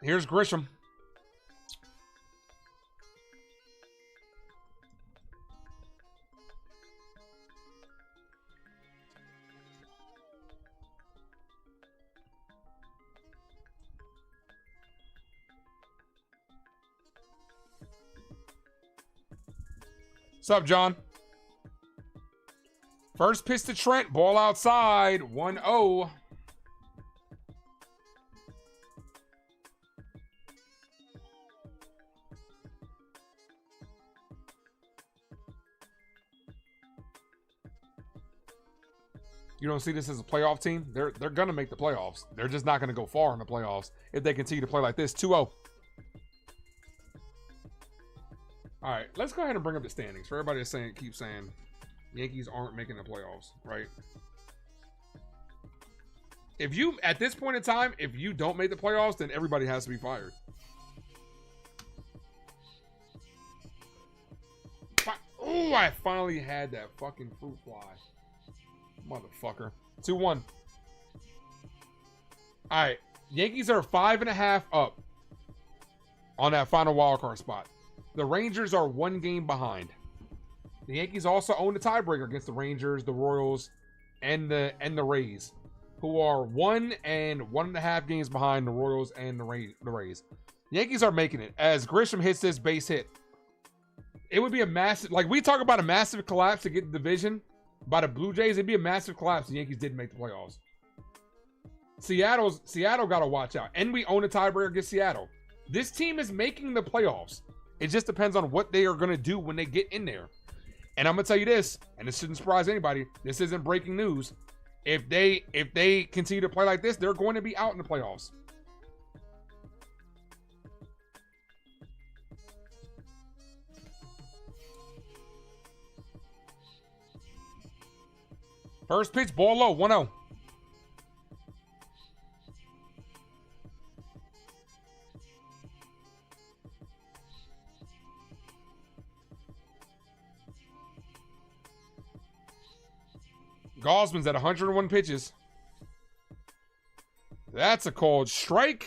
Here's Grisham. What's up, John? First pitch to Trent. Ball outside. 1-0. You don't see this as a playoff team? They're going to make the playoffs. They're just not going to go far in the playoffs if they continue to play like this. 2-0. All right, let's go ahead and bring up the standings for everybody that's keeps saying Yankees aren't making the playoffs, right? If you, at this point in time, if you don't make the playoffs, then everybody has to be fired. Oh, I finally had that fucking fruit fly. Motherfucker. 2-1. All right, Yankees are 5.5 up on that final wildcard spot. The Rangers are 1 game behind. The Yankees also own the tiebreaker against the Rangers, the Royals, and the Rays, who are 1 and 1.5 games behind the Royals and the Rays. The Yankees are making it as Grisham hits this base hit. It would be a massive, like we talk about a massive collapse to get the division by the Blue Jays. It'd be a massive collapse if the Yankees didn't make the playoffs. Seattle got to watch out, and we own a tiebreaker against Seattle. This team is making the playoffs. It just depends on what they are going to do when they get in there. And I'm going to tell you this, and this shouldn't surprise anybody. This isn't breaking news. If they continue to play like this, they're going to be out in the playoffs. First pitch, ball low, 1-0. Gosman's at 101 pitches. That's a called strike.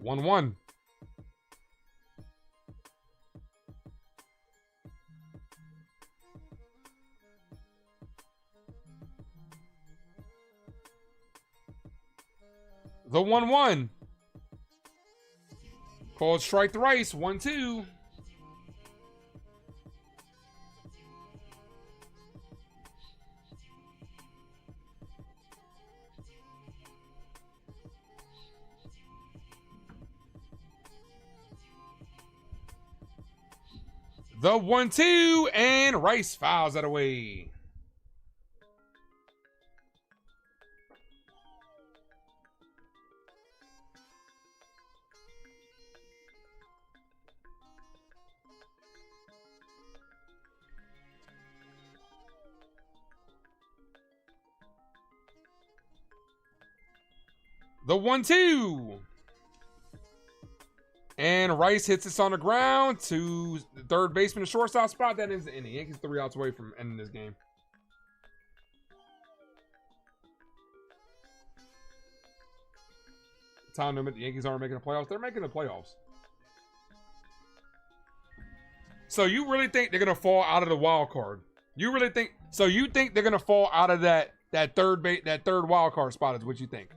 1-1. The 1-1. Called strike thrice. 1-2. The 1-2, and Rice fouls that away. The 1-2. And Rice hits this on the ground to the third baseman, the shortstop spot. That ends the inning. Yankees 3 outs away from ending this game. Time limit. The Yankees aren't making the playoffs. They're making the playoffs. So you really think they're gonna fall out of the wild card? You really think? So you think they're gonna fall out of that third wild card spot? Is what you think?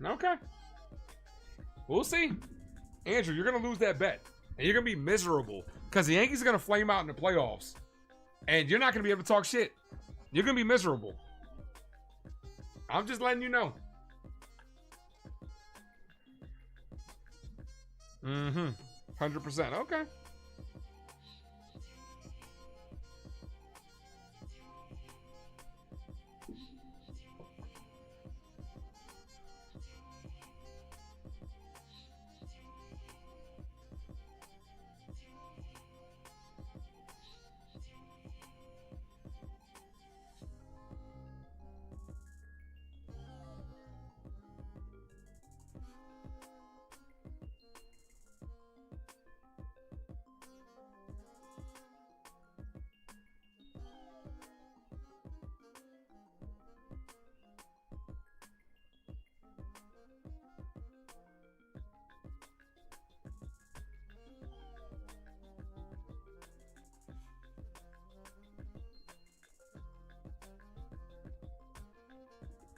Okay. We'll see. Andrew, you're going to lose that bet. And you're going to be miserable. Because the Yankees are going to flame out in the playoffs. And you're not going to be able to talk shit. You're going to be miserable. I'm just letting you know. 100%. Okay.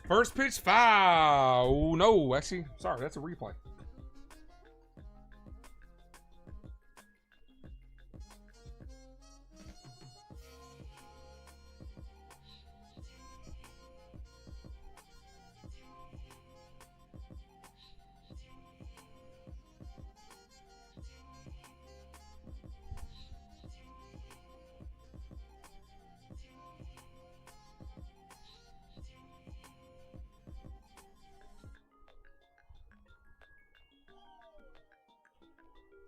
First pitch, foul. No, actually, sorry, that's a replay.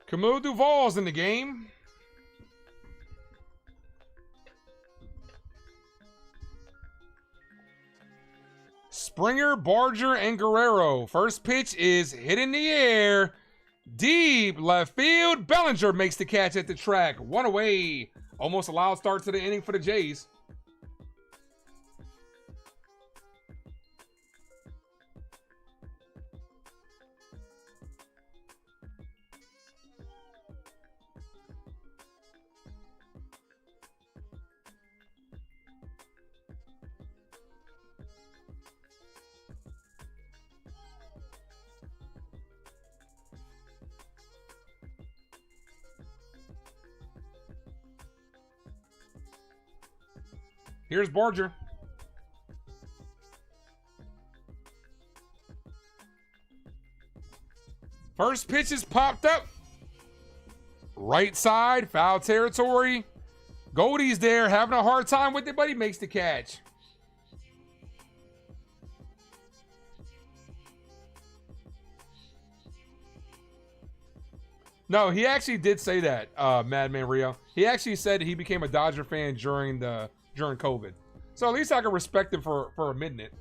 Camille Duval's in the game. Springer, Barger, and Guerrero. First pitch is hit in the air. Deep left field. Bellinger makes the catch at the track. 1 away. Almost a loud start to the inning for the Jays. Here's Barger. First pitch is popped up. Right side, foul territory. Goldie's there having a hard time with it, but he makes the catch. No, he actually did say that, Madman Rio. He actually said he became a Dodger fan during COVID. So at least I can respect him for admitting it.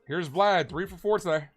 Here's Vlad, 3 for 4 today.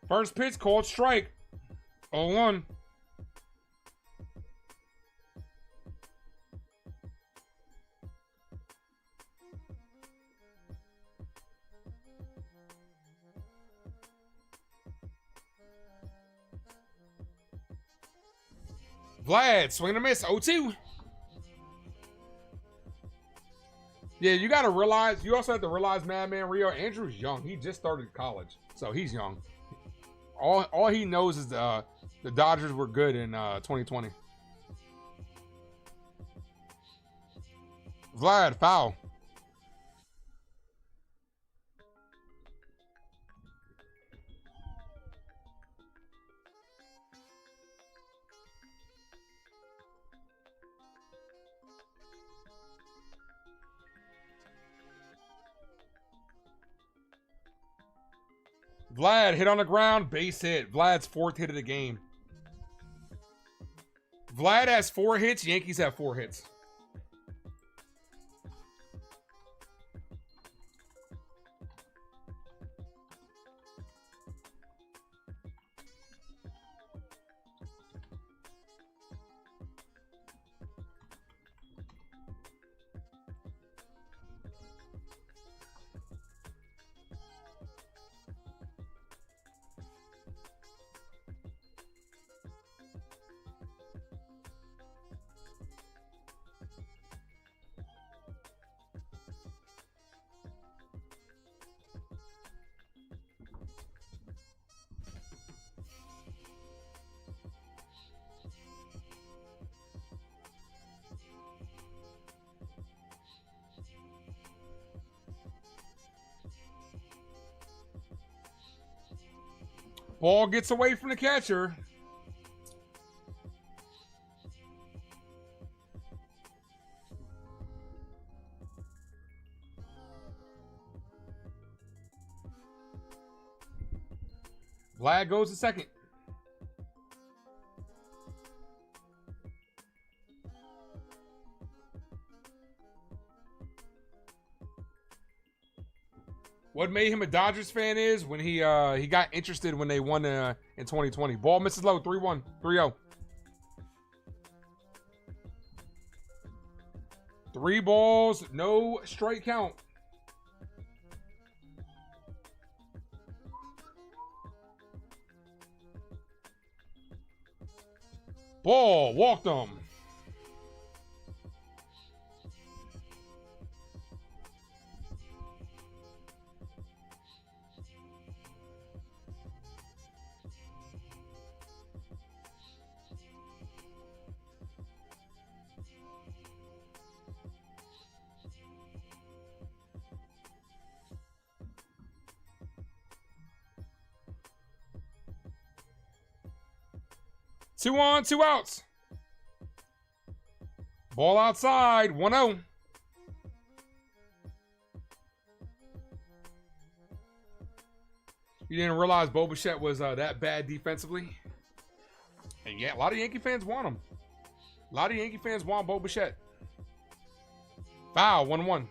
First pitch called strike. 0-1. Vlad, swing and a miss. 0-2. Yeah, you got to realize, you also have to realize, Madman Rio, Andrew's young. He just started college, so he's young. All he knows is the Dodgers were good in 2020. Vlad, foul. Vlad hit on the ground, base hit. Vlad's 4th hit of the game. Vlad has 4 hits. Yankees have 4 hits. Ball gets away from the catcher. Vlad goes to second. What made him a Dodgers fan is when he got interested when they won in 2020. Ball misses low, 3-1, 3-0. 3 balls, no strike count. Ball, walked him. Two on, 2 outs. Ball outside, 1-0. You didn't realize Bo Bichette was that bad defensively? And yeah, a lot of Yankee fans want him. A lot of Yankee fans want Bo Bichette. Foul, 1-1.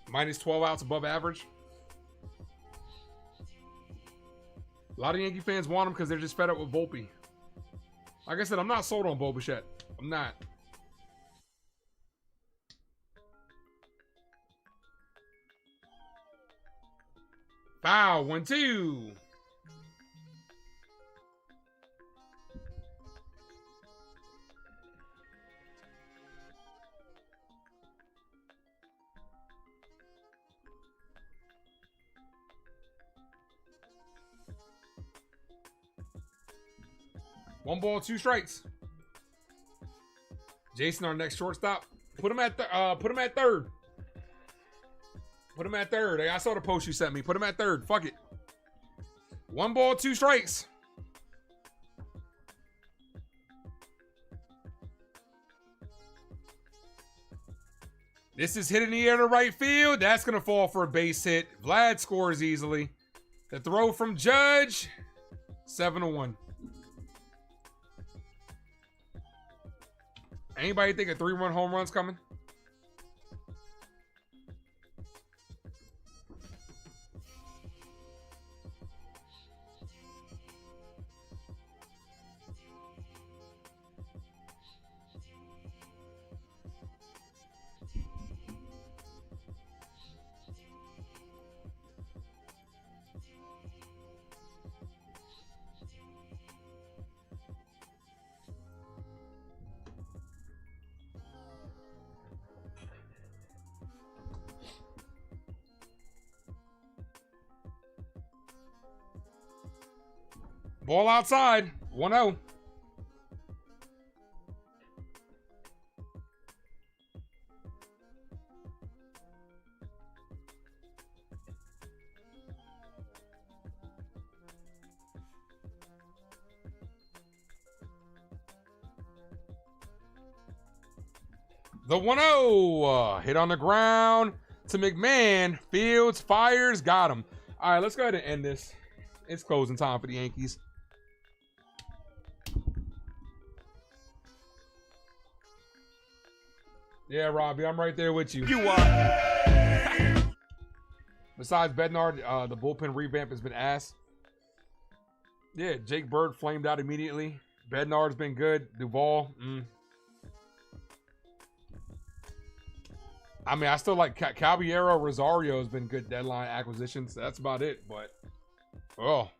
Minus 12 outs above average. A lot of Yankee fans want him because they're just fed up with Volpe. Like I said, I'm not sold on Bo Bichette. I'm not. Foul, 1-2. One ball, 2 strikes. Jason, our next shortstop. Put him at third. Put him at third. I saw the post you sent me. Put him at third. Fuck it. 1 ball, 2 strikes. This is hit in the air to right field. That's going to fall for a base hit. Vlad scores easily. The throw from Judge. 7-1. Anybody think a 3-run home run's coming? Ball outside. 1-0. The 1-0. Hit on the ground to McMahon. Fields fires. Got him. All right, let's go ahead and end this. It's closing time for the Yankees. Yeah, Robbie, I'm right there with you. You are. Besides Bednar, the bullpen revamp has been ass. Yeah, Jake Bird flamed out immediately. Bednar's been good. Duvall. I mean, I still like Caballero. Rosario has been good deadline acquisitions. That's about it, but oh.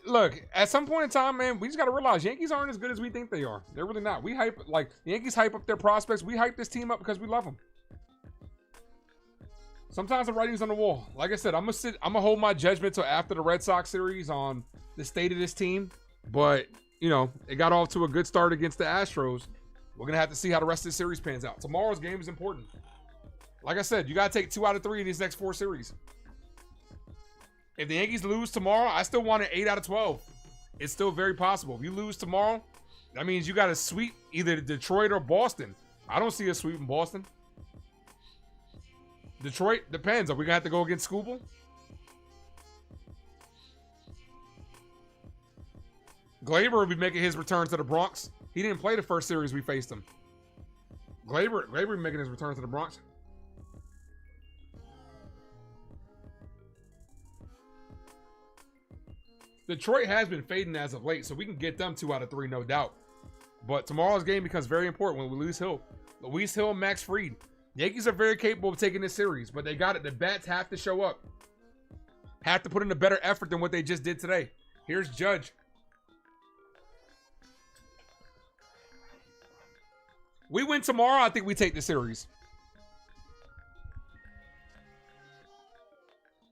Look, at some point in time, man, we just got to realize Yankees aren't as good as we think they are. They're really not. We hype, like, the Yankees hype up their prospects. We hype this team up because we love them. Sometimes the writing's on the wall. Like I said, I'm going to hold my judgment till after the Red Sox series on the state of this team. But, you know, it got off to a good start against the Astros. We're going to have to see how the rest of the series pans out. Tomorrow's game is important. Like I said, you got to take 2 out of 3 in these next 4 series. If the Yankees lose tomorrow, I still want an 8 out of 12. It's still very possible. If you lose tomorrow, that means you got to sweep either Detroit or Boston. I don't see a sweep in Boston. Detroit, depends. Are we going to have to go against Skubal? Glaber will be making his return to the Bronx. He didn't play the first series we faced him. Glaber making his return to the Bronx. Detroit has been fading as of late, so we can get them 2 out of 3, no doubt. But tomorrow's game becomes very important when Luis Hill, Max Fried. The Yankees are very capable of taking this series, but they got it. The bats have to show up. Have to put in a better effort than what they just did today. Here's Judge. We win tomorrow, I think we take the series.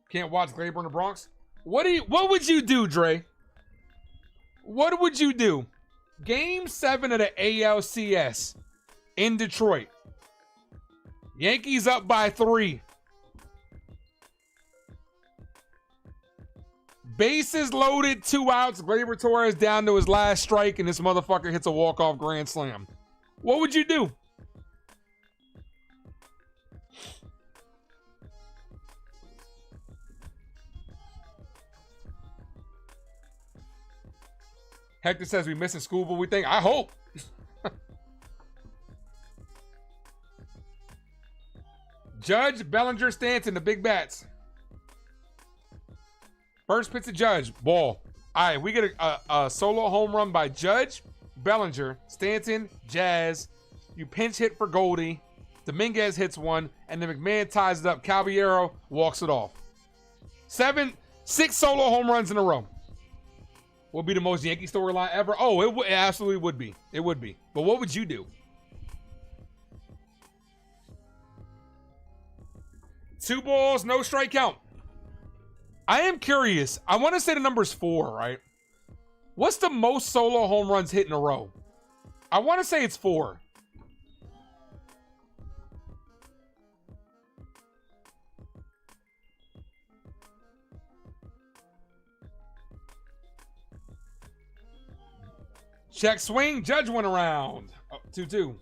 Can't watch Glaber in the Bronx. What would you do, Dre? What would you do? Game 7 of the ALCS in Detroit. Yankees up by 3. Bases loaded, 2 outs. Gleyber Torres down to his last strike, and this motherfucker hits a walk-off grand slam. What would you do? Hector says we missing school, but we think. I hope. Judge, Bellinger, Stanton, the big bats. First pitch to Judge, ball. All right, we get a solo home run by Judge, Bellinger, Stanton, Jazz. You pinch hit for Goldie. Dominguez hits one, and then McMahon ties it up. Caballero walks it off. 6 solo home runs in a row. Will be the most Yankee storyline ever. Oh, it absolutely would be. It would be. But what would you do? 2 balls, no strike count. I am curious. I want to say the number's 4, right? What's the most solo home runs hit in a row? I want to say it's 4. Check swing. Judge went around. 2-2.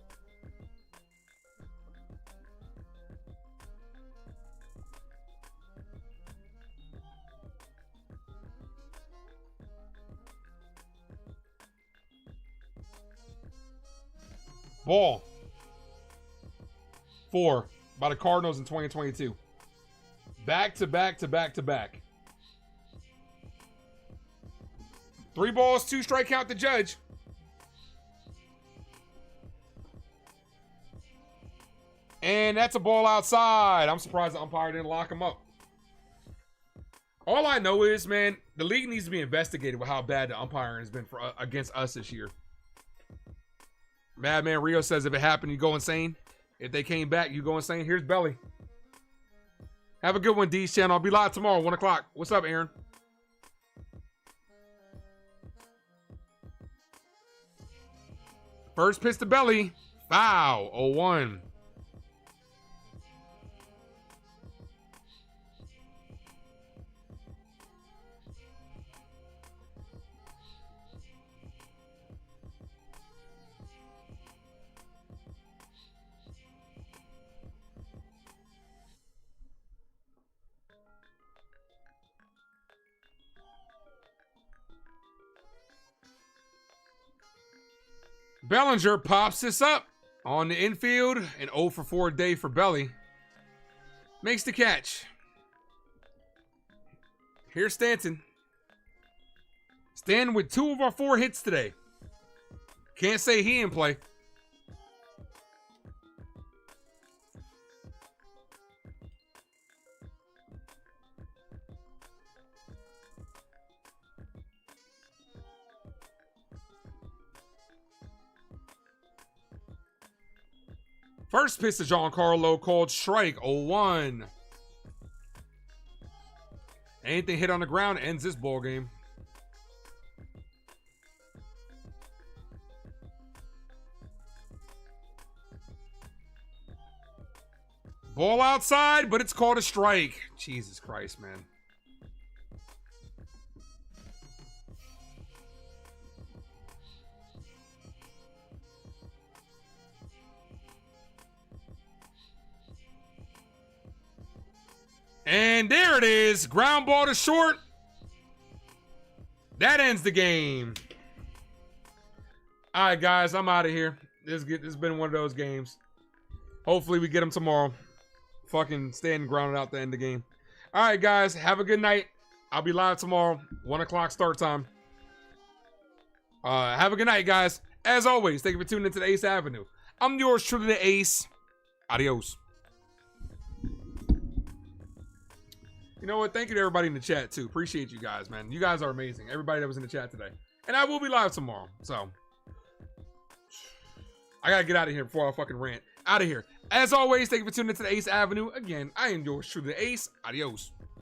Ball. 4 by the Cardinals in 2022. Back to back to back to back. 3 balls, 2 strike count to Judge. And that's a ball outside. I'm surprised the umpire didn't lock him up. All I know is, man, the league needs to be investigated with how bad the umpiring has been for against us this year. Madman Rio says if it happened, you go insane. If they came back, you go insane. Here's Belly. Have a good one, D's channel. I'll be live tomorrow, 1 o'clock. What's up, Aaron? First pitch to Belly. Foul. 0-1. Bellinger pops this up on the infield. An 0 for 4 day for Belly. Makes the catch. Here's Stanton. Stanton with 2 of our 4 hits today. Can't say he didn't play. First pitch to Giancarlo called strike, 0-1. Anything hit on the ground ends this ball game. Ball outside, but it's called a strike. Jesus Christ, man. And there it is. Ground ball to short. That ends the game. All right, guys. I'm out of here. This has been one of those games. Hopefully we get them tomorrow. Fucking staying grounded out the end of the game. All right, guys. Have a good night. I'll be live tomorrow. 1 o'clock start time. Have a good night, guys. As always, thank you for tuning into the Ace Avenue. I'm yours truly, the Ace. Adios. You know what? Thank you to everybody in the chat, too. Appreciate you guys, man. You guys are amazing. Everybody that was in the chat today. And I will be live tomorrow. So, I got to get out of here before I fucking rant. Out of here. As always, thank you for tuning into the Ace Avenue. Again, I am yours truly, the Ace. Adios.